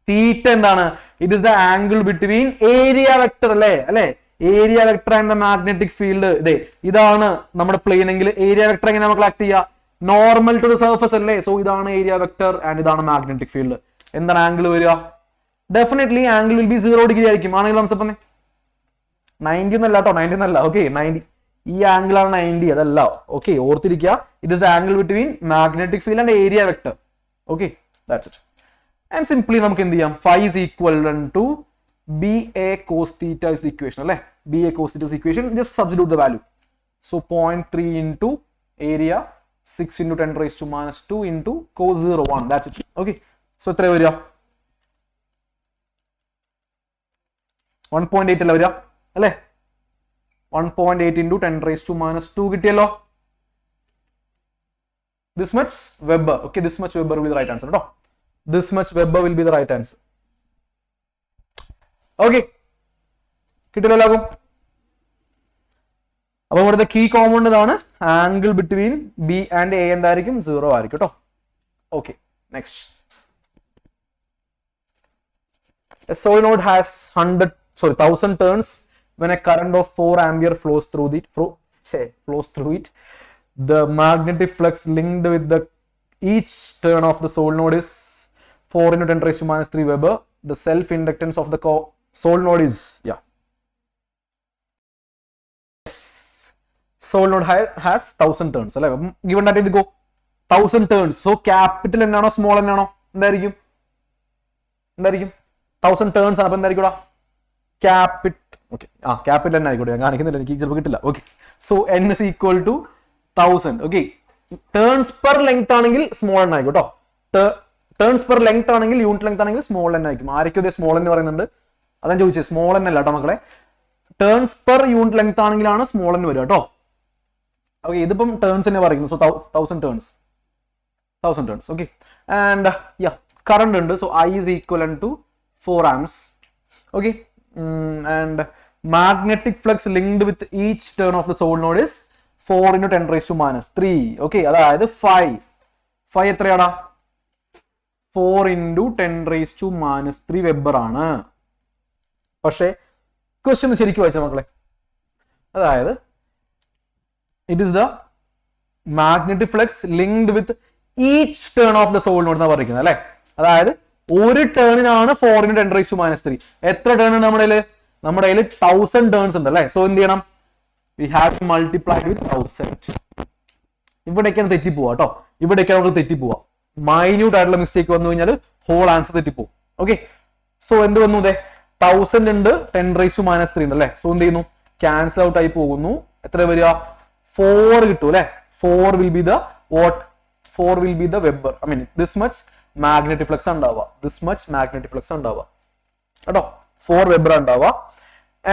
തീറ്റ എന്താണ്? It is the angle between area vector അല്ലേ? Area vector and the magnetic field. ഇതാണ് നമ്മുടെ പ്ലെയിൻ എങ്കിൽ ഏരിയ വെക്ടർ എങ്ങനെ നമുക്ക് ആക്ട് ചെയ്യുക? നോർമൽ ടു ദ സർഫസ് അല്ലേ? സോ ഇതാണ് ഏരിയ വെക്ടർ ആൻഡ് ഇതാണ് മാഗ്നറ്റിക് ഫീൽഡ്. എന്താണ് ആംഗിൾ വരിക? Definitely angle will be 0 degree ആയിരിക്കും. ആണെങ്കിൽ നമുക്ക് 90 ഒന്നല്ല കേട്ടോ, 90 ഒന്നല്ല. ഓക്കെ, 90. ഈ ആംഗിൾ ആണ് 90, അതല്ല. ഓക്കെ, ഓർത്തിരിക്കുക. It is the angle between magnetic field and area vector. Okay, that's it. And simply നമുക്ക് എന്ത് ചെയ്യാം? phi is equal to BA cos theta is the equation അല്ലേ? BA cos theta is the equation. Just substitute the value. So 0.3 into area 6 into 10 raised to minus 2 into cos 0 1. That's it. Okay. So എത്ര വരിക? 1.8 അല്ല വരിക അല്ലേ? 1.8 into 10 raised to minus 2 കിട്ടിയല്ലോ. This much Weber. Okay, this much Weber will be the right answer. No? This much Weber will be the right answer. Okay. കിട്ടിയല്ലോ എല്ലാവർക്കും? അപ്പൊ ഇവിടുത്തെ കീ കോമ്പൗണ്ട് ഇതാണ്. Angle between B and A എന്തായിരിക്കും? 0 ആയിരിക്കും കേട്ടോ. Okay, next. A solenoid has 1000 turns when a current of 4 ampere flows through it. The magnetic flux linked with each turn of the solenoid is 4 into 10 raised to minus 3 Weber. The self inductance of the solenoid is solenoid has 1000 turns. Given that, go 1000 turns. So capital n ആണോ small n ആണോ? എന്തായിരിക്കും? 1000 turns ആണ്. അപ്പൊ എന്തായിരിക്കും? Capital n ആയിക്കോട്ടെ. ഞാൻ കാണിക്കുന്നില്ല, എനിക്ക് ചിലപ്പോൾ കിട്ടില്ല. Okay, so n is equal to 1000. Okay, turns per length ആണെങ്കിൽ സ്മോൾ n ആയിക്കോട്ടോ. ടേൺസ് പെർ ലെങ്ത് ആണെങ്കിൽ, യൂണിറ്റ് ലെങ്ത് ആണെങ്കിൽ സ്മോൾ n ആയിരിക്കും. ആരൊക്കെ ഇതേ സ്മോൾ n പറയുന്നുണ്ട്? അതാണ് ചോദിച്ചത്. സ്മോൾ n അല്ല കേട്ടോ മക്കളെ. ടേൺസ് പെർ യൂണിറ്റ് ലെങ്ത് ആണെങ്കിലാണ് സ്മോൾ n വരിക കേട്ടോ. ഓക്കെ, ഇതിപ്പം ടേൺസ് തന്നെ പറയുന്നു. So 1000 turns. Okay, and current ഉണ്ട്. So I is equivalent to 4 amps. Okay, and magnetic flux linked with each turn of the solenoid is 4 into 10 raised to minus 3. Okay, അതായത് 5 എത്രയാടാ? 4 into 10 raised to minus 3 weber ആണ്. പക്ഷേ question ശരിക്കും വായിച്ച മക്കളെ, അതായത് it is the magnetic flux linked with each turn of the solenoid എന്നാ പറയുന്നത് അല്ലെ? അതായത് ഒരു ടേണിനാണ് 4 into 10 raised to minus 3. എത്ര ടേൺ ഉണ്ട് നമ്മുടെ കയ്യിൽ? 1000 ടേൺസ് ഉണ്ട് അല്ലെ? സോ എന്ത് ചെയ്യണം? We have to multiply with 1000. ഇവിടേക്കാണ് തെറ്റിപ്പോവാ കേട്ടോ. ഇവിടേക്കാണ് നമുക്ക് തെറ്റിപ്പോവാ. മൈന്യൂട്ട് ആയിട്ടുള്ള മിസ്റ്റേക്ക് വന്നു കഴിഞ്ഞാൽ ഹോൾ ആൻസർ തെറ്റിപ്പോവും. ഓക്കെ, സോ എന്ത് വന്നു? 1000 ഉണ്ട്, 10 raised to minus 3 ഉണ്ട് അല്ലെ? സോ എന്ത് ചെയ്യുന്നു? ക്യാൻസൽ ഔട്ട് ആയി പോകുന്നു. എത്ര വരിക? 4 കിട്ടും അല്ലെ? 4 will be the what? 4 will be the Weber. I mean this much magnetic flux ഉണ്ടാവുക. This much magnetic flux ഉണ്ടാവുക കേട്ടോ. 4 Weber ഉണ്ടാവുക.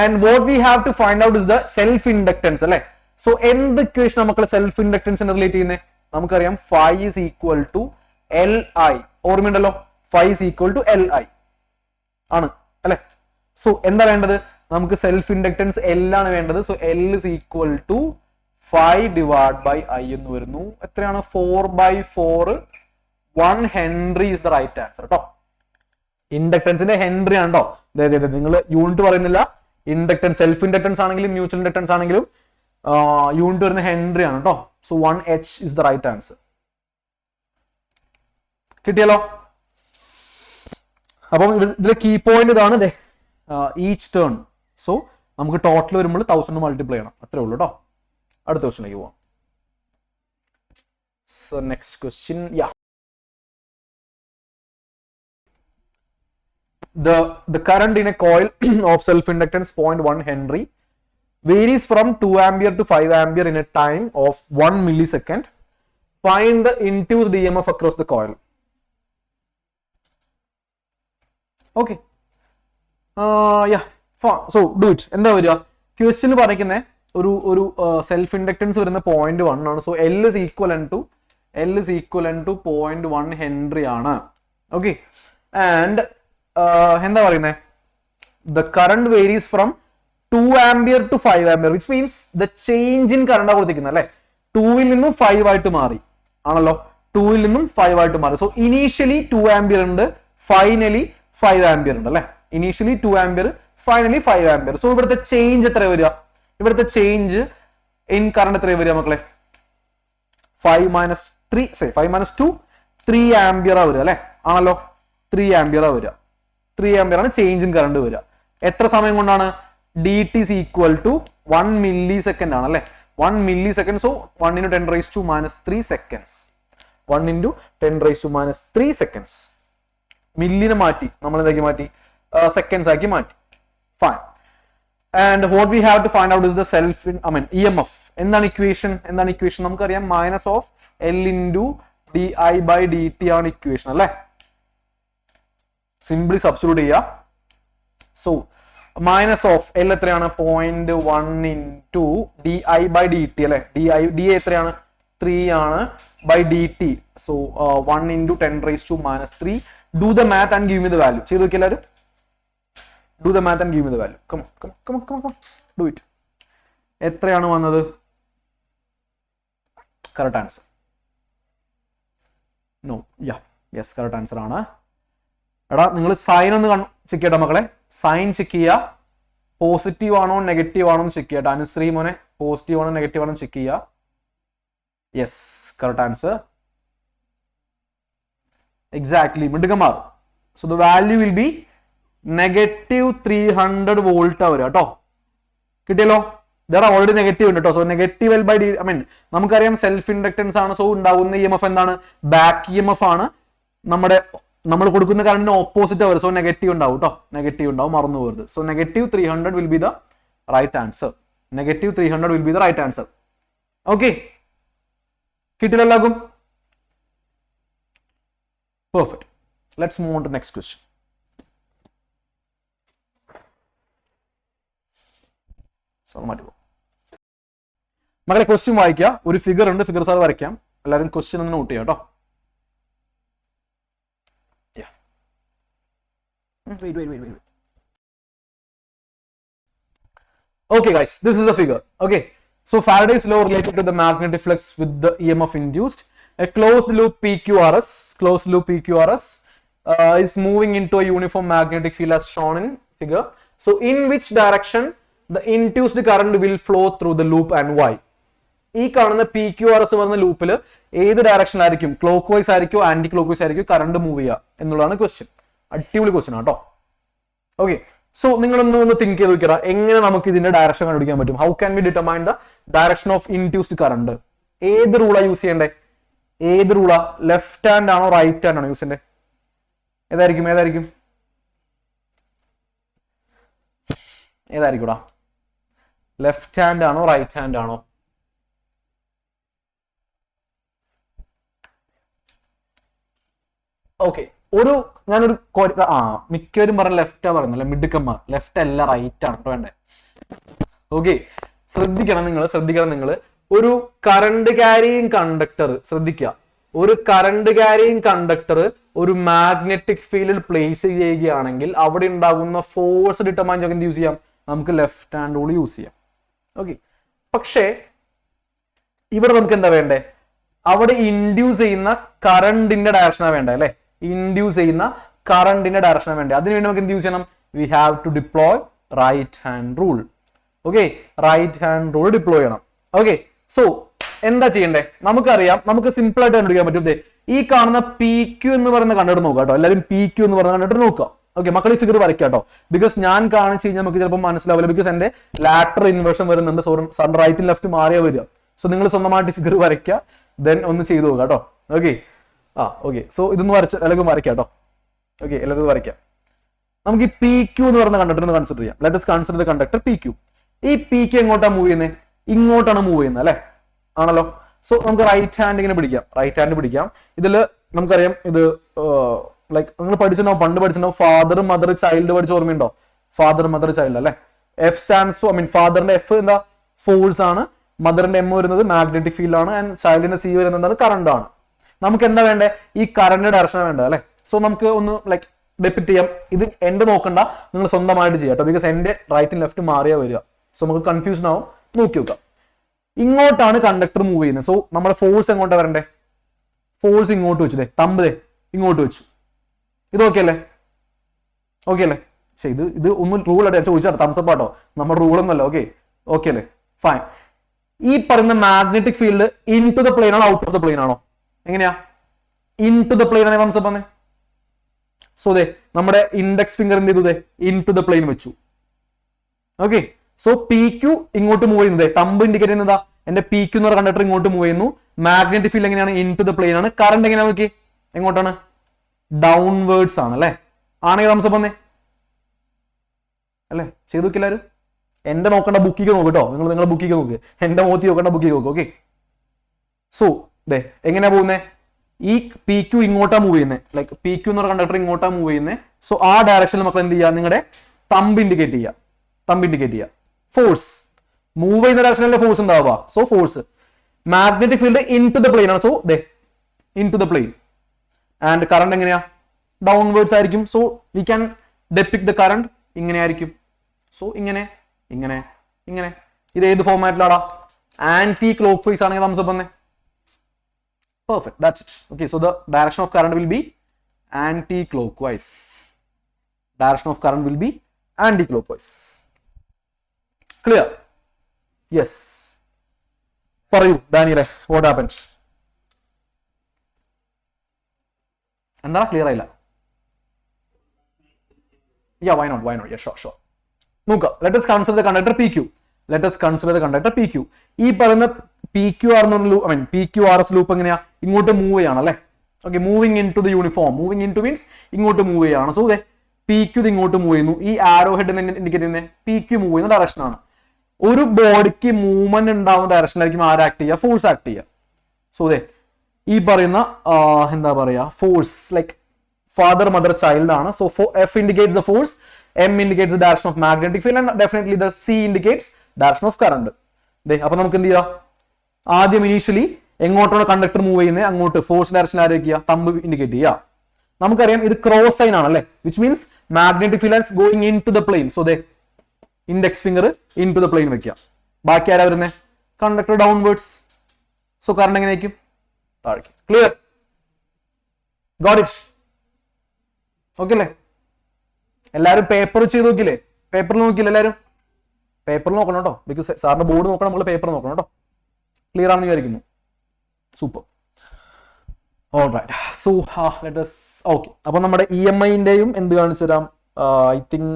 And what we have to find out is the self inductance അല്ലെ? സോ എന്ത് equation നമുക്ക് self ഇൻഡക്ടൻസിനെ relate ചെയ്യുന്നത്? നമുക്കറിയാം phi is equal to Li. ഓർമ്മയുണ്ടല്ലോ, phi is equal to Li ആണ് അല്ലെ? സോ എന്താ വേണ്ടത്? നമുക്ക് സെൽഫ് ഇൻഡക്ടൻസ് L ആണ് വേണ്ടത്. So L is equal to phi divided by I എന്ന് വരുന്നു. എത്രയാണ്? 4/4. 1 Henry is the right answer കേട്ടോ. ഇൻഡക്ടൻസിന്റെ ഹെൻറി ആണ് കേട്ടോ. നിങ്ങൾ യൂണിറ്റ് പറയുന്നില്ല. ഇൻഡക്ടൻസ്, സെൽഫ് ഇൻഡക്ടൻസ് ആണെങ്കിലും മ്യൂച്വൽ ഇൻഡക്ടൻസ് ആണെങ്കിലും യൂണിറ്റ് വരുന്ന ഹെൻറി ആണ് കേട്ടോ. So 1H is the right answer. കിട്ടിയല്ലോ? അപ്പം ഇതിലെ കീ പോയിന്റ് ഇതാണ്. Each turn. സോ നമുക്ക് ടോട്ടൽ വരുമ്പോൾ 1000 മൾട്ടിപ്ലൈ ചെയ്യണം. അത്രേ ഉള്ളൂ കേട്ടോ. അടുത്ത ക്വസ്റ്റ്യനിലേക്ക് പോവാം. So next question, yeah. The current in a coil of self-inductance 0.1 Henry varies from 2 ampere to 5 ampere in a time of 1 millisecond. Find the induced EMF across the coil. Okay. Yeah. Fine. So do it. എന്താ വരിക? Question പറയുന്നത് ഒരു self inductance വരുന്ന 0.1 ആണ്. So L is equivalent to 0.1 Henry ആണ്. Okay. And എന്താ പറയുന്നത്? The current varies from 2 ampere to 5 ampere, which means the change in current കൊടുത്തിരിക്കുന്നത് അല്ലെ. 2 നിന്നും 5 ആയിട്ട് മാറി ആണല്ലോ. 2 നിന്നും 5 ആയിട്ട് മാറി. സോ ഇനീഷ്യലി 2 ampere ഉണ്ട്, ഫൈനലി 5 ampere ഉണ്ട് അല്ലെ. Initially 2 ampere, finally 5 ampere. So ഇവിടുത്തെ ചേഞ്ച് എത്ര വരിക? ഇവിടുത്തെ ചേഞ്ച് ഇൻ കറണ്ട് എത്ര വരിക മക്കളെ? 5 minus 2 3 ampere വരിക അല്ലെ ആണല്ലോ. 3 ampere വരിക. 3 ampere ആണ് ചേഞ്ച് ഇൻ കറണ്ട് വരിക. എത്ര സമയം കൊണ്ടാണ്? dt is equal to 1 millisecond ആണ് അല്ലെ. 1 millisecond. So 1 into 10 raised to minus 3 seconds. 1 into 10 raised to minus 3 seconds. മില്ലിനെ മാറ്റി നമ്മൾ എന്താക്കി മാറ്റി? സെക്കൻഡ്സ് ആക്കി മാറ്റി. Fine. And what we have to find out is the EMF. എന്താണ് ഇക്വേഷൻ? നമുക്കറിയാം minus of L into di/dt ആണ് ഇക്വേഷൻ അല്ലെ. സിംപ്ലി സബ്സ്റ്റിറ്റ്യൂട്ട് ചെയ്യുക. സോ മൈനസ് ഓഫ് L എത്രയാണ്? 0.1 into di/dt അല്ലെ. di എത്രയാണ്? 3 ആണ് by dt. So 1 into 10 raised to minus 3. Do the math and give me the value. ചെയ്തു നോക്കി എല്ലാവരും. Do the math and give me the value. Come on. Do it. എത്രയാണ് വന്നത്? Correct answer. No. Yes correct answer ആണ്. എടാ നിങ്ങൾ sign ഒന്ന് check ചെയ്യട്ടെ മക്കളെ. സൈൻ ചെക്ക് ചെയ്യുക. പോസിറ്റീവ് ആണോ നെഗറ്റീവ് ആണോ എന്ന് ചെക്ക് ചെയ്യട്ടെ. അനുശ്രീ മോനെ പോസിറ്റീവ് ആണോ നെഗറ്റീവ് ആണോ ചെക്ക് ചെയ്യുക. Yes correct answer. എക്സാക്ട്ലി മിടുക്കന്മാർ. So the value will be -300 volt വരിക കേട്ടോ. കിട്ടിയല്ലോ. ഇതാ ഓൾറെഡി നെഗറ്റീവ് ഉണ്ട് കേട്ടോ. So negative L by D, നമുക്കറിയാം സെൽഫ് ഇൻഡക്ടൻസ് ആണ്. സോ ഉണ്ടാകുന്ന EMF എന്താണ്? ബാക്ക് EMF ആണ്. നമ്മൾ കൊടുക്കുന്ന കറണ്ടിന് ഓപ്പോസിറ്റ് വരും. സോ നെഗറ്റീവ് ഉണ്ടാവും കേട്ടോ. നെഗറ്റീവ് ഉണ്ടാവും, മറന്നു പോകരുത്. So -300 will be the right answer. -300 will be the right answer. Okay, കിട്ടിയല്ലോ എല്ലാവർക്കും? Perfect. Let's move on to next question. മകളെ ക്വസ്റ്റ്യൻ വായിക്കുക. ഒരു ഫിഗർ ഉണ്ട്, ഫിഗർ സാർ വരയ്ക്കാം. എല്ലാവരും ക്വസ്റ്റ്യൻ ഒന്ന് നോട്ട് ചെയ്യാം കേട്ടോ. Wait. Okay, guys, this is the figure. Okay, so Faraday's law related to the magnetic flux with the EMF induced. A closed loop PQRS is moving into a uniform magnetic field as shown in figure. So, in which direction the induced current will flow through the loop and why? ഈ കാണുന്ന PQRS പറഞ്ഞ ലൂപ്പിൽ ഏത് ഡയറക്ഷനിലായിരിക്കും? Clock vice ആയിരിക്കും, anti clock vice ആയിരിക്കും current move ചെയ്യുക എന്നുള്ളതാണ് question. അടിപൊളി ക്വസ്റ്റ്യൻ ആട്ടോ. ഓക്കെ, സോ നിങ്ങളൊന്ന് തിങ്ക് ചെയ്ത് നോക്കിയാ എങ്ങനെ നമുക്ക് ഇതിന്റെ ഡയറക്ഷൻ കണ്ടുപിടിക്കാൻ പറ്റും? How can we determine the direction of induced current? ഏത് റൂളാ യൂസ് ചെയ്യണ്ടേ? ഏത് റൂളാ? ലെഫ്റ്റ് ഹാൻഡ് ആണോ റൈറ്റ് ഹാൻഡ് ആണോ യൂസ് ചെയ്യണ്ടേ? ഏതായിരിക്കും? ലെഫ്റ്റ് ഹാൻഡ് ആണോ റൈറ്റ് ഹാൻഡ് ആണോ? ഓക്കെ, ഞാനൊരു മിക്കവരും പറഞ്ഞ ലെഫ്റ്റാ പറയുന്നല്ലേ, മിടുക്കന്മാർ. ലെഫ്റ്റ് അല്ല, റൈറ്റ് ആണ് വേണ്ടേ. ഓക്കെ, ശ്രദ്ധിക്കണം നിങ്ങൾ. ഒരു കറണ്ട് ക്യാരിയിങ് കണ്ടക്ടർ ശ്രദ്ധിക്കുക. ഒരു കറണ്ട് ക്യാരിയിങ് കണ്ടക്ടർ ഒരു മാഗ്നറ്റിക് ഫീൽഡിൽ പ്ലേസ് ചെയ്യുകയാണെങ്കിൽ അവിടെ ഉണ്ടാകുന്ന ഫോഴ്സ് ഡിറ്റർമൈൻ ചെയ്യാൻ എന്ത് യൂസ് ചെയ്യാം? നമുക്ക് ലെഫ്റ്റ് ഹാൻഡ് റൂൾ യൂസ് ചെയ്യാം. ഓക്കെ, പക്ഷേ ഇവിടെ നമുക്ക് എന്താ വേണ്ടേ? അവിടെ ഇൻഡ്യൂസ് ചെയ്യുന്ന കറണ്ടിന്റെ ഡയറക്ഷനാണ് വേണ്ടേ അല്ലെ? ഇൻഡ്യൂസ് ചെയ്യുന്ന കറണ്ടിന്റെ ഡയറക്ഷനാണ് വേണ്ടേ. അതിനുവേണ്ടി നമുക്ക് എന്ത് യൂസ് ചെയ്യണം? We have to deploy right hand rule. Okay, right hand rule deploy ചെയ്യണം. ഓക്കെ, സോ എന്താ ചെയ്യണ്ടേ? നമുക്കറിയാം, നമുക്ക് സിമ്പിൾ ആയിട്ട് കണ്ടുപിടിക്കാൻ പറ്റും. ഈ കാണുന്ന PQ എന്ന് പറയുന്ന കണ്ടിട്ട് നോക്കാം കേട്ടോ. എല്ലാവരും PQ എന്ന് പറഞ്ഞ കണ്ടിട്ട് നോക്കാം. ഓക്കെ, മക്കൾ ഈ ഫിഗർ വരയ്ക്കാം കേട്ടോ. ബിക്കോസ് ഞാൻ കാണിച്ചു കഴിഞ്ഞാൽ നമുക്ക് ചിലപ്പോൾ മനസ്സിലാവില്ല. ബിക്കോസ് എന്റെ ലാറ്റർ ഇൻവേർഷൻ വരുന്നുണ്ട്. സോ റൈറ്റും ലെഫ്റ്റ് മാറിയാ വരിക. സോ നിങ്ങൾ സ്വന്തമായിട്ട് ഫിഗർ വരയ്ക്കുക. ദെൻ ഒന്ന് ചെയ്തു നോക്കാം കേട്ടോ. Okay, okay. സോ ഇതൊന്ന് എല്ലാവർക്കും വരയ്ക്കാം കേട്ടോ. ഓക്കെ, എല്ലാവരും വരയ്ക്കാം. നമുക്ക് ഈ പി ക്യൂ എന്ന് പറയുന്ന കണ്ടക്ടർ ഒന്ന് കൺസിഡർ ചെയ്യാം. Let us consider the conductor P Q. ഈ പി ക്യൂ എങ്ങോട്ടാണ് മൂവ് ചെയ്യുന്നത്? ഇങ്ങോട്ടാണ് മൂവ് ചെയ്യുന്നത് അല്ലെ, ആണല്ലോ. സോ നമുക്ക് റൈറ്റ് ഹാൻഡ് ഇങ്ങനെ പിടിക്കാം, റൈറ്റ് ഹാൻഡ് പിടിക്കാം. ഇതിൽ നമുക്കറിയാം ഇത് ലൈക്ക് നിങ്ങൾ പഠിച്ചിട്ടുണ്ടാവും, പണ്ട് പഠിച്ചിട്ടുണ്ടാവും, ഫാദർ മദർ ചൈൽഡ് പഠിച്ച ഓർമ്മയുണ്ടോ? ഫാദർ മദർ ചൈൽഡ് അല്ലെ. F stands for, I mean ഫാദറിന്റെ എഫ് എന്താ? ഫോഴ്സ് ആണ്. മദറിന്റെ എം വരുന്നത് മാഗ്നറ്റിക് ഫീൽഡ് ആണ്. ആൻഡ് ചൈൽഡിന്റെ സി വരുന്നത് എന്താണ്? കറണ്ട് ആണ്. നമുക്ക് എന്താ വേണ്ടേ? ഈ കറണ്ട് ഡയറക്ഷൻ വേണ്ടത് അല്ലെ. സോ നമുക്ക് ഒന്ന് ലൈക്ക് ഡെപ്പിക്ട് ചെയ്യാം. ഇത് എന്റെ നോക്കണ്ട, നിങ്ങൾ സ്വന്തമായിട്ട് ചെയ്യാം കേട്ടോ. ബിക്കോസ് എന്റെ റൈറ്റും ലെഫ്റ്റ് മാറിയാ വരിക. സോ നമുക്ക് കൺഫ്യൂഷൻ ആവും. നോക്കി നോക്കാം. ഇങ്ങോട്ടാണ് കണ്ടക്ടർ മൂവ് ചെയ്യുന്നത്. സോ നമ്മുടെ ഫോഴ്സ് എങ്ങോട്ടാ വരണ്ടേ? ഫോഴ്സ് ഇങ്ങോട്ട് വെച്ചു, തമ്പ് ഇങ്ങോട്ട് വെച്ചു. ഇത് ഓക്കെ അല്ലേ? ഓക്കെ അല്ലേ? പക്ഷെ ഇത് ഒന്നും റൂൾ ആയിട്ട് ഞാൻ ചോദിച്ചാട്ടോ, തംസപ്പ് ആട്ടോ, നമ്മുടെ റൂൾ ഒന്നുമല്ല. ഓക്കെ, ഓക്കെ അല്ലേ? ഫൈൻ. ഈ പറയുന്ന magnetic field into the plane ആണോ ഔട്ട് ഓഫ് ദ പ്ലെയിൻ ആണോ? എങ്ങനെയാ? ഇൻ ടു ദ പ്ലെയിൻ ആണ് തംസപ്പ് വന്നേ. സോ നമ്മുടെ ഇൻഡെക്സ് ഫിംഗർ എന്ത് ചെയ്തു? ഇൻ ടു ദ പ്ലെയിൻ വെച്ചു. ഓക്കെ, സോ പി ക്യൂ ഇങ്ങോട്ട് മൂവ് ചെയ്യുന്നത്, തമ്പ് ഇൻഡിക്കേറ്റ് ചെയ്യുന്നതാ എന്റെ പി ക്യൂ എന്ന് പറയുന്ന കണ്ടക്ടർ ഇങ്ങോട്ട് മൂവ് ചെയ്യുന്നു. മാഗ്നറ്റിക് ഫീൽഡ് എങ്ങനെയാണ്? ഇൻ ടു ദ പ്ലെയിൻ ആണ്. കറണ്ട് എങ്ങനെയാ നോക്കി? എങ്ങോട്ടാണ്? ഡൗൺവേർഡ്സ് ആണ് അല്ലെ. ആണെങ്കിൽ തംസപ്പ് വന്നേ അല്ലെ. ചെയ്തു നോക്കി എല്ലാവരും. എന്റെ നോക്കേണ്ട ബുക്കിക്ക് നോക്ക് കേട്ടോ. നിങ്ങളുടെ ബുക്കിക്ക് നോക്ക്, എന്റെ മോത്തി നോക്കേണ്ട ബുക്കിക്ക് നോക്ക്. ഓക്കെ, സോ എങ്ങനെയാ പോകുന്നത്? ഈ പി ക്യൂ ഇങ്ങോട്ടാ മൂവ് ചെയ്യുന്നത്, ലൈക്ക് പി ക്യൂ എന്ന് പറയുന്ന കണ്ടക്ടർ ഇങ്ങോട്ടാ മൂവ് ചെയ്യുന്നത്. സോ ആ ഡയറക്ഷനിൽ മക്കൾ എന്ത് ചെയ്യുക? നിങ്ങളുടെ തമ്പ് ഇൻഡിക്കേറ്റ് ചെയ്യുക, തമ്പ് ഇൻഡിക്കേറ്റ് ചെയ്യുക. ഫോഴ്സ് മൂവ് ചെയ്യുന്ന ഡയറക്ഷനിലെ ഫോഴ്സ് ഉണ്ടാവുക. So force magnetic field into the plane ആണ്. So into the plane. And current എങ്ങനെയാ? ഡൗൺവേർഡ്സ് ആയിരിക്കും. So we can depict the current ഇങ്ങനെ ആയിരിക്കും. സോ ഇങ്ങനെ ഇങ്ങനെ ഇങ്ങനെ. ഇത് ഏത് ഫോർമാറ്റിലാടാ? ആന്റി ക്ലോക്ക് വൈസ് ആണെങ്കിൽ തംസപ്പ് വന്നേ. Perfect, that's it. Okay, so the direction of current will be anti-clockwise. Direction of current will be anti-clockwise. Clear? Yes. പറയൂ ഡാനിയലെ, what happened? എന്താ ക്ലിയർ ആയില്ല? Yeah, why not? Yeah, sure. നോക്കാം. Let us consider the conductor PQ. ഈ പറയുന്ന P Q R P Q R S loop എങ്ങനെയാ? ഇങ്ങോട്ട് move ചെയ്യാണ് അല്ലെ. Okay, moving into the uniform. Moving into means ഇങ്ങോട്ട് move ചെയ്യാണ്. So P Q ഇങ്ങോട്ട് മൂവ് ചെയ്യുന്നു. ഈ ആരോ ഹെഡ് ഇൻഡിക്കേറ്റ് ചെയ്യുന്നത് പി ക്യു മൂവ് ചെയ്യുന്ന ഡയറക്ഷൻ ആണ്. ഒരു ബോഡിക്ക് മൂവ്മെന്റ് ഉണ്ടാവുന്ന ഡയറക്ഷനിലായിരിക്കും ആര് ആക്ട് ചെയ്യുക? ഫോഴ്സ് ആക്ട് ചെയ്യുക. സോ ഈ പറയുന്ന എന്താ പറയാ, force like father mother child ആണ്. So F indicates the force, M indicates the direction of magnetic field and definitely the C indicates direction of current. അപ്പൊ നമുക്ക് എന്ത് ചെയ്യാം? ആദ്യം ഇനീഷ്യലി എങ്ങോട്ടാണ് കണ്ടക്ടർ മൂവ് ചെയ്യുന്നത്? അങ്ങോട്ട് ഫോഴ്സ് ഡയറക്ഷൻ ആയിരിക്കുക, തമ്പ് ഇൻഡിക്കേറ്റ് ചെയ്യുക. നമുക്കറിയാം ഇത് ക്രോസ് സൈൻ ആണ് അല്ലെ, which means magnetic field is going into the plane. So index finger into the plane വെക്കുക. ബാക്കി ആരാ വരുന്നത്? Conductor downwards. സോ കറണ്ട് എങ്ങനെ ആയിരിക്കും? താഴേക്ക്. ക്ലിയർ? Got it? ഓക്കെ അല്ലേ? എല്ലാവരും പേപ്പർ ചെയ്ത് നോക്കില്ലേ? പേപ്പറിൽ നോക്കിയില്ല എല്ലാവരും? പേപ്പറിൽ നോക്കണം കേട്ടോ, ബിക്കോസ് സാറിന്റെ ബോർഡ് നോക്കണം, നമ്മൾ പേപ്പർ നോക്കണം കേട്ടോ. ക്ലിയർ ആണെന്ന് വിചാരിക്കുന്നു. Super. All right. So let us okay. അപ്പൊ നമ്മുടെ ഇ എം ഐന്റെയും എന്ത് കാണിച്ചു തരാം? ഐ തിങ്ക്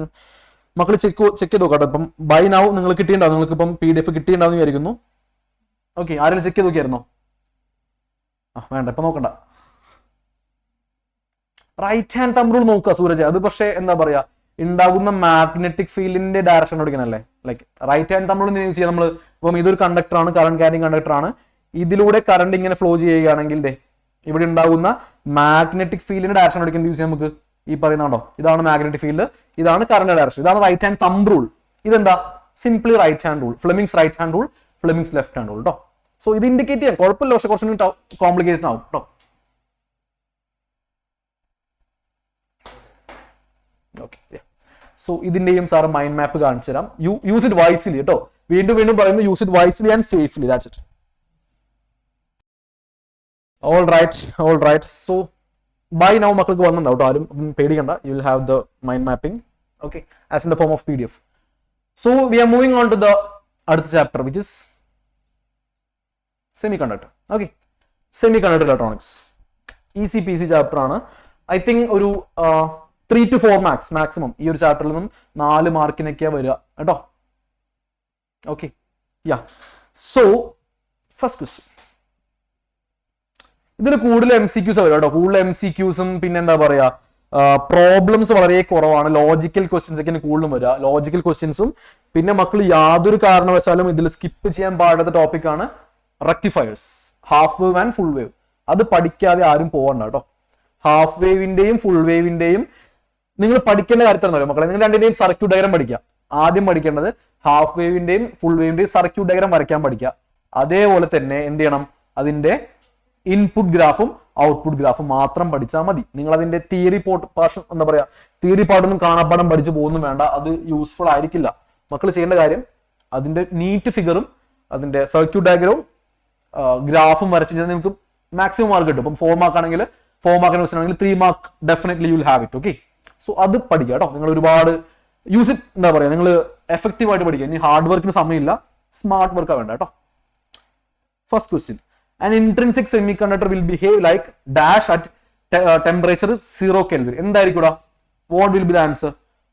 മക്കൾ ചെക്ക് ചെയ്ത് നോക്കാം. ഇപ്പം ബൈ നൗ നിങ്ങൾ കിട്ടിയിട്ടുണ്ടാവും, നിങ്ങൾക്ക് ഇപ്പം PDF കിട്ടിയിട്ടുണ്ടാവും വിചാരിക്കുന്നു. ഓക്കെ, ആരെങ്കിലും ചെക്ക് ചെയ്ത് നോക്കിയായിരുന്നോ? വേണ്ട, ഇപ്പൊ നോക്കണ്ട. റൈറ്റ് ഹാൻഡ് തമ്പ് റൂൾ നോക്കുക സൂരജ്. അത് പക്ഷേ എന്താ പറയാ, ഉണ്ടാകുന്ന മാഗ്നറ്റിക് ഫീൽഡിന്റെ ഡയറക്ഷൻ എടുക്കണല്ലേ. Like right hand thumb rule use ചെയ്യാം നമ്മൾ. ഇപ്പം ഇതൊരു കണ്ടക്ടർ ആണ്, കറണ്ട് ക്യാരിങ് കണ്ടക്ടർ ആണ്. ഇതിലൂടെ കറണ്ട് ഇങ്ങനെ ഫ്ലോ ചെയ്യുകയാണെങ്കിൽ ഇവിടെ ഉണ്ടാകുന്ന മാഗ്നറ്റിക് ഫീൽഡിന്റെ ഡയറക്ഷൻ എടുക്കുന്നത് യൂസ് ചെയ്യാം നമുക്ക്. ഈ പറയുന്നുണ്ടോ, ഇതാണ് മാഗ്നറ്റിക് ഫീൽഡ്, ഇതാണ് കറണ്ട് ഡയറക്ഷൻ, ഇതാണ് റൈറ്റ് ഹാൻഡ് തമ്പ് റൂൾ. ഇതെന്താ? Simply right hand rule, Fleming's right hand rule, Fleming's left hand rule കേട്ടോ. സോ ഇത് ഇൻഡിക്കേറ്റ് ചെയ്യാം, കുഴപ്പമില്ല, പക്ഷെ കുറച്ചുകൂടി കോംപ്ലിക്കേറ്റഡ് ആവും കേട്ടോ. ഓക്കെ, സോ ഇതിന്റെയും സാർ മൈൻഡ് മാപ്പ് കാണിച്ചു തരാം. യൂസ് ഇറ്റ് വൈസ്ലി കേട്ടോ. വീണ്ടും പറയുന്നു, use it wisely and safely. That's it. All right. So by now മക്കൾക്ക് വന്നിട്ടുണ്ടാവും കേട്ടോ, ആരും പേടിക്കണ്ട. U will have the mind mapping, okay, as in the form of PDF. So we are moving on to the അടുത്ത chapter, which is semi conductor. Okay, semi conductor electronics. Easy PC chapter ആണ്. I think ഒരു 3 to 4 marks maximum ഈ ഒരു ചാപ്റ്ററിൽ നിന്നും 4 മാർക്കിനൊക്കെയാ വരിക കേട്ടോ. Okay, ya. So first question, ഇതിൽ കൂടുതൽ MCQs വരും കേട്ടോ. കൂടുതൽ MCQസും പിന്നെ എന്താ പറയാ പ്രോബ്ലംസ് വളരെ കുറവാണ്. ലോജിക്കൽ ക്വസ്റ്റ്യൻസ് ഒക്കെയാണ് കൂടുതലും വരിക. ലോജിക്കൽ ക്വസ്റ്റ്യൻസും പിന്നെ മക്കൾ യാതൊരു കാരണവശാലും ഇതിൽ സ്കിപ്പ് ചെയ്യാൻ പാടാത്ത ടോപ്പിക്കാണ് rectifiers, half wave and full wave. അത് പഠിക്കാതെ ആരും പോകണ്ട കേട്ടോ. ഹാഫ് വേവിന്റെയും ഫുൾ വേവിന്റെയും നിങ്ങൾ പഠിക്കേണ്ട കാര്യത്തിലെന്ന് പറയാം മക്കളെ, നിങ്ങൾ രണ്ടിന്റെയും സർക്യൂട്ട് ഡയഗ്രം പഠിക്കുക. ആദ്യം പഠിക്കേണ്ടത് ഹാഫ് വേവിന്റെയും ഫുൾ വേവിന്റെയും സർക്യൂട്ട് ഡയഗ്രം വരയ്ക്കാൻ പഠിക്കുക. അതേപോലെ തന്നെ എന്ത് ചെയ്യണം, അതിന്റെ ഇൻപുട്ട് ഗ്രാഫും ഔട്ട്പുട്ട് ഗ്രാഫും മാത്രം പഠിച്ചാൽ മതി. നിങ്ങൾ അതിന്റെ തിയറി പോർഷൻ എന്താ പറയാ, തിയറി പാട്ടൊന്നും കാണാപ്പാടം പഠിച്ചു പോകുന്നു വേണ്ട, അത് യൂസ്ഫുൾ ആയിരിക്കില്ല. മക്കൾ ചെയ്യേണ്ട കാര്യം അതിന്റെ നീറ്റ് ഫിഗറും അതിന്റെ സർക്യൂട്ട് ഡയഗ്രവും ഗ്രാഫും വരച്ചു കഴിഞ്ഞാൽ നിങ്ങൾക്ക് മാക്സിമം മാർക്ക് കിട്ടും. ഇപ്പം 4 മാർക്ക് ആണെങ്കിൽ 4 മാർക്കിന് ക്വസ്റ്റൻ ആണെങ്കിൽ 3 mark definitely you will have it. Okay, so അത് പഠിക്കുക കേട്ടോ. നിങ്ങൾ ഒരുപാട് യൂസ് ഇറ്റ് എന്താ പറയാ, നിങ്ങൾ എഫക്റ്റീവ് ആയിട്ട് പഠിക്കുക. ഇനി ഹാർഡ് വർക്കിന് സമയമില്ല, സ്മാർട്ട് വർക്കാണ് വേണ്ട കേട്ടോ. First question, an intrinsic semiconductor will behave like dash at temperature 0 Kelvin. എന്തായിരിക്കും? what will be the answer?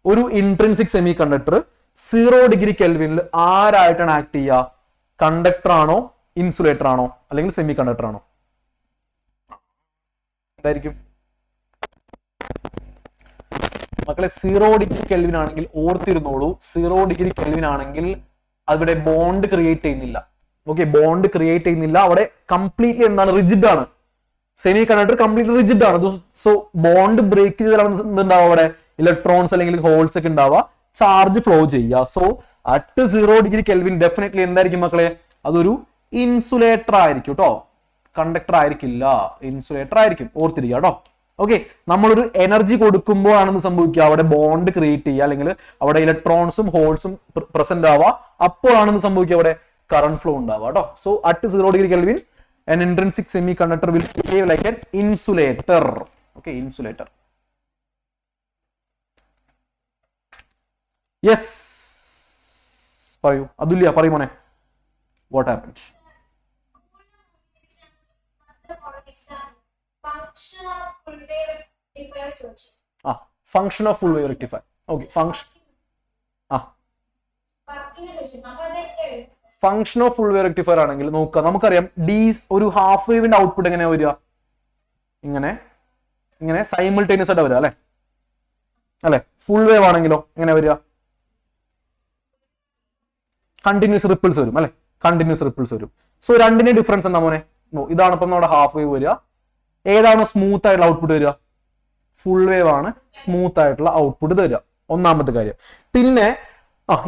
ഒരു ഇൻട്രിൻസിക് സെമി കണ്ടക്ടർ 0 ഡിഗ്രി കെൽവിനിൽ ആരായിട്ടാണ് ആക്ട് ചെയ്യുക? കണ്ടക്ടർ ആണോ, ഇൻസുലേറ്റർ ആണോ, അല്ലെങ്കിൽ സെമി കണ്ടക്ടർ ആണോ? എന്തായിരിക്കും മക്കളെ? 0 ഡിഗ്രി കെൽവിൻ ആണെങ്കിൽ ഓർത്തിരുന്നോളൂ, 0 ഡിഗ്രി കെൽവിൻ ആണെങ്കിൽ അവിടെ ബോണ്ട് ക്രിയേറ്റ് ചെയ്യുന്നില്ല. ഓക്കെ, ബോണ്ട് ക്രിയേറ്റ് ചെയ്യുന്നില്ല. അവിടെ കംപ്ലീറ്റ്ലി എന്താണ്, റിജിഡ് ആണ്. സെമി കണ്ടക്ടർ കംപ്ലീറ്റ്ലി റിജിഡ് ആണ്. സോ ബോണ്ട് ബ്രേക്ക് ചെയ്താലാണ് എന്തുണ്ടാവുക? അവിടെ ഇലക്ട്രോൺസ് അല്ലെങ്കിൽ ഹോൾസ് ഒക്കെ ഉണ്ടാവുക, ചാർജ് ഫ്ലോ ചെയ്യുക. So at 0 degree kelvin definitely എന്തായിരിക്കും മക്കളെ? അതൊരു ഇൻസുലേറ്റർ ആയിരിക്കും കേട്ടോ, കണ്ടക്ടർ ആയിരിക്കില്ല, ഇൻസുലേറ്റർ ആയിരിക്കും. ഓർത്തിരിക്കുക കേട്ടോ. ഓക്കെ, നമ്മളൊരു എനർജി കൊടുക്കുമ്പോഴാണെന്ന് സംഭവിക്കുക, അവിടെ ബോണ്ട് ക്രിയേറ്റ് ചെയ്യുക, അല്ലെങ്കിൽ അവിടെ ഇലക്ട്രോൺസും ഹോൾസും പ്രസന്റ് ആവുക. അപ്പോഴാണെന്ന് സംഭവിക്കുക, അവിടെ കറന്റ് ഫ്ലോ ഉണ്ടാവുക കേട്ടോ. So at 0 degree kelvin an intrinsic semiconductor will behave like an insulator. Okay, insulator. Yes, പറയൂ അതുല്യ, പറയൂ മോനെ, what happened? Function of full wave rectifier. Okay, function of full wave rectifier ആണെങ്കിൽ നോക്കുക, നമുക്കറിയാം ഒരു ഹാഫ് വേവിന്റെ ഔട്ട്പുട്ട് എങ്ങനെയാ വരിക? ഇങ്ങനെ സൈമിൾട്ടേനിയസ് ആയിട്ട് വരിക അല്ലെ? ഫുൾ വേവ് ആണെങ്കിലോ എങ്ങനെ വരിക? കണ്ടിന്യൂസ് റിപ്പിൾസ് വരും അല്ലെ? കണ്ടിന്യൂസ് റിപ്പിൾസ് വരും. സോ രണ്ടിന്റെ ഡിഫറൻസ് എന്താ മോനെ? ഇതാണ് ഇപ്പം നമ്മുടെ ഹാഫ് വേവ് വരിക. ഏതാണ് സ്മൂത്ത് ആയിട്ടുള്ള ഔട്ട്പുട്ട് വരിക? ഫുൾ വേവ് ആണ് സ്മൂത്ത് ആയിട്ടുള്ള ഔട്ട്പുട്ട് തരിക. ഒന്നാമത്തെ കാര്യം. പിന്നെ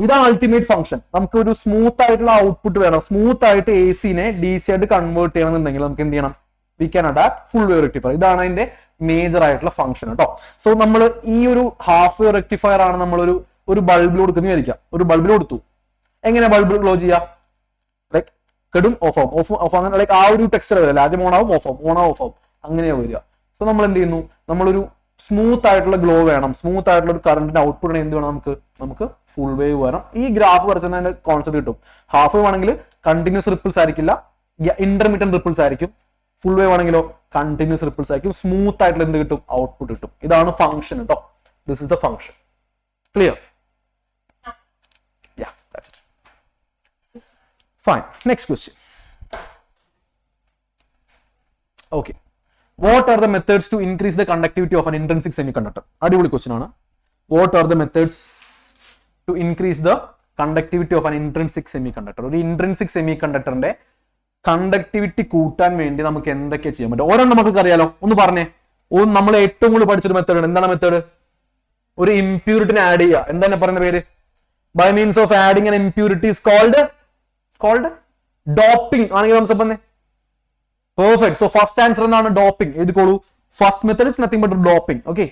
ഇതാണ് അൾട്ടിമേറ്റ് ഫംഗ്ഷൻ. നമുക്ക് ഒരു സ്മൂത്ത് ആയിട്ടുള്ള ഔട്ട്പുട്ട് വേണം. സ്മൂത്ത് ആയിട്ട് AC-നെ DC ആയിട്ട് കൺവേർട്ട് ചെയ്യണമെന്നുണ്ടെങ്കിൽ നമുക്ക് എന്ത് ചെയ്യണം? We can adapt full wave rectifier. ഇതാണ് അതിന്റെ മേജർ ആയിട്ടുള്ള ഫംഗ്ഷൻ കേട്ടോ. സോ നമ്മൾ ഈ ഒരു ഹാഫ് വേവ് റെക്ടിഫയർ ആണ് നമ്മളൊരു ബൾബിൽ കൊടുക്കുന്ന വിചാരിക്കാം. ഒരു ബൾബിൽ കൊടുത്തു, എങ്ങനെ ബൾബ് ഗ്ലോ ചെയ്യാം? ലൈക്ക് കെടും ഓഫ് ആവും അങ്ങനെ, ലൈക്ക് ആ ഒരു ടെക്സ്ചർ വരില്ല. ആദ്യം ഓൺ ആവും, ഓഫ് ആവും, അങ്ങനെയാ വരിക. സോ നമ്മൾ എന്ത് ചെയ്യുന്നു? നമ്മളൊരു സ്മൂത്ത് ആയിട്ടുള്ള ഗ്ലോ വേണം, സ്മൂത്ത് ആയിട്ടുള്ള ഒരു കറന്റിന്റെ ഔട്ട്പുട്ട് എന്ത് വേണം? നമുക്ക് ഫുൾ വേവ് വേണം. ഈ ഗ്രാഫ് വരച്ചാൽ അതിന്റെ കോൺസെപ്റ്റ് കിട്ടും. ഹാഫ് വേവ് ആണെങ്കിൽ കണ്ടിന്യൂസ് റിപ്പിൾസ് ആയിരിക്കില്ല, ഇന്റർമീഡിയറ്റ് റിപ്പിൾസ് ആയിരിക്കും. ഫുൾ വേവ് ആണെങ്കിലോ കണ്ടിന്യൂസ് റിപ്പിൾസ് ആയിരിക്കും. സ്മൂത്ത് ആയിട്ടുള്ള എന്ത് കിട്ടും? ഔട്ട്പുട്ട് കിട്ടും. ഇതാണ് ഫംഗ്ഷൻ കേട്ടോ. This is the function. Clear? Yeah, that's it. Fine. Next question. Okay, what are the methods to increase the conductivity of an intrinsic semiconductor? അടിപൊളി question ആണ്. what are the methods to increase the conductivity of an intrinsic semiconductor? ഒരു intrinsic semi കണ്ടക്ടറിന്റെ conductivity കൂട്ടാൻ വേണ്ടി നമുക്ക് എന്തൊക്കെ ചെയ്യാൻ പറ്റും? ഒരെണ്ണം നമുക്ക് അറിയാലോ, ഒന്ന് പറഞ്ഞേ. നമ്മൾ ഏറ്റവും കൂടുതൽ പഠിച്ചൊരു മെത്തേഡ് ആണ്. എന്താണ് മെത്തേഡ്? ഒരു ഇംപ്യൂരിറ്റിനെ ആഡ് ചെയ്യുക. എന്താണ് പറയുന്ന പേര്? By means of adding an impurity is called doping ആണെങ്കിൽ നമുക്ക് പറഞ്ഞേ. പെർഫെക്റ്റ്. സോ ഫസ്റ്റ് ആൻസർ എന്താണ്? ഡോപ്പിംഗ്. എഴുതിക്കോളൂ. First method is nothing but doping. Okay,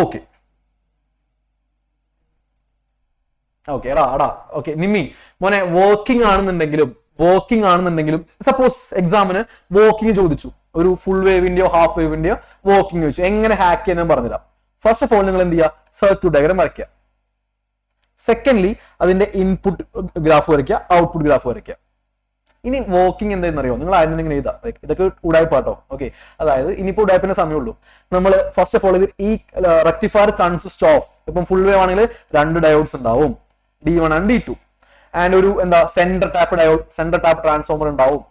okay okay എടാ ഓക്കെ നിമ്മി മോനെ, വർക്കിംഗ് ആണെന്നുണ്ടെങ്കിലും സപ്പോസ് എക്സാമിന് വർക്കിംഗ് ചോദിച്ചു, ഒരു ഫുൾ വേവിന്റെയോ ഹാഫ് വേവിന്റെയോ വർക്കിംഗ് ചോദിച്ചു, എങ്ങനെ ഹാക്ക് ചെയ്യാൻ പറഞ്ഞുതരാം. ഫസ്റ്റ് ഓഫ് ഓൾ നിങ്ങൾ എന്ത് ചെയ്യുക? സർക്യൂട്ട് ഡയഗ്രം വരയ്ക്കുക. സെക്കൻഡ്ലി അതിന്റെ ഇൻപുട്ട് ഗ്രാഫ് വരയ്ക്കുക, ഔട്ട്പുട്ട് ഗ്രാഫ് വരയ്ക്കുക. ഇനി വർക്കിംഗ് എന്താണെന്നറിയോ? നിങ്ങൾ ആദ്യം ഇങ്ങനെ എഴുതാം. ഇതൊക്കെ ഉടായ്പാട്ടോ. ഓക്കെ, അതായത് ഇനിയിപ്പോ ഉടായ്പിന്റെ സമയമുള്ളൂ. നമ്മൾ ഫസ്റ്റ് ഓഫ് ഓൾ ഈ റെക്ടിഫയർ കൺസിസ്റ്റ് ഓഫ്, ഇപ്പം ഫുൾ വേവ് ആണെങ്കിൽ 2 ഡയോഡ്സ് ഉണ്ടാവും, D1 ആൻഡ് D2. ആൻഡ് ഒരു എന്താ centre tap diode, centre tap transformer ഉണ്ടാവും.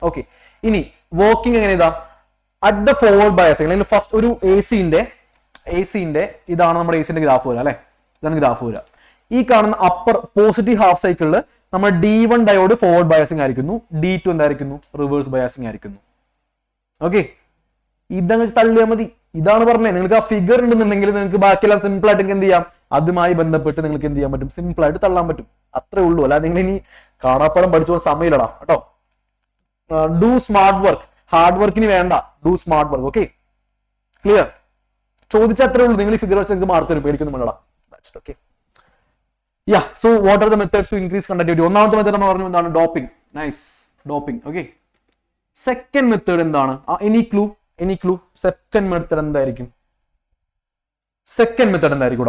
ഓക്കെ, ഇനി വർക്കിംഗ് എങ്ങനെ ഇതാ അറ്റ് ദ ഫോർവേഡ് ബയസിംഗ് അല്ലെങ്കിൽ ഫസ്റ്റ് ഒരു എസിന്റെ ഇതാണ് നമ്മുടെ എസിന്റെ ഗ്രാഫ് വരിക അല്ലെ, ഇതാണ് ഗ്രാഫ് വരിക. ഈ കാണുന്ന അപ്പർ പോസിറ്റീവ് ഹാഫ് സൈക്കിളിൽ നമ്മൾ D1 ഡയോഡ് ഫോർവേഡ് ബയസിംഗ് ആയിരിക്കുന്നു, D2 എന്തായിരിക്കുന്നു റിവേഴ്സ് ബയസിംഗ് ആയിരിക്കുന്നു. ഓക്കെ, ഇതങ്ങ് തള്ളിയാൽ മതി. ഇതാണ് പറഞ്ഞത്, നിങ്ങൾക്ക് ആ ഫിഗർ ഉണ്ടെന്നുണ്ടെങ്കിൽ നിങ്ങൾക്ക് ബാക്കിയെല്ലാം സിമ്പിൾ ആയിട്ട് എന്ത് ചെയ്യാം, അതുമായി ബന്ധപ്പെട്ട് നിങ്ങൾക്ക് എന്ത് ചെയ്യാൻ പറ്റും, സിമ്പിൾ ആയിട്ട് തള്ളാൻ പറ്റും. അത്രേ ഉള്ളൂ. അല്ലാതെ നിങ്ങൾ ഇനി കാണാപ്പാടം പഠിച്ചു പോകാൻ സമയമില്ലടാ കേട്ടോ. ഡു സ്മാർട്ട് വർക്ക്, ഹാർഡ് വർക്കിന് വേണ്ട, do smart work. Okay, clear? ചോദിച്ചാൽ അത്രേ ഉള്ളൂ. നിങ്ങൾ ഈ ഫിഗർ വെച്ച് നിങ്ങൾക്ക് മാർക്ക് വരും, പേടിക്കുന്നു വേണ്ടടാ. Okay, ya. So what are the methods to increase conductivity? ഒന്നാമത്തെ മെത്തേഡ് നമ്മൾ പറഞ്ഞു എന്താണ്, doping. Nice, doping. Okay, second method എന്താണ്? എനി ക്ലൂ സെക്കൻഡ് മെത്തേഡ് എന്തായിരിക്കും? സെക്കൻഡ് മെത്തേഡ് എന്തായിരിക്കും?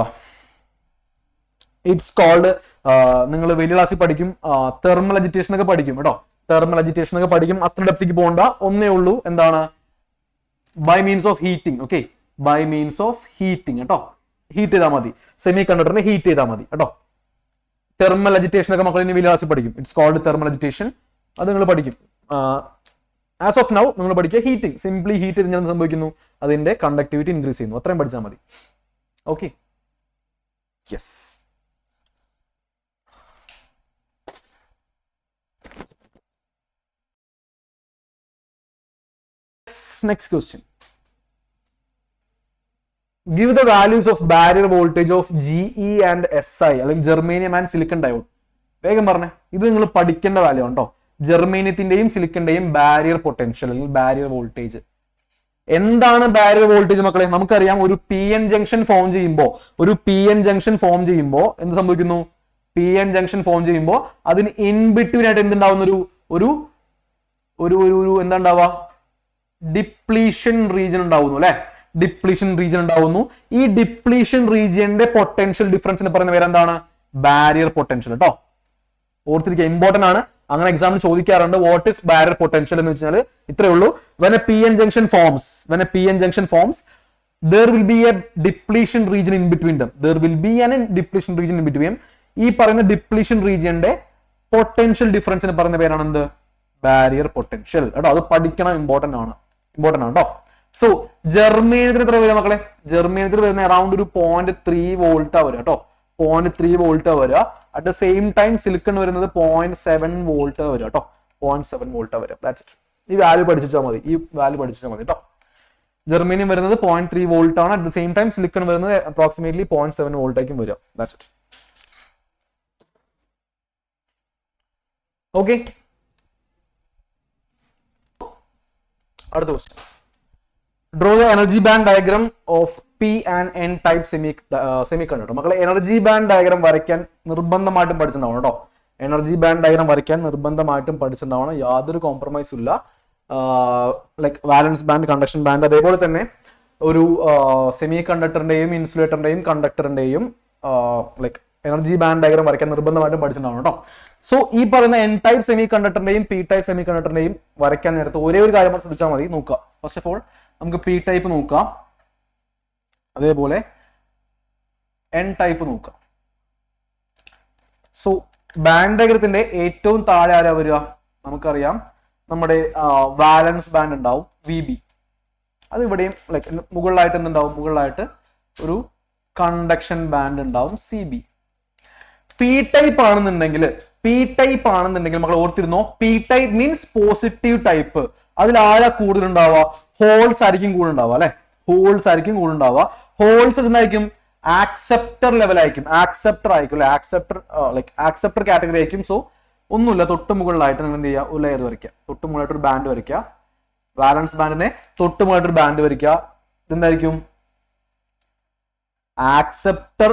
ഇറ്റ്സ് കോൾഡ്, നിങ്ങൾ വലിയ ക്ലാസ്സിൽ പഠിക്കും, തെർമൽ അജിറ്റേഷൻ ഒക്കെ പഠിക്കും കേട്ടോ. തെർമൽ അജിറ്റേഷൻ ഒക്കെ പഠിക്കും, അത്ര ഡെപ്തിക്ക് പോകണ്ട. ഒന്നേ ഉള്ളൂ, എന്താണ്? By means of heating. Okay, by means of heating കേട്ടോ. ഹീറ്റ് ചെയ്താൽ മതി, സെമി കണ്ടക്ടറിനെ ഹീറ്റ് ചെയ്താൽ മതി കേട്ടോ. തെർമൽ അജിറ്റേഷൻ ഒക്കെ മക്കൾ ഇനി വലിയ ക്ലാസ്സിൽ പഠിക്കും. It's called thermal agitation. അത് നിങ്ങൾ പഠിക്കും. ആസ് ഓഫ് നൗ നിങ്ങൾ പഠിക്കുക ഹീറ്റിംഗ്. സിംപ്ലി ഹീറ്റ് ചെയ്ത് ഞാൻ സംഭവിക്കുന്നു, അതിന്റെ കണ്ടക്ടിവിറ്റി ഇൻക്രീസ് ചെയ്യുന്നു. അത്രയും പഠിച്ചാൽ മതി. Okay, yes. Next question. Give the values of barrier voltage of GE and SI അല്ലെങ്കിൽ ജെർമേനിയം ആൻഡ് സിലിക്കൺ ഡയോഡ്. വേഗം പറഞ്ഞേ, ഇത് നിങ്ങൾ പഠിക്കേണ്ട വാല്യൂ ഉണ്ടോ? ജെർമേനിയത്തിന്റെയും സിലിക്കന്റെയും ബാരിയർ പൊട്ടൻഷ്യൽ അല്ലെങ്കിൽ ബാരിയർ വോൾട്ടേജ്. എന്താണ് ബാരിയർ വോൾട്ടേജ് മക്കളെ? നമുക്കറിയാം, ഒരു PN ജംഗ്ഷൻ ഫോം ചെയ്യുമ്പോൾ എന്ത് സംഭവിക്കുന്നു? PN ജംഗ്ഷൻ ഫോം ചെയ്യുമ്പോൾ അതിന് ഇൻ ബിറ്റ്വീൻ ആയിട്ട് എന്തുണ്ടാവുന്ന ഒരു എന്താ ഉണ്ടാവുക? ഡിപ്ലീഷൻ റീജിയൻ ഉണ്ടാവുന്നു അല്ലെ, ഡിപ്ലീഷൻ റീജിയൻ ഉണ്ടാവുന്നു. ഈ ഡിപ്ലീഷൻ റീജിയന്റെ പൊട്ടൻഷ്യൽ ഡിഫറൻസിന് പറയുന്ന പേരെന്താണ്? ബാരിയർ പൊട്ടൻഷ്യൽ കേട്ടോ. ഓർത്തിരിക്കുക, ഇമ്പോർട്ടന്റ് ആണ്. അങ്ങനെ എക്സാമിന് ചോദിക്കാറുണ്ട്, വാട്ട് ഇസ് ബാരിയർ പൊട്ടൻഷ്യൽ എന്ന് വെച്ചാൽ ഇത്രയേ ഉള്ളൂ. when a PN junction forms there will be a depletion region in between them. ഈ പറയുന്ന ഡിപ്ലീഷൻ റീജിയന്റെ പൊട്ടൻഷ്യൽ ഡിഫറൻസിന് പറയുന്ന പേരാണ് എന്ത്? ബാരിയർ പൊട്ടൻഷ്യൽ കേട്ടോ. അത് പഠിക്കണം, ഇമ്പോർട്ടന്റ് ആണ് കേട്ടോ. സോ ജെർമേനിയത്തിന് എത്ര വരിക മക്കളെ? ജെർമേനിയത്തിൽ വരുന്ന അറൌണ്ട് ഒരു 0.3 വോൾട്ടാ വരിക കേട്ടോ. 0.3 വോൾട്ടാ വരിക. At the same time silicon വരുന്നത് 0.7 വോൾട്ടാ വരിക കേട്ടോ. 0.7 വോൾട്ടാ വരിക. That's it. ഈ വാല്യൂ പഠിച്ചാൽ മതി കേട്ടോ. ജെർമേനിയം വരുന്നത് 0.3 വോൾട്ട് ആണ്. At the same time silicon വരുന്നത് അപ്രോക്സിമേറ്റ്ലി 0.7 വോൾട്ടായിരിക്കും വരിക. That's it. ഓക്കെ, അടുത്ത question. Draw the energy band diagram of P and N type semiconductor. മക്കളെ എനർജി ബാൻഡ് ഡയഗ്രാം വരയ്ക്കാൻ നിർബന്ധമായിട്ടും പഠിച്ചിട്ടുണ്ടാവണം കേട്ടോ. എനർജി ബാൻഡ് ഡയഗ്രാം വരയ്ക്കാൻ നിർബന്ധമായിട്ടും പഠിച്ചിട്ടുണ്ടാവണം. യാതൊരു കോംപ്രമൈസും ഇല്ല. Like valence band, conduction band, അതേപോലെ തന്നെ ഒരു സെമി കണ്ടക്ടറിന്റെയും ഇൻസുലേറ്ററിന്റെയും കണ്ടക്ടറിന്റെയും ലൈക്ക് എനർജി ബാൻഡ് ഡയഗ്രാം വരയ്ക്കാൻ നിർബന്ധമായിട്ടും പഠിച്ചിട്ടുണ്ടാവണം കേട്ടോ. സോ ഈ പറയുന്ന N ടൈപ്പ് സെമി കണ്ടക്ടറിന്റെയും P ടൈപ്പ് സെമി കണ്ടക്ടറിന്റെയും വരയ്ക്കാൻ നേരത്തെ ഒരേ ഒരു കാര്യം ശ്രദ്ധിച്ചാൽ മതി. നോക്കുക, ഫസ്റ്റ് ഓഫ് ഓൾ നമുക്ക് P ടൈപ്പ് നോക്കാം, അതേപോലെ N ടൈപ്പ് നോക്കാം. സോ ബാൻഡ് ഡയഗ്രത്തിന്റെ ഏറ്റവും താഴെ ആരാ വരിക? നമുക്കറിയാം, നമ്മുടെ വാലൻസ് ബാൻഡ് ഉണ്ടാവും VB. അത് ഇവിടെയും ലൈക്ക് മുകളിലായിട്ട് എന്തുണ്ടാവും? മുകളിലായിട്ട് ഒരു കണ്ടക്ഷൻ ബാൻഡ് ഉണ്ടാവും CB. P ടൈപ്പ് ആണെന്നുണ്ടെങ്കിൽ മക്കൾ ഓർത്തിരുന്നോ, P type means positive type. അതിൽ ആരാ കൂടുതൽ ഉണ്ടാവുക? ഹോൾസ് ആയിരിക്കും കൂടുതൽ ഉണ്ടാവുക അല്ലെ. ഹോൾസ് എന്തായിരിക്കും? ആക്സെപ്റ്റർ ലെവൽ ആയിരിക്കും, ആക്സെപ്റ്റർ കാറ്റഗറി ആയിരിക്കും. സോ ഒന്നുമില്ല, തൊട്ട് മുകളിലായിട്ട് നിങ്ങൾ എന്ത് ചെയ്യുക? ഒരു ലെയർ വരയ്ക്കുക, തൊട്ട് മുകളിലായിട്ട് ഒരു ബാൻഡ് വരയ്ക്കുക. വാലൻസ് ബാൻഡിനെ തൊട്ട് മുകളിലായിട്ട് ഒരു ബാൻഡ് വരയ്ക്കുക. ഇതെന്തായിരിക്കും? ആക്സെപ്റ്റർ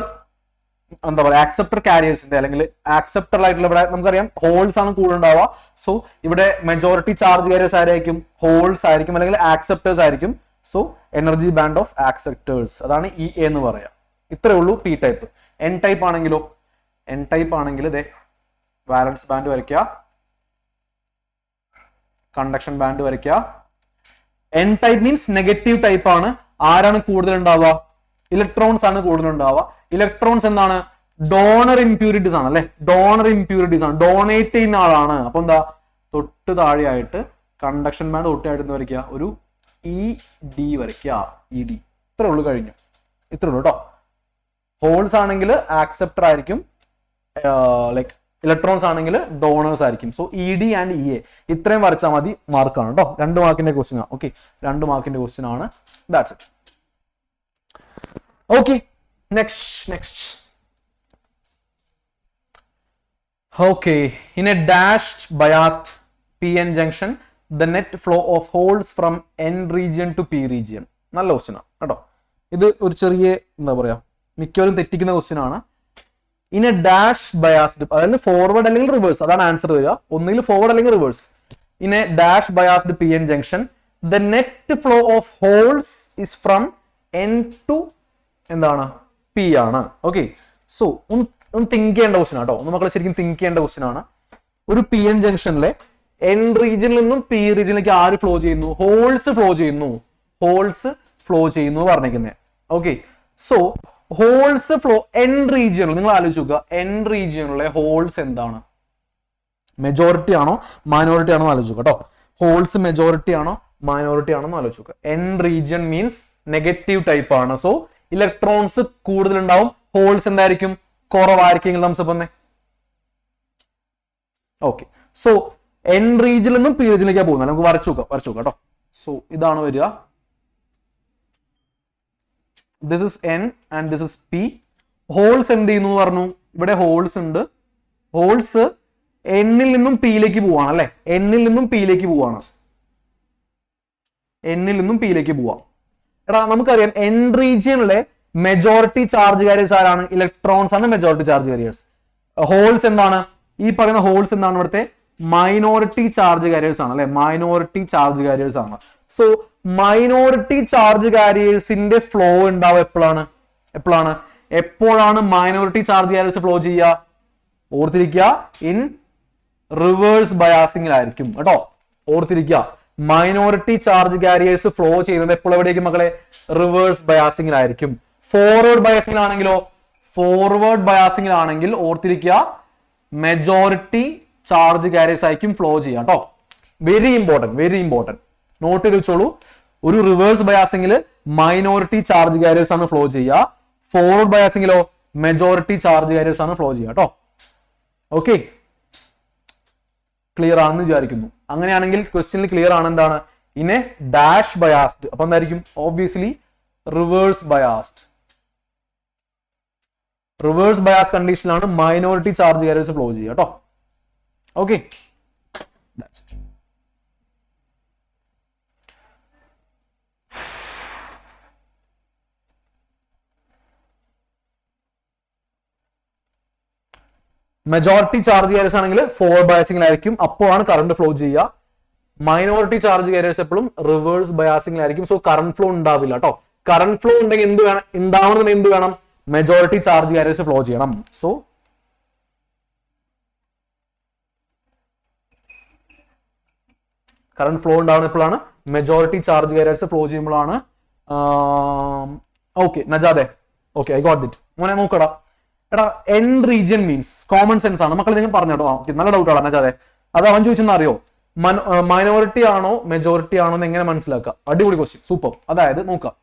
എന്താ പറയുക? ആക്സെപ്റ്റർ കാരിയേഴ്സിന്റെ അല്ലെങ്കിൽ ആക്സെപ്റ്ററിലായിട്ടുള്ള ഇവിടെ നമുക്കറിയാം ഹോൾസ് ആണ് കൂടുതൽ ഉണ്ടാവുക. സോ ഇവിടെ മെജോറിറ്റി ചാർജ് കാരിയേഴ്സ് ആരായിരിക്കും? ഹോൾസ് ആയിരിക്കും, അല്ലെങ്കിൽ ആക്സെപ്റ്റേഴ്സ് ആയിരിക്കും. So energy band of acceptors, അതാണ് EA എന്ന് പറയാം. ഇത്രേ ഉള്ളൂ P ടൈപ്പ്. N ടൈപ്പ് ആണെങ്കിലോ? N ടൈപ്പ് ആണെങ്കിൽ ഇതേ വാലൻസ് ബാൻഡ് വരയ്ക്കുക, കണ്ടക്ഷൻ ബാൻഡ് വരയ്ക്കുക. N type means negative type ആണ്. ആരാണ് കൂടുതൽ ഉണ്ടാവുക? ഇലക്ട്രോൺസ് ആണ് കൂടുതൽ ഉണ്ടാവുക. ഇലക്ട്രോൺസ് എന്താണ്? ഡോണർ ഇംപ്യൂരിറ്റീസ് ആണ് അല്ലെ, ഡോണർ ഇംപ്യൂരിറ്റീസ് ആണ്, ഡൊണേറ്റ് ചെയ്യുന്ന ആളാണ്. അപ്പൊ എന്താ, തൊട്ട് താഴെയായിട്ട് കണ്ടക്ഷൻ ബാൻഡ് തൊട്ടായിട്ട് എന്ന് വരയ്ക്കുക, ഒരു ED വരയ്ക്കുക, ED. ഇത്രേ ഉള്ളൂ, കഴിഞ്ഞു. ഇത്രേ ഉള്ളൂ കേട്ടോ. ഹോൾസ് ആണെങ്കിൽ ആക്സെപ്റ്റർ ആയിരിക്കും, ലൈക്ക് ഇലക്ട്രോൺസ് ആണെങ്കിൽ ഡോണേഴ്സ് ആയിരിക്കും. സോ ED ആൻഡ് EA ഇത്രയും വരച്ചാൽ മതി, മാർക്കാണ് കേട്ടോ. 2 മാർക്കിന്റെ ക്വസ്റ്റ്യൻ ആണ്. ഓക്കെ, 2 മാർക്കിന്റെ ക്വസ്റ്റ്യൻ ആണ്. That's it. Okay, next. Okay, in a dashed biased PN junction, the net flow of holes from N region to P region. നല്ല ക്വസ്റ്റ്യൻ ആണ് കേട്ടോ. ഇത് ഒരു ചെറിയ എന്താ പറയാ, മിക്കവരും തെറ്റിക്കുന്ന ക്വസ്റ്റ്യൻ ആണ്. ഇൻ എ ഡാഷ് ബയാസ്ഡ്, അതായത് ഫോർവേഡ് അല്ലെങ്കിൽ റിവേഴ്സ്, അതാണ് ആൻസർ വരിക. ഒന്നുകിൽ ഫോർവേഡ് അല്ലെങ്കിൽ reverse. In A dash biased PN junction, the net flow of holes is from N to എന്താണ്, P ആണ്. ഓക്കെ, സോ ഒന്ന് തിങ്ക് ചെയ്യേണ്ട ക്വസ്റ്റ്യൻ ആട്ടോ. നമ്മൾ ശരിക്കും തിങ്ക് ചെയ്യേണ്ട ക്വസ്റ്റ്യൻ ആണ്. ഒരു PN ജംഗ്ഷനിലെ N റീജിയനിൽ നിന്നും P റീജിയനിലേക്ക് ആര് ഫ്ലോ ചെയ്യുന്നു? ഹോൾസ് ഫ്ലോ ചെയ്യുന്നു. ഹോൾസ് ഫ്ലോ ചെയ്യുന്നു പറഞ്ഞിരിക്കുന്നത്. ഓക്കെ, സോ ഹോൾസ് ഫ്ലോ N റീജിയനിൽ, നിങ്ങൾ ആലോചിച്ച് നോക്കുക, N റീജിയനിലെ ഹോൾസ് എന്താണ്? മെജോറിറ്റി ആണോ മൈനോറിറ്റി ആണോ ആലോചിച്ച് നോക്കുക കേട്ടോ. ഹോൾസ് മെജോറിറ്റി ആണോ മൈനോറിറ്റി ആണോ എന്ന് ആലോചിച്ച് നോക്കുക. N region means negative type ആണ്. സോ ഇലക്ട്രോൺസ് കൂടുതൽ ഉണ്ടാവും, ഹോൾസ് എന്തായിരിക്കും, കുറവായിരിക്കും. നമുക്ക് ഓക്കെ, സോ N റീജിയനിൽ നിന്നും P റീജിയനിലേക്കാണ് പോകുന്നത്. നമുക്ക് വരച്ചു നോക്കാം കേട്ടോ. സോ ഇതാണ് വരിക, this is N and this is P. Holes എന്ത് ചെയ്യുന്നു പറഞ്ഞു, ഇവിടെ ഹോൾസ് ഉണ്ട്. ഹോൾസ് N-ൽ നിന്നും P-ലേക്ക് പോവാണ് അല്ലെ, N-ൽ നിന്നും P-ലേക്ക് പോവാണ്. N-ൽ നിന്നും P-ലേക്ക് പോവാം. എടാ നമുക്കറിയാം N റീജിയനിലെ മെജോറിറ്റി ചാർജ് കാരിയേഴ്സ് ആരാണ്? ഇലക്ട്രോൺസ് ആണ് മെജോറിറ്റി ചാർജ് കാരിയേഴ്സ്. ഹോൾസ് എന്താണ്? ഈ പറയുന്ന ഹോൾസ് എന്താണ്? ഇവിടുത്തെ മൈനോറിറ്റി ചാർജ് കാരിയേഴ്സ് ആണ് അല്ലെ, മൈനോറിറ്റി ചാർജ് കാരിയേഴ്സ് ആണ്. സോ മൈനോറിറ്റി ചാർജ് കാരിയേഴ്സിന്റെ ഫ്ലോ ഉണ്ടാവുക എപ്പോഴാണ് മൈനോറിറ്റി ചാർജ് കാരിയേഴ്സ് ഫ്ലോ ചെയ്യുക? ഓർത്തിരിക്കുക, ഇൻ റിവേഴ്സ് ബയാസിംഗിലായിരിക്കും കേട്ടോ. ഓർത്തിരിക്കുക, മൈനോറിറ്റി ചാർജ് കാരിയേഴ്സ് ഫ്ലോ ചെയ്യുന്നത് എപ്പോൾ എവിടേക്കും മക്കളെ? റിവേഴ്സ് ബയാസിംഗിലായിരിക്കും. ഫോർവേഡ് ബയാസിംഗിലാണെങ്കിൽ ഓർത്തിരിക്കുക, മെജോറിറ്റി ചാർജ് കാരിയേഴ്സ് ആയിരിക്കും ഫ്ലോ ചെയ്യുക കേട്ടോ. വെരി ഇമ്പോർട്ടന്റ് നോട്ട് ചെയ്ത് വെച്ചോളൂ. ഒരു റിവേഴ്സ് ബയാസിംഗിൽ മൈനോറിറ്റി ചാർജ് കാരിയേഴ്സ് ആണ് ഫ്ലോ ചെയ്യുക, ഫോർവേഡ് ബയാസിംഗിലോ മെജോറിറ്റി ചാർജ് കാരിയേഴ്സ് ആണ് ഫ്ലോ ചെയ്യുക കേട്ടോ. ഓക്കെ, ക്ലിയർ ആണെന്ന് വിചാരിക്കുന്നു. അങ്ങനെയാണെങ്കിൽ ക്വസ്റ്റ്യനിൽ ക്ലിയർ ആണ് എന്താണ്? ഇൻ എ ഡാഷ് ബയാസ്ഡ്, അപ്പൊ എന്തായിരിക്കും? Obviously reverse biased. Reverse bias കണ്ടീഷനിലാണ് മൈനോറിറ്റി ചാർജ് കാരിയേഴ്സ് ഫ്ലോ ചെയ്യുക കേട്ടോ. ഓക്കെ, മെജോറിറ്റി ചാർജ് കാരിയേഴ്സ് ആണെങ്കിൽ ഫോർവേഡ് ബയാസിംഗിലായിരിക്കും, അപ്പോഴാണ് കറണ്ട് ഫ്ലോ ചെയ്യുക. മൈനോറിറ്റി ചാർജ് കാരിയേഴ്സ് എപ്പോഴും റിവേഴ്സ് ബയാസിംഗിലായിരിക്കും. സോ കറണ്ട് ഫ്ലോ ഉണ്ടാവില്ല കേട്ടോ. കറണ്ട് ഫ്ലോ ഉണ്ടെങ്കിൽ എന്ത് വേണം? ഉണ്ടാവണമെന്നുണ്ടെങ്കിൽ എന്ത് വേണം? മെജോറിറ്റി ചാർജ് കാരിയേഴ്സ് ഫ്ലോ ചെയ്യണം. സോ കറണ്ട് ഫ്ലോ ഉണ്ടാവുന്ന എപ്പോഴാണ്? മെജോറിറ്റി ചാർജ് കാരിയേഴ്സ് ഫ്ലോ ചെയ്യുമ്പോഴാണ്. ഓക്കെ നജാദെ, ഓക്കെ ഐ ഗോട്ട് ഇറ്റ്. മോനെ നോക്കടാ, എടാ N region means common sense ആണ് മക്കളെ, നിങ്ങൾ പറഞ്ഞു കേട്ടോ. നല്ല ഡൗട്ട് ആണ് നജാദെ. അത് അവൻ ചോദിച്ചെന്ന് അറിയോ? മൈനോറിറ്റി ആണോ മെജോറിറ്റി ആണോ എന്ന് എങ്ങനെ മനസ്സിലാക്കുക? അടിപൊളി ക്വസ്റ്റ്യൻ, സൂപ്പർ. അതായത് നോക്കാം,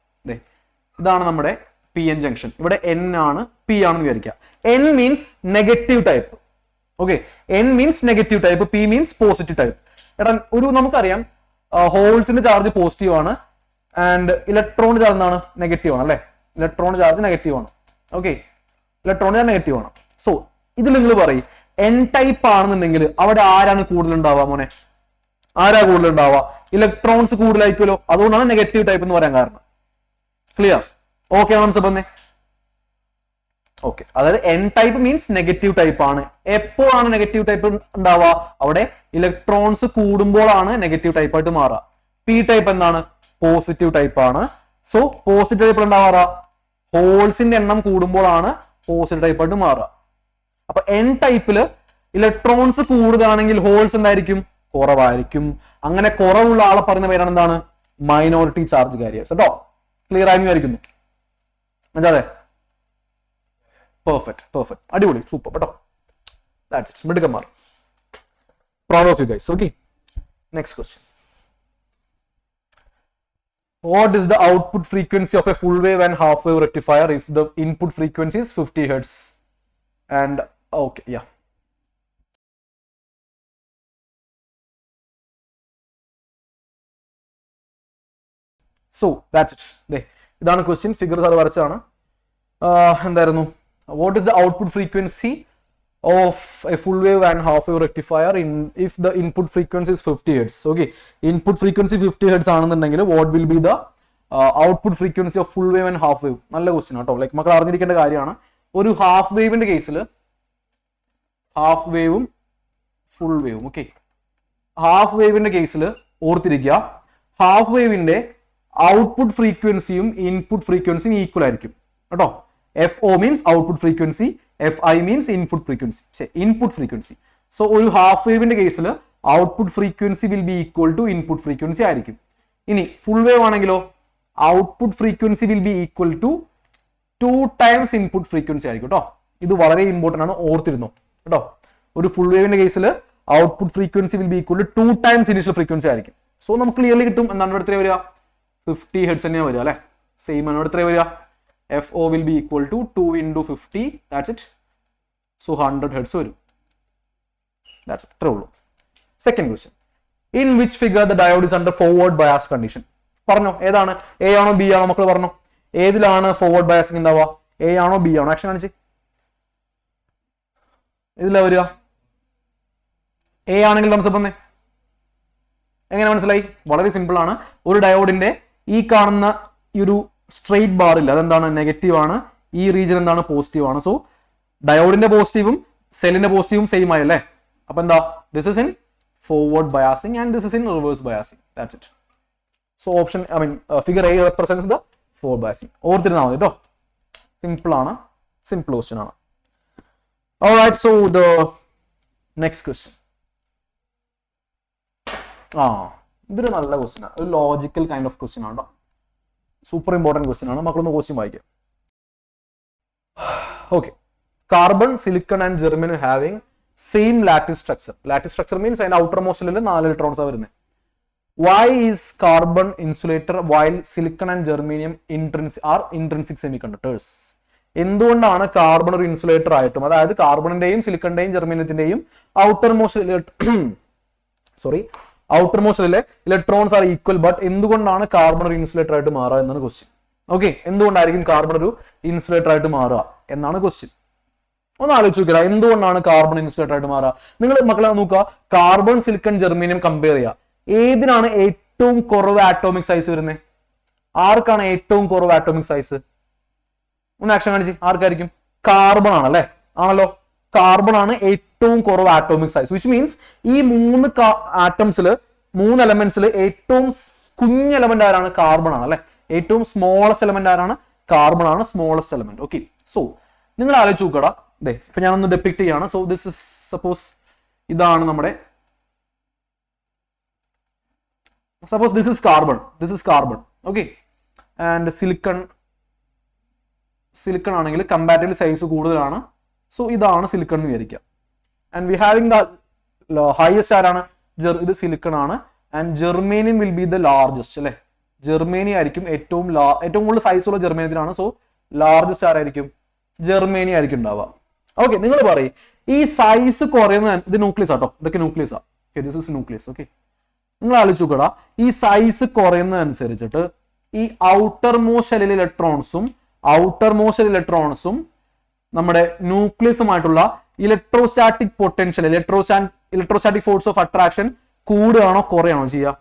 ഇതാണ് നമ്മുടെ PN ജംഗ്ഷൻ. ഇവിടെ N ആണ്, P ആണെന്ന് വിചാരിക്കുക. N means negative type. Okay, N means negative type, P means positive type. എടാ നമുക്കറിയാം ഹോൾസിന്റെ ചാർജ് പോസിറ്റീവ് ആണ് ആൻഡ് ഇലക്ട്രോൺ ചാർജ് എന്താണ്? നെഗറ്റീവ് ആണ് അല്ലെ. ഇലക്ട്രോൺ ചാർജ് നെഗറ്റീവ് ആണ്. ഓക്കെ, ഇലക്ട്രോൺ ചാർജ് നെഗറ്റീവ് ആണ്. സോ ഇതിൽ നിങ്ങൾ പറയും N ടൈപ്പ് ആണെന്നുണ്ടെങ്കിൽ അവിടെ ആരാണ് കൂടുതൽ ഉണ്ടാവുക മോനെ? ആരാ കൂടുതൽ ഉണ്ടാവുക? ഇലക്ട്രോൺസ് കൂടുതലായിരിക്കുമല്ലോ. അതുകൊണ്ടാണ് നെഗറ്റീവ് ടൈപ്പ് എന്ന് പറയാൻ കാരണം. ക്ലിയർ? ഓക്കെ ആണോ സബന്നെ? ഓക്കെ, അതായത് N type means negative type ആണ്. എപ്പോഴാണ് നെഗറ്റീവ് ടൈപ്പ് ഉണ്ടാവുക? അവിടെ ഇലക്ട്രോൺസ് കൂടുമ്പോഴാണ് നെഗറ്റീവ് ടൈപ്പ് ആയിട്ട് മാറുക. P ടൈപ്പ് എന്താണ്? പോസിറ്റീവ് ടൈപ്പ് ആണ്. സോ പോസിറ്റീവ് ടൈപ്പ് ഉണ്ടാവാറ ഹോൾസിന്റെ എണ്ണം കൂടുമ്പോഴാണ് പോസിറ്റീവ് ടൈപ്പ് ആയിട്ട് മാറുക. അപ്പൊ N ടൈപ്പില് ഇലക്ട്രോൺസ് കൂടുതലാണെങ്കിൽ ഹോൾസ് എന്തായിരിക്കും? കുറവായിരിക്കും. അങ്ങനെ കുറവുള്ള ആളെ പറയുന്ന പേരാണ് എന്താണ്? മൈനോറിറ്റി ചാർജ് കാരിയേഴ്സ് കേട്ടോ. ക്ലിയർ ആയി വിചാരിക്കുന്നു. അതെ, പെർഫെക്റ്റ് അടിപൊളി സൂപ്പർ കേട്ടോ. ദാറ്റ്സ് ഇറ്റ്, മിടുക്കന്മാർ. Proud of you guys. Okay, next question. What is the output frequency of a full wave and half wave rectifier if the input frequency is 50 hertz? And okay, yeah. So that's it. ഇതാണ് question. Figures അത് വരച്ചാണ്. എന്തായിരുന്നു? What is the output frequency of a full wave and half wave rectifier if the input frequency is 50 hertz? Okay, input frequency 50 hertz ആണെന്നുണ്ടെങ്കിൽ what will be the output frequency of full wave and half wave? നല്ല question കേട്ടോ. Like മക്കൾ അറിഞ്ഞിരിക്കേണ്ട കാര്യമാണ്. ഒരു half വേവിന്റെ കേസിൽ half വേവും ഫുൾ വേവും. ഓക്കെ, ഹാഫ് വേവിന്റെ കേസിൽ ഓർത്തിരിക്കുക, ഹാഫ് വേവിന്റെ ഔട്ട്പുട്ട് ഫ്രീക്വൻസിയും ഇൻപുട്ട് ഫ്രീക്വൻസിയും ഈക്വൽ ആയിരിക്കും കേട്ടോ. FO means output frequency, FI means input frequency, input frequency. So ഒരു ഹാഫ് വേവിന്റെ കേസിൽ output frequency will be equal to input frequency ആയിരിക്കും. ഇനി ഫുൾ വേവ് ആണെങ്കിലോ output frequency will be equal to 2 times input frequency ആയിരിക്കും കേട്ടോ. ഇത് വളരെ ഇമ്പോർട്ടന്റ് ആണ്, ഓർത്തിരുന്നു കേട്ടോ. ഒരു ഫുൾ വേവിന്റെ കേസിൽ output frequency will be equal to 2 times initial frequency ആയിരിക്കും. സോ നമുക്ക് ക്ലിയർലി കിട്ടും എന്താണ് ഇവിടെ എത്ര വരിക? 50 ഹെർട്സ് തന്നെയാണ് വരിക അല്ലെ. സെയിം ആണ് ഇവിടെ എത്ര വരിക? FO will be equal to 2 into 50. That's it. So 100 hertz വരും. That's it. അത്രേ ഉള്ളൂ. Second question. In which figure the diode is under forward bias condition? പറഞ്ഞോ, ഏതാണ്? A ആണോ B ആണോ? മക്കൾ പറഞ്ഞോ, ഏതിലാണ് ഫോർവേഡ് ബയാസിംഗ് ഉണ്ടാവുക? A ആണോ B ആണോ? ആക്ഷൻ കാണിച്ച്. ഇതിലാ വരിക. A ആണെങ്കിൽ തംസപ്പ് വന്നേ. എങ്ങനെ മനസ്സിലായി? വളരെ സിമ്പിൾ ആണ്. ഒരു ഡയോഡിന്റെ ഈ കാണുന്ന ഈ ഒരു സ്ട്രെയിറ്റ് ബാർ ഇല്ല, അതെന്താണ്? നെഗറ്റീവ് ആണ്. ഈ റീജിയൻ എന്താണ്? പോസിറ്റീവ് ആണ്. സോ ഡയോഡിന്റെ പോസിറ്റീവും സെല്ലിന്റെ പോസിറ്റീവും സെയിം ആയല്ലേ. അപ്പൊ എന്താ? This is in forward biasing and this is in reverse biasing. That's it. So option figure A represents the forward biasing. ഓർത്തിരുന്നാൽ മതി കേട്ടോ. സിമ്പിൾ ആണ്, സിമ്പിൾ ക്വസ്റ്റ്യൻ ആണ്. Alright, so the next question. ഇതൊരു നല്ല ക്വസ്റ്റ്യൻ ആണ്, ഒരു ലോജിക്കൽ കൈൻഡ് ഓഫ് ക്വസ്റ്റ്യൻ ആണ് കേട്ടോ. സൂപ്പർ ഇമ്പോർട്ടൻറ്റ് ക്വസ്റ്റ്യൻ ആണ്. മക്കളൊന്ന് ക്വസ്റ്റ്യൻ വായിക്കാം. Okay, carbon, silicon and germanium having same lattice structure. Lattice structure means അതിന്റെ ഔട്ടർ മോസ്റ്റിൽ 4 ഇലക്ട്രോൺസ് ആണ് വരുന്നത്. Why is carbon insulator while silicon and germanium are intrinsic semi conductors? എന്തുകൊണ്ടാണ് കാർബൺ ഒരു insulator ആയിട്ടും, അതായത് കാർബണിന്റെയും സിലിക്കണിന്റെയും ജെർമേനിയത്തിന്റെയും ഔട്ടർ മോസ്റ്റിലെ ഇലക്ട്രോൺസ് ആർ ഈക്വൽ, ബട്ട് എന്തുകൊണ്ടാണ് കാർബൺ ഒരു ഇൻസുലേറ്റർ ആയിട്ട് മാറുക എന്നാണ് ക്വസ്റ്റ്യൻ. ഓക്കെ, എന്തുകൊണ്ടായിരിക്കും കാർബൺ ഒരു ഇൻസുലേറ്റർ ആയിട്ട് മാറുക എന്നാണ് ക്വസ്റ്റ്യൻ. ഒന്ന് ആലോചിച്ച് നോക്കുക, എന്തുകൊണ്ടാണ് കാർബൺ ഇൻസുലേറ്റർ ആയിട്ട് മാറുക? നിങ്ങൾ മക്കളെ നോക്കുക, കാർബൺ, സിലിക്കൺ, ജെർമേനിയം കമ്പയർ ചെയ്യുക. ഏതിനാണ് ഏറ്റവും കുറവ് ആറ്റോമിക് സൈസ് വരുന്നത്? ആർക്കാണ് ഏറ്റവും കുറവ് ആറ്റോമിക് സൈസ്? ഒന്ന് ആക്ഷൻ കാണിച്ച്. ആർക്കായിരിക്കും? കാർബൺ ആണല്ലേ. ആണല്ലോ, കാർബൺ ആണ് ഏറ്റവും കുറവ് ആറ്റോമിക് സൈസ്. വിച്ച് മീൻസ് ഈ 3 ആറ്റംസിൽ 3 എലമെന്റ്സിൽ ഏറ്റവും കുഞ്ഞ് എലമെന്റ് ആരാണ്? കാർബൺ ആണ് അല്ലെ. ഏറ്റവും സ്മോളസ്റ്റ് എലമെന്റ് ആരാണ്? കാർബൺ ആണ് സ്മോളസ്റ്റ് എലമെന്റ്. ഓക്കെ, സോ നിങ്ങൾ ആലോചിച്ച് നോക്കടാ. ഇപ്പൊ ഞാനൊന്ന് ഡെപ്പിക്ട് ചെയ്യാണ്. സോ ദിസ് ഇസ് സപ്പോസ് ഇതാണ് നമ്മുടെ, suppose this is carbon. Okay, and silicon ആണെങ്കിൽ കമ്പാരിറ്റീവ്ലി സൈസ് കൂടുതലാണ്. സോ ഇതാണ് സിലിക്കൺ എന്ന് വിചാരിക്കുക. And we having the highest ആരാണ്? ഇത് സിലിക്കൺ ആണ്. And germanium will be the largest അല്ലെ. ജെർമേനിയ ആയിരിക്കും ഏറ്റവും കൂടുതൽ സൈസ് ഉള്ള ജെർമേനിയത്തിനാണ്. സോ ലാർജസ്റ്റ് ആരായിരിക്കും? ജെർമേനിയ ആയിരിക്കും ഉണ്ടാവുക. ഓക്കെ, നിങ്ങൾ പറയും ഈ സൈസ് കുറയുന്ന, ഇത് ന്യൂക്ലിയസ് ആട്ടോ, ഇതൊക്കെ ന്യൂക്ലിയസ് ആ. This is nucleus. ഓക്കെ, നിങ്ങൾ ആലോചിച്ച് നോക്കടാ, ഈ സൈസ് കുറയുന്നതനുസരിച്ചിട്ട് ഈ ഔട്ടർ മോസ്റ്റ് ഷെല്ലിലെ ഇലക്ട്രോൺസും നമ്മുടെ ന്യൂക്ലിയസുമായിട്ടുള്ള electrostatic potential, electrostatic force of attraction കൂടുകയാണോ കുറയാണോ ചെയ്യുക?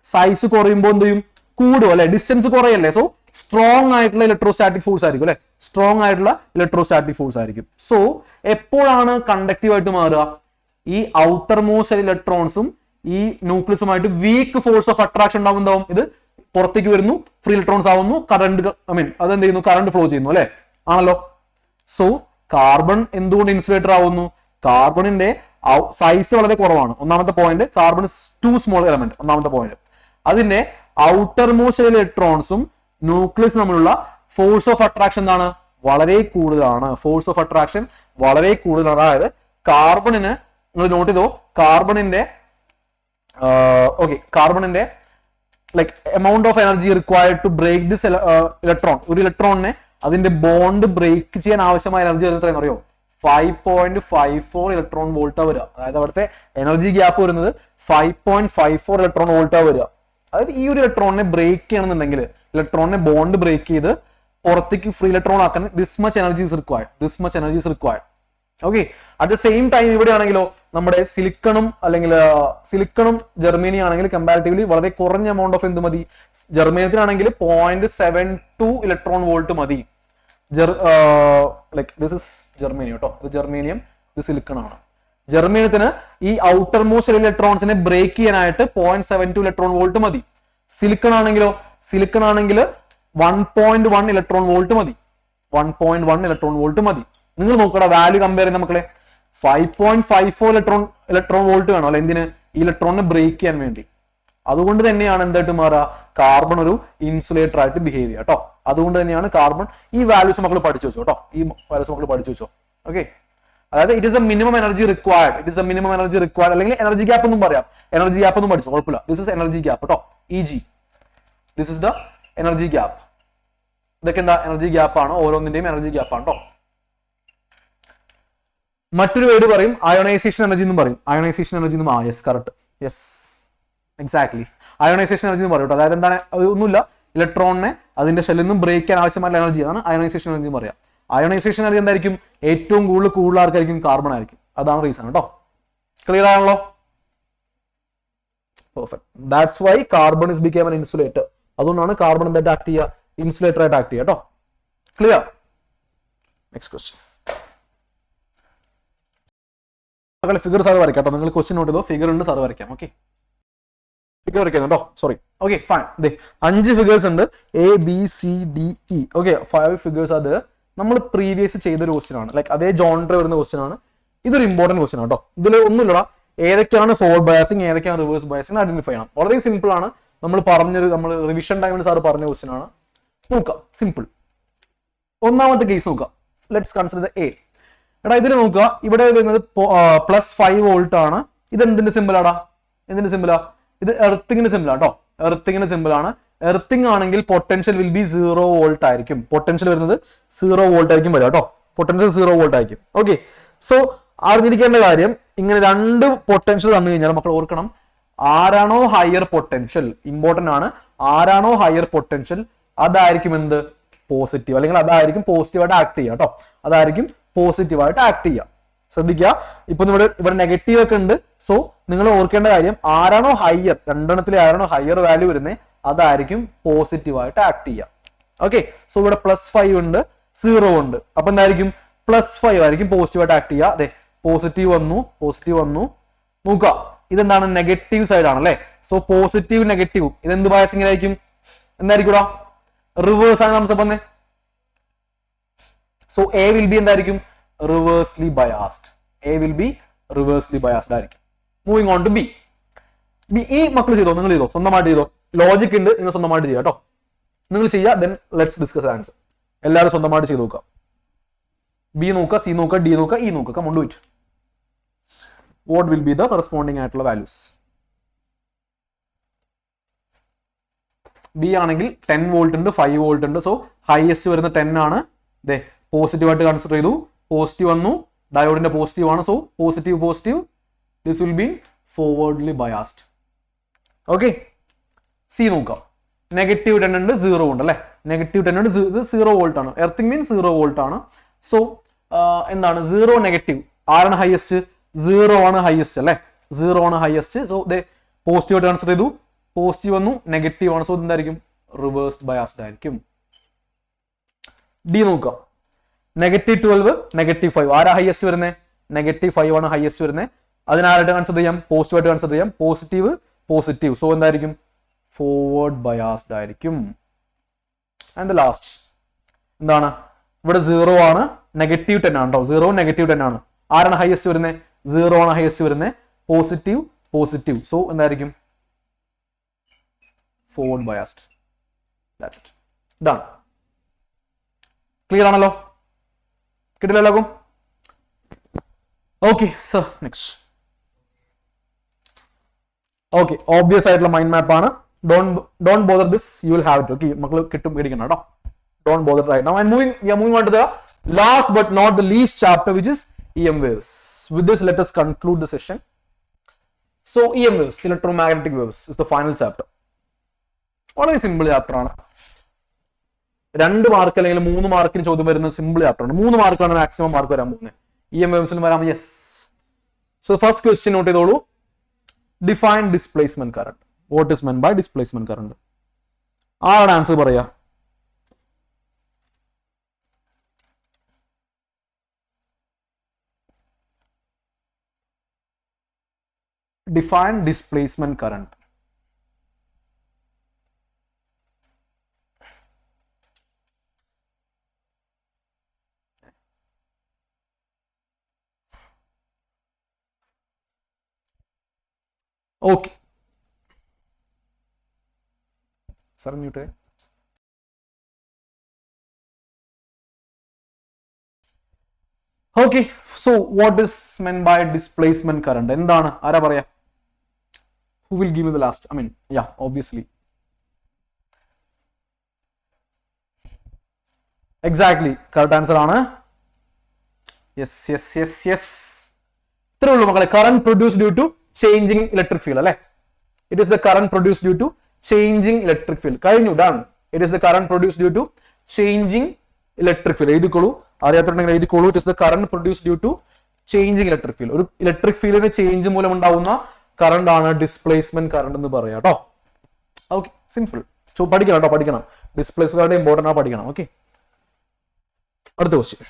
സൈസ് കുറയുമ്പോൾ എന്ത് ചെയ്യും? കൂടും അല്ലെ, ഡിസ്റ്റൻസ് കുറയല്ലേ. സോ സ്ട്രോങ് ആയിട്ടുള്ള ഇലക്ട്രോസ്റ്റാറ്റിക് ഫോഴ്സ് ആയിരിക്കും അല്ലെ, സോ എപ്പോഴാണ് കണ്ടക്റ്റീവ് ആയിട്ട് മാറുക? ഈ ഔട്ടർ മോസ്റ്റ് ഇലക്ട്രോൺസും ഈ ന്യൂക്ലിയസുമായിട്ട് വീക്ക് ഫോഴ്സ് ഓഫ് അട്രാക്ഷൻ ഉണ്ടാവും. ഇത് പുറത്തേക്ക് വരുന്നു, ഫ്രീ ഇലക്ട്രോൺസ് ആവുന്നു, അതെന്ത് ചെയ്യുന്നു? കറണ്ട് ഫ്ലോ ചെയ്യുന്നു അല്ലെ. ആണല്ലോ. സോ കാർബൺ എന്തുകൊണ്ട് ഇൻസുലേറ്റർ ആവുന്നു? കാർബണിന്റെ സൈസ് വളരെ കുറവാണ്. ഒന്നാമത്തെ point, carbon is too small element. ഒന്നാമത്തെ പോയിന്റ്, അതിന്റെ ഔട്ടർ മോസ്റ്റ് ഇലക്ട്രോൺസും ന്യൂക്ലിയസ് തമ്മിലുള്ള ഫോഴ്സ് ഓഫ് അട്രാക്ഷൻ എന്താണ്? വളരെ കൂടുതലാണ്. ഫോഴ്സ് ഓഫ് അട്രാക്ഷൻ വളരെ കൂടുതലാണ്. അതായത് കാർബണിന് നിങ്ങൾ നോട്ട് ചെയ്തോ, കാർബണിന്റെ കാർബണിന്റെ like amount of energy required to break this electron, ഒരു ഇലക്ട്രോണിനെ അതിന്റെ ബോണ്ട് ബ്രേക്ക് ചെയ്യാൻ ആവശ്യമായ എനർജി എത്രയെന്ന് അറിയോ? 5.54 ഇലക്ട്രോൺ വോൾട്ടാ വരിക. അതായത് അവിടുത്തെ എനർജി ഗ്യാപ്പ് വരുന്നത് 5.54 ഇലക്ട്രോൺ വോൾട്ടാ വരിക. അതായത് ഈ ഒരു ഇലക്ട്രോണിനെ ബ്രേക്ക് ചെയ്യണമെന്നുണ്ടെങ്കിൽ, ഇലക്ട്രോണിനെ ബോണ്ട് ബ്രേക്ക് ചെയ്ത് പുറത്തേക്ക് ഫ്രീ ഇലക്ട്രോൺ ആക്കാൻ this much energy is required. Okay, at the same time ഇവിടെ ആണെങ്കിലോ നമ്മുടെ സിലിക്കണും അല്ലെങ്കിൽ സിലിക്കണും ജർമ്മേനിയം ആണെങ്കിൽ കമ്പാരിറ്റീവ്ലി വളരെ കുറഞ്ഞ എമൗണ്ട് ഓഫ് എന്ത് മതി? ജർമ്മേനിയത്തിനാണെങ്കിൽ 0.72 ഇലക്ട്രോൺ വോൾട്ട് മതി. ലൈക് ദിസ് ഇസ് ജർമ്മേനിയം കേട്ടോ, ഇത് ജർമ്മേനിയം, ഇത് സിലിക്കൺ ആണ്. ജർമ്മേനിയത്തിന് ഈ ഔട്ടർ മോസ്റ്റ് ഇലക്ട്രോൺസിനെ ബ്രേക്ക് ചെയ്യാനായിട്ട് 0.72 ഇലക്ട്രോൺ വോൾട്ട് മതി. സിലിക്കൺ ആണെങ്കിൽ 1.1 ഇലക്ട്രോൺ വോൾട്ട് മതി. 1.1 ഇലക്ട്രോൺ വോൾട്ട് മതി. നിങ്ങൾ നോക്കടാ, വാല്യൂ കമ്പയർ ചെയ്യുന്ന മക്കളെ. 5.54 ഇലക്ട്രോൺ വോൾട്ട് വേണം അല്ലെ എന്തിന്? ഈ ഇലക്ട്രോണിനെ ബ്രേക്ക് ചെയ്യാൻ വേണ്ടി. അതുകൊണ്ട് തന്നെയാണ് എന്തായിട്ട് മാറുക? കാർബൺ ഒരു ഇൻസുലേറ്റർ ആയിട്ട് ബിഹേവ് ചെയ്യുക കേട്ടോ. അതുകൊണ്ട് തന്നെയാണ് കാർബൺ. ഈ വാല്യൂസ് മക്കൾ പഠിച്ചു വെച്ചോ കേട്ടോ, ഈ വാല്യൂസ് മക്കൾ പഠിച്ചു വെച്ചോ. ഓക്കെ, അതായത് it is the minimum energy required, അല്ലെങ്കിൽ എനർജി ഗ്യാപ്പ് എന്നും പറയാം. എനർജി ഗ്യാപ്പ് എന്നും പഠിച്ചു, കുഴപ്പമില്ല. ദിസ് ഇസ് എനർജി ഗ്യാപ്പ് കേട്ടോ, EG. This is the energy gap. ഇതൊക്കെ എന്താ? എനർജി ഗ്യാപ്പ് ആണ്, ഓരോന്നിന്റെയും എനർജി ഗ്യാപ്പ് ആണ് കേട്ടോ. മറ്റൊരു വേർഡ് പറയും അയോണൈസേഷൻ എനർജി എന്നും പറയും. അയോണൈസേഷൻ എനർജി എന്നും correct, yes, exactly. Ionisation energy എന്ന് പറയും കേട്ടോ. അതായത് എന്താണ്? ഒന്നുമില്ല, ഇലക്ട്രോണിനെ അതിന്റെ ഷെല്ലിൽ നിന്നും ബ്രേക്ക് ചെയ്യാൻ ആവശ്യമായ എനർജി ആണ് അയോണൈസേഷൻ എനർജി എന്ന് പറയാം. അയോണൈസേഷൻ എനർജി എന്തായിരിക്കും? ഏറ്റവും കൂടുതൽ ആർക്കായിരിക്കും? കാർബൺ ആയിരിക്കും. അതാണ് റീസൺ കേട്ടോ. ക്ലിയർ ആണല്ലോ? Perfect. That's why carbon is became an insulator. അതുകൊണ്ടാണ് കാർബൺ എന്തായിട്ട് ആക്ട് ചെയ്യുക? ഇൻസുലേറ്റർ ആയിട്ട് ആക്ട് ചെയ്യുക കേട്ടോ. Clear? Next question. Figure sir വരയ്ക്കാം കേട്ടോ. നിങ്ങൾ ക്വസ്റ്റ്യൻ നോട്ട് ചെയ്തോ, ഫിഗർ ഉണ്ട്, സാർ വരയ്ക്കാം. ഓക്കെ, ഫിഗർ വരയ്ക്കാം കേട്ടോ, സോറി. Okay, fine. 5 ഫിഗേഴ്സ് ഉണ്ട്, ABCDE. Okay, 5 figures. അത് നമ്മൾ പ്രീവിയസ് ചെയ്തൊരു ക്വസ്റ്റ്യൻ ആണ്, ലൈക്ക് അതേ ജോൺഡർ വരുന്ന ക്വസ്റ്റ്യൻ ആണ്. ഇതൊരു ഇമ്പോർട്ടന്റ് ക്വസ്റ്റ്യൻ ആണ് കേട്ടോ. ഇതിൽ ഒന്നുമില്ലടാ, ഏതൊക്കെയാണ് ഫോർവേഡ് ബയാസിങ്, ഏതൊക്കെയാണ് റിവേഴ്സ് ബയാസിങ് ഐഡന്റിഫൈ ചെയ്യണം. വളരെ സിമ്പിൾ ആണ്. നമ്മൾ റിവിഷൻ ടൈമിൽ സാർ പറഞ്ഞ ക്വസ്റ്റ്യൻ ആണ്. നോക്കാം, സിമ്പിൾ. ഒന്നാമത്തെ കേസ് നോക്കാം. Let's consider A. എടാ, ഇതിൽ നോക്കുക, ഇവിടെ വരുന്നത് +5 വോൾട്ട് ആണ്. ഇത് എന്തിന്റെ സിമ്പിൾ ആടാ? എന്തിന്റെ സിമ്പിളാ? ഇത് എർത്തിങ്ങിന്റെ സിമ്പിൾ ആട്ടോ. എർത്തിങ്ങിന്റെ സിമ്പിൾ ആണ്. എർത്തിങ് ആണെങ്കിൽ പൊട്ടൻഷ്യൽ വിൽ ബി 0 വോൾട്ട് ആയിരിക്കും. പൊട്ടൻഷ്യൽ വരുന്നത് 0 വോൾട്ട് ആയിരിക്കും വരിക കേട്ടോ. പൊട്ടൻഷ്യൽ 0 വോൾട്ട് ആയിരിക്കും. ഓക്കെ, സോ അറിഞ്ഞിരിക്കേണ്ട കാര്യം, ഇങ്ങനെ 2 പൊട്ടൻഷ്യൽ തന്നു കഴിഞ്ഞാൽ മക്കൾ ഓർക്കണം, ആരാണോ ഹയർ പൊട്ടൻഷ്യൽ, ഇമ്പോർട്ടന്റ് ആണ്, ആരാണോ ഹയർ പൊട്ടൻഷ്യൽ അതായിരിക്കും എന്ത്? പോസിറ്റീവ്, അല്ലെങ്കിൽ അതായിരിക്കും പോസിറ്റീവായിട്ട് ആക്ട് ചെയ്യുക കേട്ടോ. അതായിരിക്കും പോസിറ്റീവായിട്ട് ആക്ട് ചെയ്യുക. ശ്രദ്ധിക്കുക, ഇപ്പൊ ഇവിടെ നെഗറ്റീവ് ഒക്കെ ഉണ്ട്. സോ നിങ്ങൾ ഓർക്കേണ്ട കാര്യം, ആരാണോ ഹയർ, രണ്ടെണ്ണത്തിൽ ആരാണോ ഹയർ വാല്യൂ വരുന്നത് അതായിരിക്കും പോസിറ്റീവായിട്ട് ആക്ട് ചെയ്യുക. ഓക്കെ, സോ ഇവിടെ +5 ഉണ്ട്, 0 ഉണ്ട്. അപ്പൊ എന്തായിരിക്കും? +5 ആയിരിക്കും പോസിറ്റീവായിട്ട് ആക്ട് ചെയ്യുക. അതെ, പോസിറ്റീവ് വന്നു. നോക്കുക, ഇതെന്താണ്? നെഗറ്റീവ് സൈഡ് ആണ് അല്ലെ. സോ പോസിറ്റീവ് നെഗറ്റീവ് ഇതെന്ത് ബയാസിംഗിലായിരിക്കും? എന്തായിരിക്കും? റിവേഴ്സ് ആണ് നമ്മൾ പറഞ്ഞത്. സോ A വിൽ ബി എന്തായിരിക്കും? Reversely biased. A will be reversely biased ആയിരിക്കും. Moving on to B. ഈ മക്കൾ ചെയ്തോ, നിങ്ങൾ ചെയ്തോ, സ്വന്തമായിട്ട് ചെയ്തോ. ലോജിക് ഉണ്ട്, നിങ്ങൾ സ്വന്തമായിട്ട് ചെയ്യുക കേട്ടോ. നിങ്ങൾ ചെയ്യുക, ദെൻ ലെറ്റ്സ് ഡിസ്കസ് ആൻസർ. എല്ലാവരും സ്വന്തമായിട്ട് ചെയ്ത് നോക്കുക. B നോക്കുക, C നോക്കുക, D നോക്കുക, E നോക്കുക. Come on do it. What will be the corresponding ആയിട്ടുള്ള വാല്യൂസ്? B ആണെങ്കിൽ 10 വോൾട്ട് ഉണ്ട്, 5 വോൾട്ട് ഉണ്ട്. സോ ഹയസ്റ്റ് വരുന്ന 10 ആണ്. പോസിറ്റീവ് ആയിട്ട് കൺസിഡർ ചെയ്തു. പോസിറ്റീവ് വന്നു, ഡയോഡിന്റെ പോസിറ്റീവ് ആണ്. So positive this will be forwardly biased. Okay, C നോക്കാം. -10 ഉണ്ട്, 0 ഉണ്ട് അല്ലെ. -10 ഉണ്ട്, ഇത് 0 വോൾട്ട് ആണ്. എർത്തിങ് മീൻസ് 0 വോൾട്ട് ആണ്. സോ എന്താണ്? 0 നെഗറ്റീവ്. ആരാണ് ഹയസ്റ്റ്? 0 ആണ് ഹയസ്റ്റ് അല്ലെ. 0 ആണ് ഹയസ്റ്റ്. സോ പോസിറ്റീവ് ആയിട്ട് കൺസിഡർ ചെയ്തു. പോസിറ്റീവ് വന്നു, നെഗറ്റീവ് ആണ്. സോ എന്തായിരിക്കും? റിവേഴ്സ്ഡ് ബയാസ്ഡ് ആയിരിക്കും. D നോക്കാം. -12, -5. ആരാ ഹയസ്റ്റ് വരുന്നത്? -5 ആണ് ഹയസ്റ്റ് വരുന്നത്. അതിനാരായിട്ട് കൺസിഡർ ചെയ്യാം? പോസിറ്റീവ് ആയിട്ട് കൺസിഡർ ചെയ്യാം. പോസിറ്റീവ്. സോ എന്തായിരിക്കും? ഫോർവേഡ് ബയാസ്ഡ് ആയിരിക്കും. ആൻഡ് ദ ലാസ്റ്റ് എന്താണ്? ഇവിടെ 0 ആണ്, -10 ആണ് കേട്ടോ. 0 -10 ആണ്. ആരാണ് ഹയസ്റ്റ് വരുന്നത്? 0 ആണ് ഹയസ്റ്റ് വരുന്നത്. പോസിറ്റീവ്. സോ എന്തായിരിക്കും? Forward biased. That's it. Done. Clear ആണല്ലോ? കിട്ടില്ല എല്ലാവർക്കും? Okay sir, next. Okay, obvious ആയിട്ടുള്ള മൈൻഡ് മാപ്പ് ആണ്. Don't bother this, you will have it. Okay, മക്കൾ കിട്ടും, പേടിക്കണം കേട്ടോ. Don't bother right now. And we are moving on to the last but not the least chapter, which is EM waves. With this, let us conclude the session. So EM waves, electromagnetic waves, is the final chapter. വളരെ simple chapter ആണ്. 2 mark അല്ലെങ്കിൽ 3 മാർക്കിന് ചോദ്യം വരുന്ന simple chapter ആണ്. 3 മാർക്കാണ് maximum mark വരാൻ പോകുന്നത്. EM waves വരാൻ. Yes. So first question note ചെയ്തോളൂ. Define displacement current. What is meant by displacement current? ആരുടെ ആൻസർ പറയാ? Define displacement current. Okay. Sir, mute. Okay, so what is meant by displacement current? എന്താണ്? ആരാ പറയാ? Who will give me the last? I mean, yeah, obviously. Exactly, correct answer ആണ്. Yes. ഇത്രേ ഉള്ളൂ മക്കളെ. Current produced due to changing electric field, അല്ലേ? It is the current produced due to changing electric field. കഴിഞ്ഞു, done. It is the current produced due to changing electric field. എഴുതിക്കോളൂ, അറിയാത്തുണ്ടെങ്കിൽ എഴുതിക്കോളൂ. It is the current produced due to changing electric field. ഒരു electric ഫീൽഡിന്റെ change മൂലം ഉണ്ടാവുന്ന current ആണ് displacement current എന്ന് പറയാം കേട്ടോ. Okay, simple. പഠിക്കണം കേട്ടോ, പഠിക്കണം. ഡിസ്പ്ലേസ്മെന്റ് കറണ്ട് ഇമ്പോർട്ടൻ്റ് ആണ്, പഠിക്കണം. ഓക്കെ, അടുത്ത ക്വസ്റ്റ്യൻ.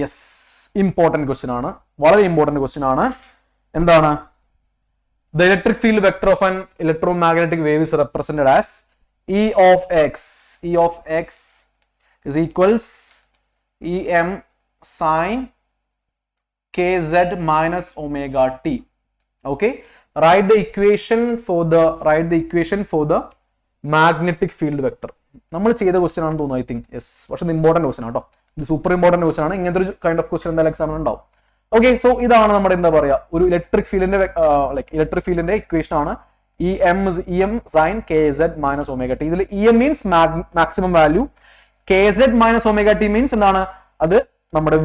യെസ്, ഇമ്പോർട്ടന്റ് ക്വസ്റ്റ്യൻ ആണ്, വളരെ ഇമ്പോർട്ടന്റ് ക്വസ്റ്റ്യൻ ആണ്. എന്താണ്? The electric field vector of an electromagnetic wave is represented as E of x. E of x is equals Em sine kz minus omega t. Okay, write the equation for the magnetic field vector. നമ്മൾ ചെയ്ത question ആണെന്ന് തോന്നുന്നു, I think. Yes, പക്ഷെ ഇത് important question ആണ് കേട്ടോ. ഇത് super important question ആണ്. ഇങ്ങനത്തെ ഒരു കൈൻഡ് ഓഫ് ക്വസ്റ്റ്യൻ എന്തായാലും എക്സാമിന് ഉണ്ടാവും. ഓക്കെ, സോ ഇതാണ് നമ്മുടെ എന്താ പറയാ ഒരു ഇലക്ട്രിക് ഫീൽഡിന്റെ ഇക്വേഷൻ ആണ് Em sin kz minus omega t. ഇതിൽ Em means maximum value, kz minus omega t means എന്താണ്? അത് നമ്മുടെ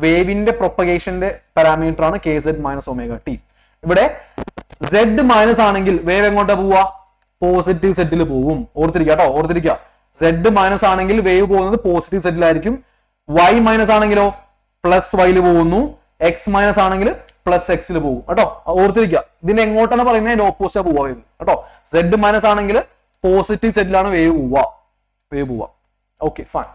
വേവിന്റെ പ്രൊപ്പഗേഷന്റെ പാരാമീറ്റർ ആണ് kz minus omega t. ഇവിടെ z മൈനസ് ആണെങ്കിൽ വേവ് എങ്ങോട്ടാ പോവുക? പോസിറ്റീവ് സെറ്റിൽ പോവും. ഓർത്തിരിക്കുക. z മൈനസ് ആണെങ്കിൽ വേവ് പോകുന്നത് പോസിറ്റീവ് സെറ്റിലായിരിക്കും. y മൈനസ് ആണെങ്കിലോ പ്ലസ് വൈയിൽ പോകുന്നു. x മൈനസ് ആണെങ്കിൽ പ്ലസ് എക്സിൽ പോകും കേട്ടോ. ഓർത്തിരിക്കുക, ഇതിന് എങ്ങോട്ടാണ് പറയുന്നത്? ഓപ്പോസിറ്റാ പോവാ വേവ് കേട്ടോ. z മൈനസ് ആണെങ്കിൽ പോസിറ്റീവ് സെറ്റിലാണ് വേവ് പോവുക. Okay, fine.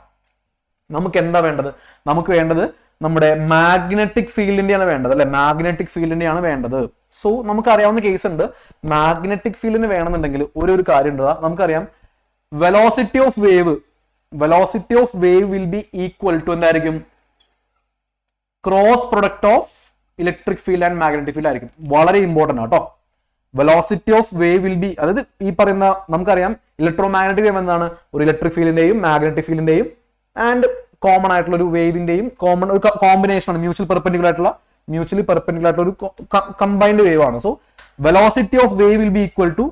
നമുക്ക് എന്താ വേണ്ടത്? നമുക്ക് വേണ്ടത് നമ്മുടെ മാഗ്നറ്റിക് ഫീൽഡിന്റെയാണ് വേണ്ടത്, അല്ലെ? മാഗ്നറ്റിക് ഫീൽഡിന്റെയാണ് വേണ്ടത്. സോ നമുക്ക് അറിയാവുന്ന കേസ് ഉണ്ട്. മാഗ്നറ്റിക് ഫീൽഡിന് വേണമെന്നുണ്ടെങ്കിൽ ഒരു കാര്യം ഉണ്ട്. നമുക്കറിയാം, velocity of wave will be equal to എന്തായിരിക്കും? Cross product of electric field and magnetic field ആയിരിക്കും. വളരെ ഇമ്പോർട്ടന്റ് ആട്ടോ. Velocity of wave will be, അതായത് ഈ പറയുന്ന നമുക്കറിയാം ഇലക്ട്രോമാഗ്നറ്റിക് വേവ് എന്താണ്? ഒരു ഇലക്ട്രിക് ഫീൽഡിന്റെയും മാഗ്നറ്റിക് ഫീൽഡിന്റെയും ആൻഡ് കോമൺ ആയിട്ടുള്ള ഒരു വേവിന്റെയും ഒരു കോമ്പിനേഷൻ ആണ്. മ്യൂച്വലി പെർപെൻഡിക്കുലർ ആയിട്ടുള്ള ഒരു കമ്പൈൻഡ് വേവ് ആണ്. So velocity of wave will be equal to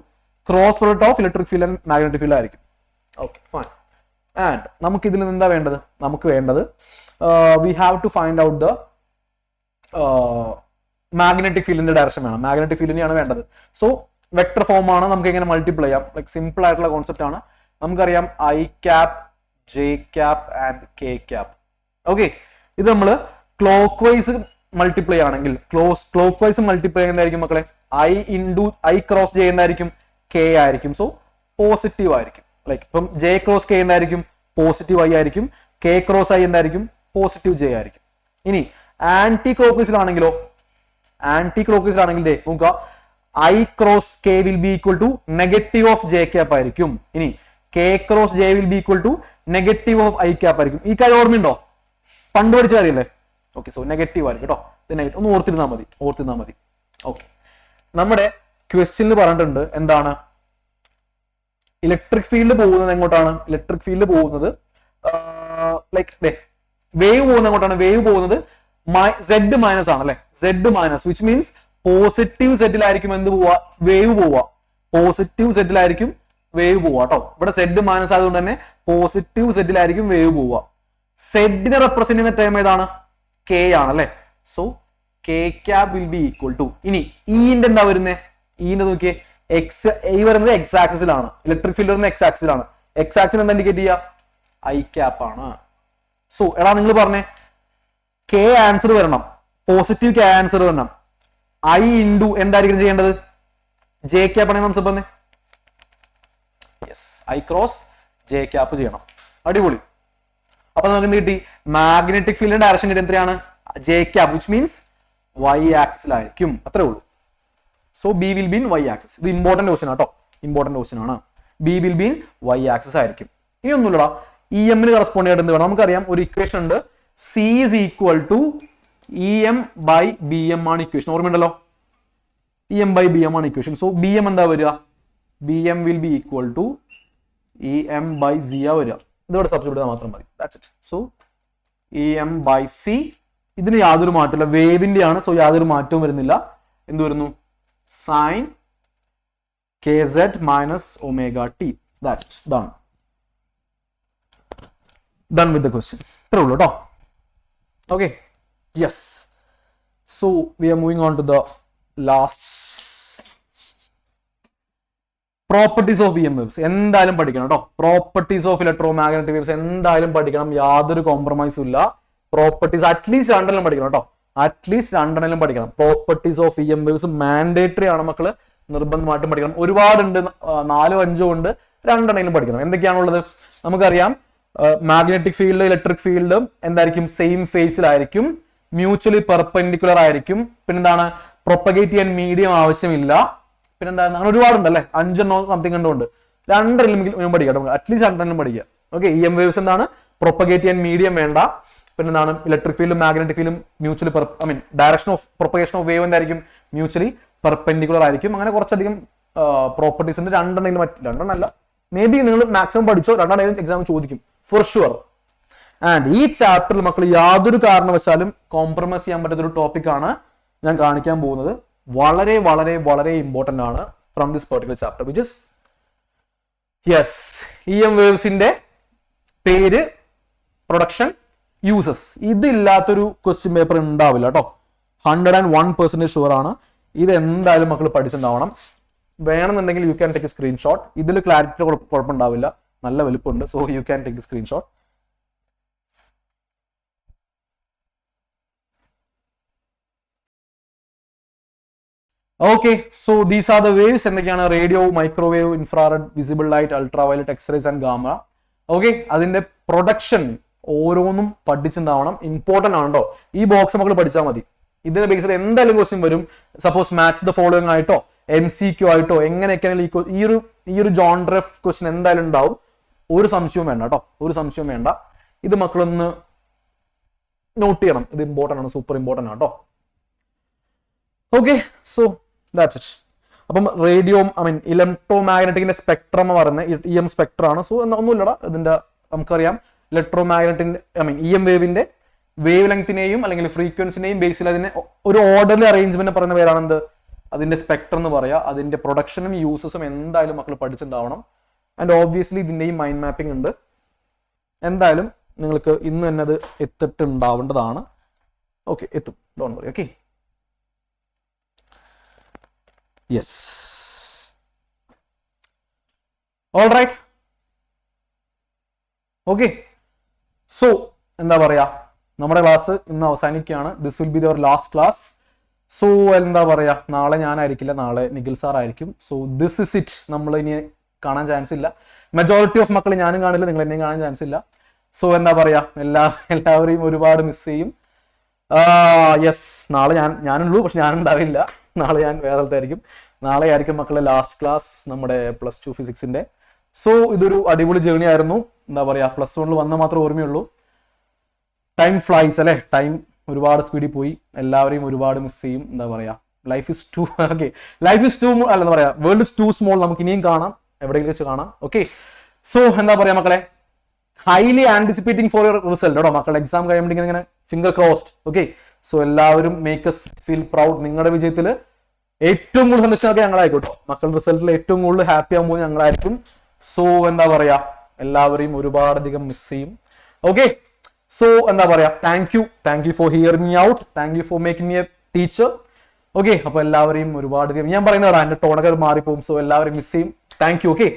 cross product of electric field and magnetic field ആയിരിക്കും. Okay, fine. ആൻഡ് നമുക്ക് ഇതിൽ നിന്ന് എന്താ വേണ്ടത്? നമുക്ക് വേണ്ടത് we have to find out the magnetic ഫീൽഡിന്റെ ഡയറക്ഷൻ വേണം. മാഗ്നറ്റിക് ഫീൽഡിനെയാണ് വേണ്ടത്. സോ വെക്ടർ ഫോം ആണ്. നമുക്ക് എങ്ങനെ മൾട്ടിപ്ലൈ ചെയ്യാം? ലൈക് സിമ്പിൾ ആയിട്ടുള്ള കോൺസെപ്റ്റ് ആണ്. നമുക്കറിയാം i cap, j cap and k cap. ഓക്കെ, ഇത് നമ്മൾ ക്ലോക്ക് വൈസ് മൾട്ടിപ്ലൈ ആണെങ്കിൽ ക്ലോക്ക് വൈസ് മൾട്ടിപ്ലൈ ചെയ്യുന്നതായിരിക്കും മക്കളെ. i ക്രോസ് j എന്തായിരിക്കും? k ആയിരിക്കും. സോ പോസിറ്റീവ് ആയിരിക്കും. ലൈക്ക് ഇപ്പം j ക്രോസ് k എന്തായിരിക്കും? പോസിറ്റീവ് i ആയിരിക്കും. k ക്രോസ് i എന്തായിരിക്കും? പോസിറ്റീവ് j ആയിരിക്കും. ഇനി ആന്റി ക്ലോക്ക് വൈസിലാണെങ്കിലോ? നോക്കുക, i cross k will be equal to negative of j cap ആയിരിക്കും. ഇനി k cross j will be equal to negative of i cap ആയിരിക്കും. ഈ കാര്യം ഓർമ്മയുണ്ടോ? പണ്ട് പഠിച്ച കാര്യമല്ലേ? ഓക്കെ, സോ നെഗറ്റീവ് ആയിരിക്കും കേട്ടോ. ഒന്ന് ഓർത്തിരുന്നാൽ മതി. ഓക്കെ, നമ്മുടെ ക്വസ്റ്റ്യനിൽ പറഞ്ഞിട്ടുണ്ട് എന്താണ്? ഇലക്ട്രിക് ഫീൽഡ് പോകുന്നത് എങ്ങോട്ടാണ്? ഇലക്ട്രിക് ഫീൽഡ് പോകുന്നത് ലൈക്ക് വേവ് പോകുന്നത് എങ്ങോട്ടാണ്? വേവ് പോകുന്നത് Z മൈനസ് ആണ് അല്ലെ, Z minus, which means positive സെറ്റിലായിരിക്കും എന്ത് പോവാ? വേവ് പോവാ. പോസിറ്റീവ് സെറ്റിലായിരിക്കും വേവ് പോവാ കേട്ടോ. ഇവിടെ Z മൈനസ് ആയതുകൊണ്ട് തന്നെ പോസിറ്റീവ് സെറ്റിലായിരിക്കും വേവ് പോവാ. സെഡിനെ റെപ്രസെന്റ് ചെയ്യുന്ന ടേം ഏതാണ്? K ആണ് അല്ലെ. So K cap will be equal to, ഇനി ഇന്റെ എന്താ വരുന്നത്? ഇന്റെ നോക്കിയേ, ഈ വരുന്നത് എക്സ് ആക്സിസിലാണ്, ഇലക്ട്രിക് ഫീൽഡ് വരുന്നത് എക്സ് ആക്സിസിലാണ്. എക്സ് ആക്സിസ് എന്താ ഇൻഡിക്കേറ്റ് ചെയ്യുക? I ക്യാപ്പ് ആണ്. സോ എടാ നിങ്ങൾ പറഞ്ഞേ, K ആൻസർ വരണം, പോസിറ്റീവ് K ആൻസർ വരണം. I ഇൻഡു എന്തായിരിക്കും ചെയ്യേണ്ടത്? J ക്യാപ്പ് ആണെങ്കിൽ നമുക്ക് പറഞ്ഞേ, yes, I cross J cap ചെയ്യണം. അടിപൊളി. അപ്പൊ നമുക്ക് എന്ത് കിട്ടി? മാഗ്നറ്റിക് ഫീൽഡിന്റെ ഡയറക്ഷൻ കിട്ടി എത്രയാണ്? J cap, which means Y ആക്സിസിലായിരിക്കും. അത്രേ ഉള്ളൂ. So B will be in Y axis. ഇത് ഇമ്പോർട്ടന്റ് ക്വസ്റ്റൻ ആട്ടോ, ഇമ്പോർട്ടന്റ് ക്വസ്റ്റൻ ആണ്. B will be in Y axis ആയിരിക്കും. ഇനി ഒന്നുമില്ലടാ, EM കറസ്പോണ്ട് ആയിട്ട് എന്ത് വേണം? നമുക്കറിയാം ഒരു ഇക്വേഷൻ ഉണ്ട്, C is equal to EM by BM ആണ് ഇക്വേഷൻ. ഓർമ്മയുണ്ടല്ലോ, EM by BM ആണ് ഇക്വേഷൻ. സോ BM എന്താ വരിക? BM will be equal to EM by Z ആ വരിക. ഇതോടെ സബ്സ്റ്റിറ്റ്യൂട്ട് ചെയ്താൽ മാത്രം മതി. That's it. So EM by C, ഇതിന് യാതൊരു മാറ്റമില്ല, വേവിന്റെ ആണ്. സോ യാതൊരു മാറ്റവും വരുന്നില്ല. എന്ത് വരുന്നു? Sign KZ minus omega t. That's done. Done with the question. ഇത്രേ ഉള്ളൂ കേട്ടോ. Okay. Yes. So we are moving on to the last properties of EM waves. എന്തായാലും പഠിക്കണം കേട്ടോ. പ്രോപ്പർട്ടീസ് ഓഫ് ഇലക്ട്രോമാഗ്നറ്റിക് വേവ്സ് എന്തായാലും പഠിക്കണം, യാതൊരു കോംപ്രമൈസും ഇല്ല. പ്രോപ്പർട്ടീസ് അറ്റ്ലീസ്റ്റ് രണ്ടെണ്ണം പഠിക്കണം കേട്ടോ, അറ്റ്ലീസ്റ്റ് രണ്ടെണ്ണം പഠിക്കണം. Properties of EM waves mandatory ആണ് മക്കള്, നിർബന്ധമായിട്ടും പഠിക്കണം. ഒരുപാടുണ്ട്, 4 5 ഉണ്ട്, രണ്ടെണ്ണം പഠിക്കണം. എന്തൊക്കെയാണുള്ളത് നമുക്കറിയാം. മാഗ്നറ്റിക് ഫീൽഡ് ഇലക്ട്രിക് ഫീൽഡും എന്തായിരിക്കും? സെയിം ഫേസിലായിരിക്കും, മ്യൂച്വലി പെർപെൻഡിക്കുലർ ആയിരിക്കും. പിന്നെന്താണ്? പ്രൊപ്പഗേറ്റ് ചെയ്യാൻ മീഡിയം ആവശ്യമില്ല. പിന്നെന്താണ്? അങ്ങനെ ഒരുപാടുണ്ട് അല്ലെ, 5 സംതിങ് കണ്ടുകൊണ്ട് രണ്ടെണ്ണം പഠിക്കാം, അറ്റ്ലീസ്റ്റ് രണ്ടെണ്ണം പഠിക്കുക. ഓക്കെ. EM വേവ്സ് എന്താണ്? പ്രൊപ്പഗേറ്റ് ചെയ്യാൻ മീഡിയം വേണ്ട. പിന്നെന്താണ്? ഇലക്ട്രിക് ഫീൽഡും മാഗ്നറ്റിക് ഫീൽഡും mutually direction of propagation of wave എന്തായിരിക്കും? മ്യൂച്വലി പെർപെൻഡിക്കുലർ ആയിരിക്കും. അങ്ങനെ കുറച്ചധികം പ്രോപ്പർട്ടീസ് ഉണ്ട്. രണ്ടെണ്ണമല്ല, മേ ബി നിങ്ങൾ മാക്സിമം പഠിച്ചോ, രണ്ടെണ്ണം എക്സാം ചോദിക്കും ഫോർ ഷുവർ. ആൻഡ് ഈ ചാപ്റ്ററിൽ മക്കൾ യാതൊരു കാരണവശാലും കോംപ്രമൈസ് ചെയ്യാൻ പറ്റുന്ന ഒരു ടോപ്പിക് ആണ് ഞാൻ കാണിക്കാൻ പോകുന്നത്. വളരെ വളരെ വളരെ ഇമ്പോർട്ടന്റ് ആണ് from this particular chapter, which is yes EM വേവ്സിന്റെ പേര്, പ്രൊഡക്ഷൻ, യൂസസ്. ഇതില്ലാത്തൊരു ക്വസ്റ്റ്യൻ പേപ്പർ ഉണ്ടാവില്ല കേട്ടോ, 101% ഷുവർ ആണ്. ഇത് എന്തായാലും മക്കൾ പഠിച്ചിട്ടുണ്ടാവണം. വേണമെന്നുണ്ടെങ്കിൽ you can take a screenshot. ഇതിൽ ക്ലാരിറ്റി കുഴപ്പമുണ്ടാവില്ല, നല്ല വലുപ്പമുണ്ട്. So you can take the screenshot. Okay. So these are the waves. എന്തൊക്കെയാണ്? Radio, microwave, infrared, visible light, ultraviolet, X rays and gamma. Okay. അതിന്റെ പ്രൊഡക്ഷൻ ഓരോന്നും പഠിച്ചിട്ടുണ്ടാവണം, ഇമ്പോർട്ടന്റ് ആണ് കേട്ടോ. ഈ ബോക്സ് മക്കൾ പഠിച്ചാൽ മതി. ഇതിന്റെ ബേസിൽ എന്തായാലും ക്വസ്റ്റ്യൻ വരും. സപ്പോസ് മാച്ച് ദ ഫോളോയിങ് ആയിട്ടോ, MCQ ആയിട്ടോ, എങ്ങനെയൊക്കെയാണെങ്കിൽ ഈ ഒരു ജോൺറഫ് ക്വസ്റ്റ്യൻ എന്തായാലും ഉണ്ടാവും. ഒരു സംശയവും വേണ്ട കേട്ടോ, ഒരു സംശയവും വേണ്ട. ഇത് മക്കളൊന്ന് നോട്ട് ചെയ്യണം, ഇത് ഇമ്പോർട്ടന്റ് ആണ്, സൂപ്പർ ഇമ്പോർട്ടന്റ് ആണ് കേട്ടോ. ഓക്കെ. So that's it. അപ്പം റേഡിയോ ഇലക്ട്രോമാഗ്നറ്റിക്കിന്റെ സ്പെക്ട്രം എന്ന് പറയുന്നത് EM സ്പെക്ട്രം ആണ്. സോ ഒന്നുമില്ലടാ, ഇതിന്റെ നമുക്കറിയാം ഇലക്ട്രോമാഗ്നറ്റിന്റെ EM വേവിന്റെ വേവ് ലെങ്തിനെയും അല്ലെങ്കിൽ ഫ്രീക്വൻസിനെയും ബേസിൽ അതിനെ ഒരു ഓർഡർലി അറേഞ്ച്മെന്റ് പറയുന്ന പേരാണ് എന്ത്? അതിന്റെ സ്പെക്ട്രം എന്ന് പറയാം. അതിന്റെ പ്രൊഡക്ഷനും യൂസസും എന്തായാലും മക്കൾ പഠിച്ചിട്ടുണ്ടാവണം. ആൻഡ് ഓബ്വിയസ്ലി ഇതിന്റെയും മൈൻഡ് മാപ്പിംഗ് ഉണ്ട്. എന്തായാലും നിങ്ങൾക്ക് ഇന്ന് തന്നെ അത് എത്തിട്ടുണ്ടാവേണ്ടതാണ്. ഓക്കെ, എത്തും, don't worry. Okay, yes, all right. Okay. So എന്താ പറയാ, നമ്മുടെ ക്ലാസ് ഇന്ന് അവസാനിക്കുകയാണ്. This will be our last class. So എന്താ പറയാ, നാളെ ഞാനായിരിക്കില്ല, നാളെ നിഖിൽ സാർ ആയിരിക്കും. So this is it. നമ്മൾ ഇനി കാണാൻ ചാൻസ് ഇല്ല. മെജോറിറ്റി ഓഫ് മക്കൾ ഞാനും കാണില്ല, നിങ്ങൾ എന്നെയും കാണാൻ ചാൻസ് ഇല്ല. സോ എന്താ പറയാ, എല്ലാവരെയും ഒരുപാട് മിസ് ചെയ്യും. യെസ്, നാളെ ഞാനുള്ളൂ, പക്ഷെ ഞാനുണ്ടാവില്ല. നാളെ ഞാൻ വേറെ സ്ഥലത്തായിരിക്കും. നാളെ ആയിരിക്കും മക്കളെ ലാസ്റ്റ് ക്ലാസ് നമ്മുടെ +2 ഫിസിക്സിന്റെ. സോ ഇതൊരു അടിപൊളി ജേർണി ആയിരുന്നു. എന്താ പറയാ, +1 വന്ന മാത്രമേ ഓർമ്മയുള്ളൂ. ടൈം ഫ്ലൈസ് അല്ലെ, ടൈം ഒരുപാട് സ്പീഡിൽ പോയി. എല്ലാവരെയും ഒരുപാട് മിസ് ചെയ്യും. എന്താ പറയാ, ലൈഫ് ഇസ് ടു അല്ല എന്താ പറയാ, വേൾഡ് ഇസ് ടു സ്മോൾ. നമുക്ക് ഇനിയും കാണാം, എവിടെയെങ്കിലും വെച്ച് കാണാം. ഓക്കെ, സോ എന്താ പറയാ മക്കളെ, highly anticipating four your result കേട്ടോ മക്കളെ. എക്സാം കഴിയുമ്പോൾ ഇങ്ങനെ ഫിംഗർ ക്രോസ്ഡ്. ഓക്കെ, സോ എല്ലാവരും മേക്ക് us ഫീൽ പ്രൗഡ്. നിങ്ങളുടെ വിജയത്തിൽ ഏറ്റവും കൂടുതൽ സന്തോഷമൊക്കെ ഞങ്ങളായിരിക്കും കേട്ടോ. മക്കളുടെ റിസൾട്ടിൽ ഏറ്റവും കൂടുതൽ ഹാപ്പി ആകുമ്പോൾ ഞങ്ങളായിരിക്കും. സോ എന്താ പറയാ, എല്ലാവരെയും ഒരുപാടധികം മിസ് ചെയ്യും. ഓക്കെ, സോ എന്താ പറയാ, thank you for here me out, thank you for making me A teacher. Okay, അപ്പൊ എല്ലാവരെയും ഒരുപാട് ഞാൻ പറയുന്നതാണ്, എന്റെ ടോണൊക്കെ മാറിപ്പോകും. സോ എല്ലാവരെയും മിസ് ചെയ്യും. Thank you. Okay,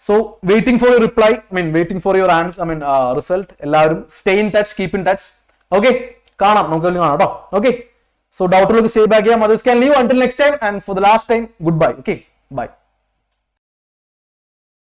so waiting for your reply, waiting for your result. എല്ലാവരും stay in touch, keep in touch. Okay, കാണാം, നമുക്ക് കാണാം കേട്ടോ. ഓക്കെ, സോ ഡൗട്ടുകളൊക്കെ സ്റ്റേ ബാക്ക് ചെയ്യാം. Others can leave. Until next time and for the last time, good bye. Okay, by.